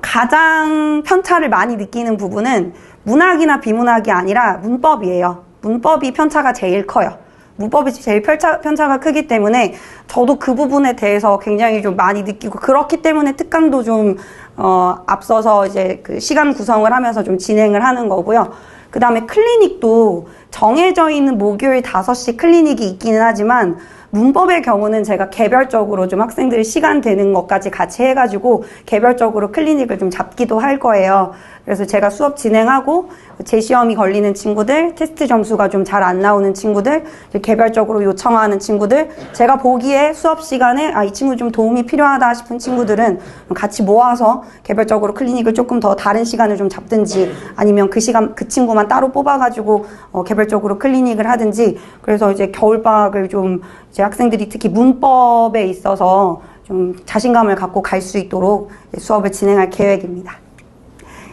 가장 편차를 많이 느끼는 부분은 문학이나 비문학이 아니라 문법이에요. 문법이 편차가 제일 커요. 문법이 제일 편차가 크기 때문에 저도 그 부분에 대해서 굉장히 좀 많이 느끼고 그렇기 때문에 특강도 좀 앞서서 이제 그 시간 구성을 하면서 좀 진행을 하는 거고요. 그 다음에 클리닉도 정해져 있는 목요일 5시 클리닉이 있기는 하지만 문법의 경우는 제가 개별적으로 좀 학생들이 시간 되는 것까지 같이 해가지고 개별적으로 클리닉을 좀 잡기도 할 거예요. 그래서 제가 수업 진행하고 재시험이 걸리는 친구들, 테스트 점수가 좀 잘 안 나오는 친구들, 개별적으로 요청하는 친구들, 제가 보기에 수업 시간에 이 친구 좀 도움이 필요하다 싶은 친구들은 같이 모아서 개별적으로 클리닉을 조금 더 다른 시간을 좀 잡든지 아니면 그 시간 그 친구만 따로 뽑아가지고 개별적으로 클리닉을 하든지 그래서 이제 겨울방학을 좀 제 학생들이 특히 문법에 있어서 좀 자신감을 갖고 갈 수 있도록 수업을 진행할 계획입니다.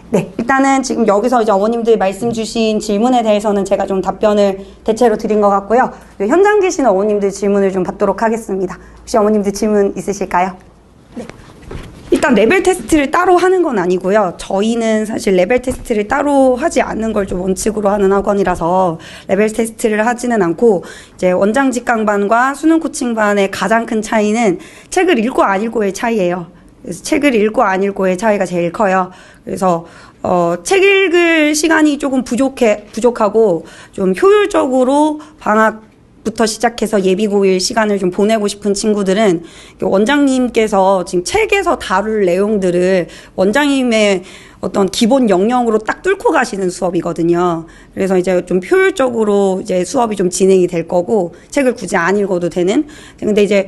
네, 일단은 지금 여기서 이제 어머님들이 말씀 주신 질문에 대해서는 제가 좀 답변을 대체로 드린 것 같고요. 현장 계신 어머님들 질문을 좀 받도록 하겠습니다. 혹시 어머님들 질문 있으실까요? 네. 일단 레벨 테스트를 따로 하는 건 아니고요. 저희는 사실 레벨 테스트를 따로 하지 않는 걸 좀 원칙으로 하는 학원이라서 레벨 테스트를 하지는 않고 이제 원장 직강반과 수능 코칭반의 가장 큰 차이는 책을 읽고 안 읽고의 차이예요. 그래서 책을 읽고 안 읽고의 차이가 제일 커요. 그래서 책 읽을 시간이 조금 부족하고 좀 효율적으로 방학부터 시작해서 예비고일 시간을 좀 보내고 싶은 친구들은 원장님께서 지금 책에서 다룰 내용들을 원장님의 어떤 기본 역량으로 딱 뚫고 가시는 수업이거든요. 그래서 이제 좀 효율적으로 이제 수업이 좀 진행이 될 거고 책을 굳이 안 읽어도 되는. 근데 이제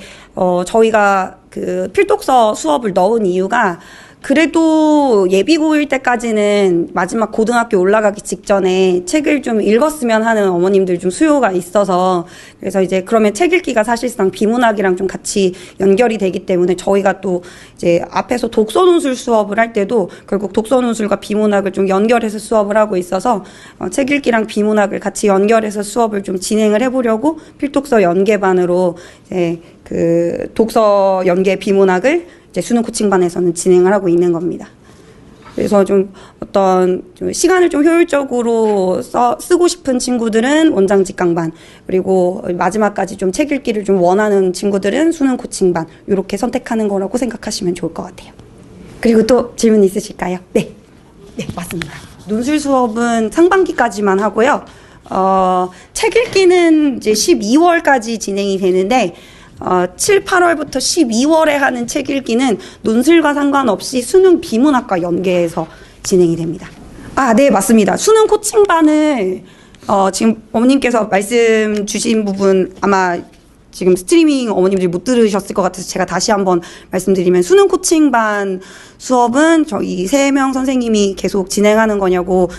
저희가 그 필독서 수업을 넣은 이유가 그래도 예비고일 때까지는 마지막 고등학교 올라가기 직전에 책을 좀 읽었으면 하는 어머님들 좀 수요가 있어서 그래서 이제 그러면 책 읽기가 사실상 비문학이랑 좀 같이 연결이 되기 때문에 저희가 또 이제 앞에서 독서논술 수업을 할 때도 결국 독서논술과 비문학을 좀 연결해서 수업을 하고 있어서 책 읽기랑 비문학을 같이 연결해서 수업을 좀 진행을 해보려고 필독서 연계반으로 이제 그 독서 연계 비문학을 이제 수능 코칭반에서는 진행을 하고 있는 겁니다. 그래서 좀 어떤 좀 시간을 좀 효율적으로 쓰고 싶은 친구들은 원장 직강반, 그리고 마지막까지 좀 책 읽기를 좀 원하는 친구들은 수능 코칭반, 이렇게 선택하는 거라고 생각하시면 좋을 것 같아요. 그리고 또 질문 있으실까요? 네, 맞습니다. 논술 수업은 상반기까지만 하고요. 책 읽기는 이제 12월까지 진행이 되는데 7, 8월부터 12월에 하는 책 읽기는 논술과 상관없이 수능 비문학과 연계해서 진행이 됩니다. 네, 맞습니다. 수능 코칭반을 지금 어머님께서 말씀 주신 부분 아마 지금 스트리밍 어머님들이 못 들으셨을 것 같아서 제가 다시 한번 말씀드리면 수능 코칭반 수업은 저희 3명 선생님이 계속 진행하는 거냐고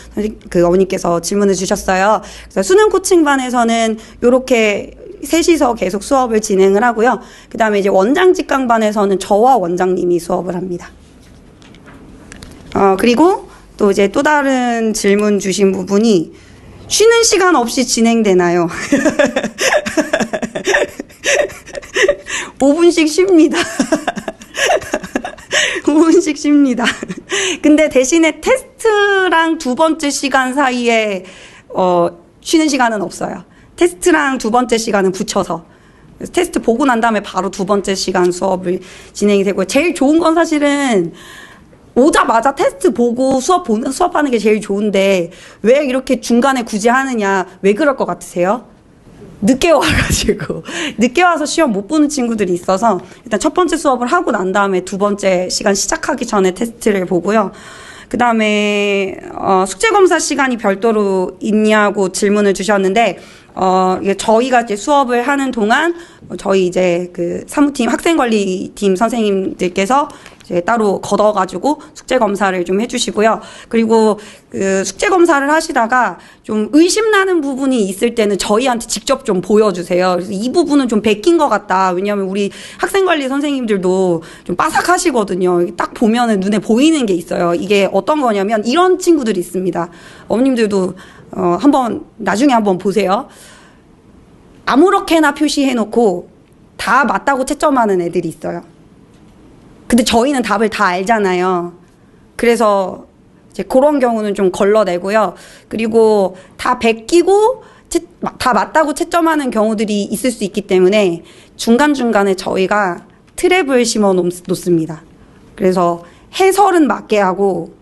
그 어머님께서 질문을 주셨어요. 그래서 수능 코칭반에서는 이렇게 셋이서 계속 수업을 진행을 하고요. 그 다음에 이제 원장 직강반에서는 저와 원장님이 수업을 합니다. 그리고 또 이제 또 다른 질문 주신 부분이 쉬는 시간 없이 진행되나요? 5분씩 쉽니다. 5분씩 쉽니다. 근데 대신에 테스트랑 두 번째 시간 사이에 쉬는 시간은 없어요. 테스트랑 두 번째 시간은 붙여서. 테스트 보고 난 다음에 바로 두 번째 시간 수업을 진행이 되고요. 제일 좋은 건 사실은 오자마자 테스트 보고 수업하는 게 제일 좋은데 왜 이렇게 중간에 굳이 하느냐, 왜 그럴 것 같으세요? 늦게 와가지고 늦게 와서 시험 못 보는 친구들이 있어서 일단 첫 번째 수업을 하고 난 다음에 두 번째 시간 시작하기 전에 테스트를 보고요. 그 다음에 숙제검사 시간이 별도로 있냐고 질문을 주셨는데 이게 저희가 이제 수업을 하는 동안 저희 이제 그 사무팀 학생관리팀 선생님들께서 이제 따로 걷어가지고 숙제검사를 좀 해주시고요. 그리고 그 숙제검사를 하시다가 좀 의심나는 부분이 있을 때는 저희한테 직접 좀 보여주세요. 그래서 이 부분은 좀 베낀 것 같다. 왜냐하면 우리 학생관리 선생님들도 좀 빠삭하시거든요. 딱 보면은 눈에 보이는 게 있어요. 이게 어떤 거냐면 이런 친구들이 있습니다. 어머님들도 한번 나중에 한번 보세요. 아무렇게나 표시해놓고 다 맞다고 채점하는 애들이 있어요. 근데 저희는 답을 다 알잖아요. 그래서 이제 그런 경우는 좀 걸러내고요. 그리고 다 베끼고 다 맞다고 채점하는 경우들이 있을 수 있기 때문에 중간중간에 저희가 트랩을 심어 놓습니다. 그래서 해설은 맞게 하고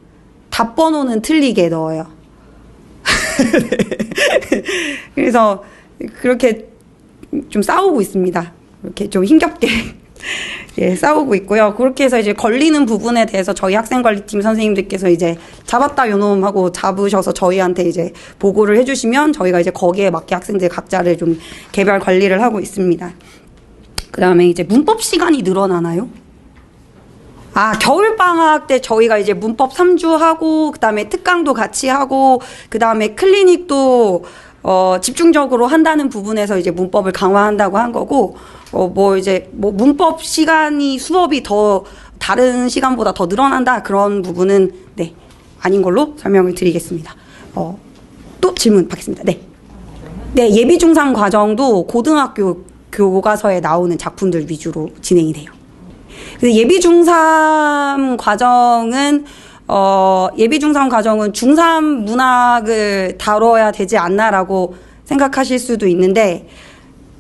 답 번호는 틀리게 넣어요. 그래서 그렇게 좀 싸우고 있습니다. 이렇게 좀 힘겹게 예, 싸우고 있고요. 그렇게 해서 이제 걸리는 부분에 대해서 저희 학생관리팀 선생님들께서 이제 잡았다 요놈 하고 잡으셔서 저희한테 이제 보고를 해주시면 저희가 이제 거기에 맞게 학생들 각자를 좀 개별 관리를 하고 있습니다. 그 다음에 이제 문법 시간이 늘어나나요? 겨울방학 때 저희가 이제 문법 3주 하고, 그 다음에 특강도 같이 하고, 그 다음에 클리닉도, 집중적으로 한다는 부분에서 이제 문법을 강화한다고 한 거고, 문법 시간이 수업이 더 다른 시간보다 더 늘어난다. 그런 부분은, 네, 아닌 걸로 설명을 드리겠습니다. 또 질문 받겠습니다. 네. 네, 예비중3 과정도 고등학교 교과서에 나오는 작품들 위주로 진행이 돼요. 예비중3 과정은 중3 문학을 다뤄야 되지 않나라고 생각하실 수도 있는데,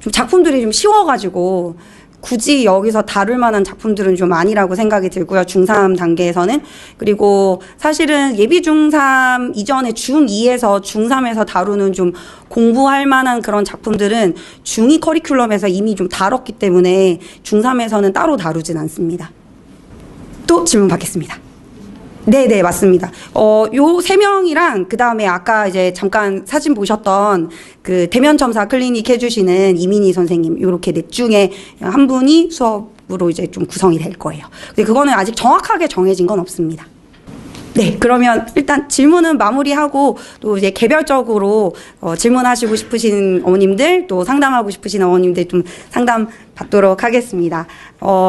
좀 작품들이 좀 쉬워가지고 굳이 여기서 다룰 만한 작품들은 좀 아니라고 생각이 들고요. 중3 단계에서는. 그리고 사실은 예비중3 이전에 중2에서 중3에서 다루는 좀 공부할 만한 그런 작품들은 중2 커리큘럼에서 이미 좀 다뤘기 때문에 중3에서는 따로 다루진 않습니다. 또 질문 받겠습니다. 네네, 맞습니다. 요 세 명이랑, 그 다음에 아까 이제 잠깐 사진 보셨던 그 대면점사 클리닉 해주시는 이민희 선생님, 요렇게 넷 중에 한 분이 수업으로 이제 좀 구성이 될 거예요. 근데 그거는 아직 정확하게 정해진 건 없습니다. 네, 그러면 일단 질문은 마무리하고 또 이제 개별적으로 질문하시고 싶으신 어머님들, 또 상담하고 싶으신 어머님들 좀 상담 받도록 하겠습니다.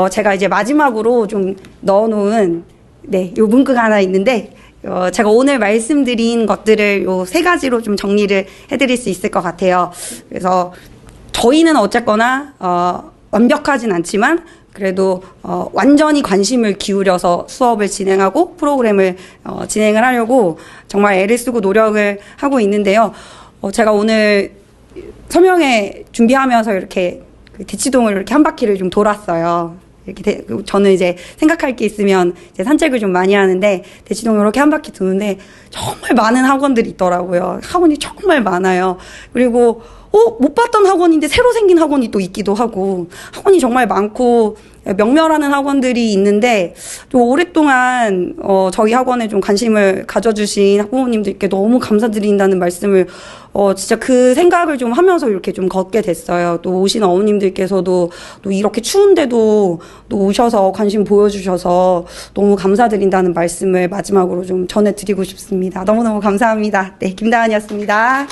제가 이제 마지막으로 좀 넣어놓은 네, 요 문구가 하나 있는데, 제가 오늘 말씀드린 것들을 요 세 가지로 좀 정리를 해드릴 수 있을 것 같아요. 그래서 저희는 어쨌거나, 완벽하진 않지만, 그래도, 완전히 관심을 기울여서 수업을 진행하고 프로그램을, 진행을 하려고 정말 애를 쓰고 노력을 하고 있는데요. 제가 오늘 서명회 준비하면서 이렇게 대치동을 이렇게 한 바퀴를 좀 돌았어요. 이렇게 저는 이제 생각할 게 있으면 이제 산책을 좀 많이 하는데 대치동 이렇게 한 바퀴 도는데 정말 많은 학원들이 있더라고요. 학원이 정말 많아요. 그리고 못 봤던 학원인데 새로 생긴 학원이 또 있기도 하고 학원이 정말 많고 명멸하는 학원들이 있는데 또 오랫동안 저희 학원에 좀 관심을 가져주신 학부모님들께 너무 감사드린다는 말씀을 진짜 그 생각을 좀 하면서 이렇게 좀 걷게 됐어요. 또 오신 어머님들께서도 또 이렇게 추운데도 또 오셔서 관심 보여주셔서 너무 감사드린다는 말씀을 마지막으로 좀 전해드리고 싶습니다. 너무너무 감사합니다. 네, 김다은이었습니다.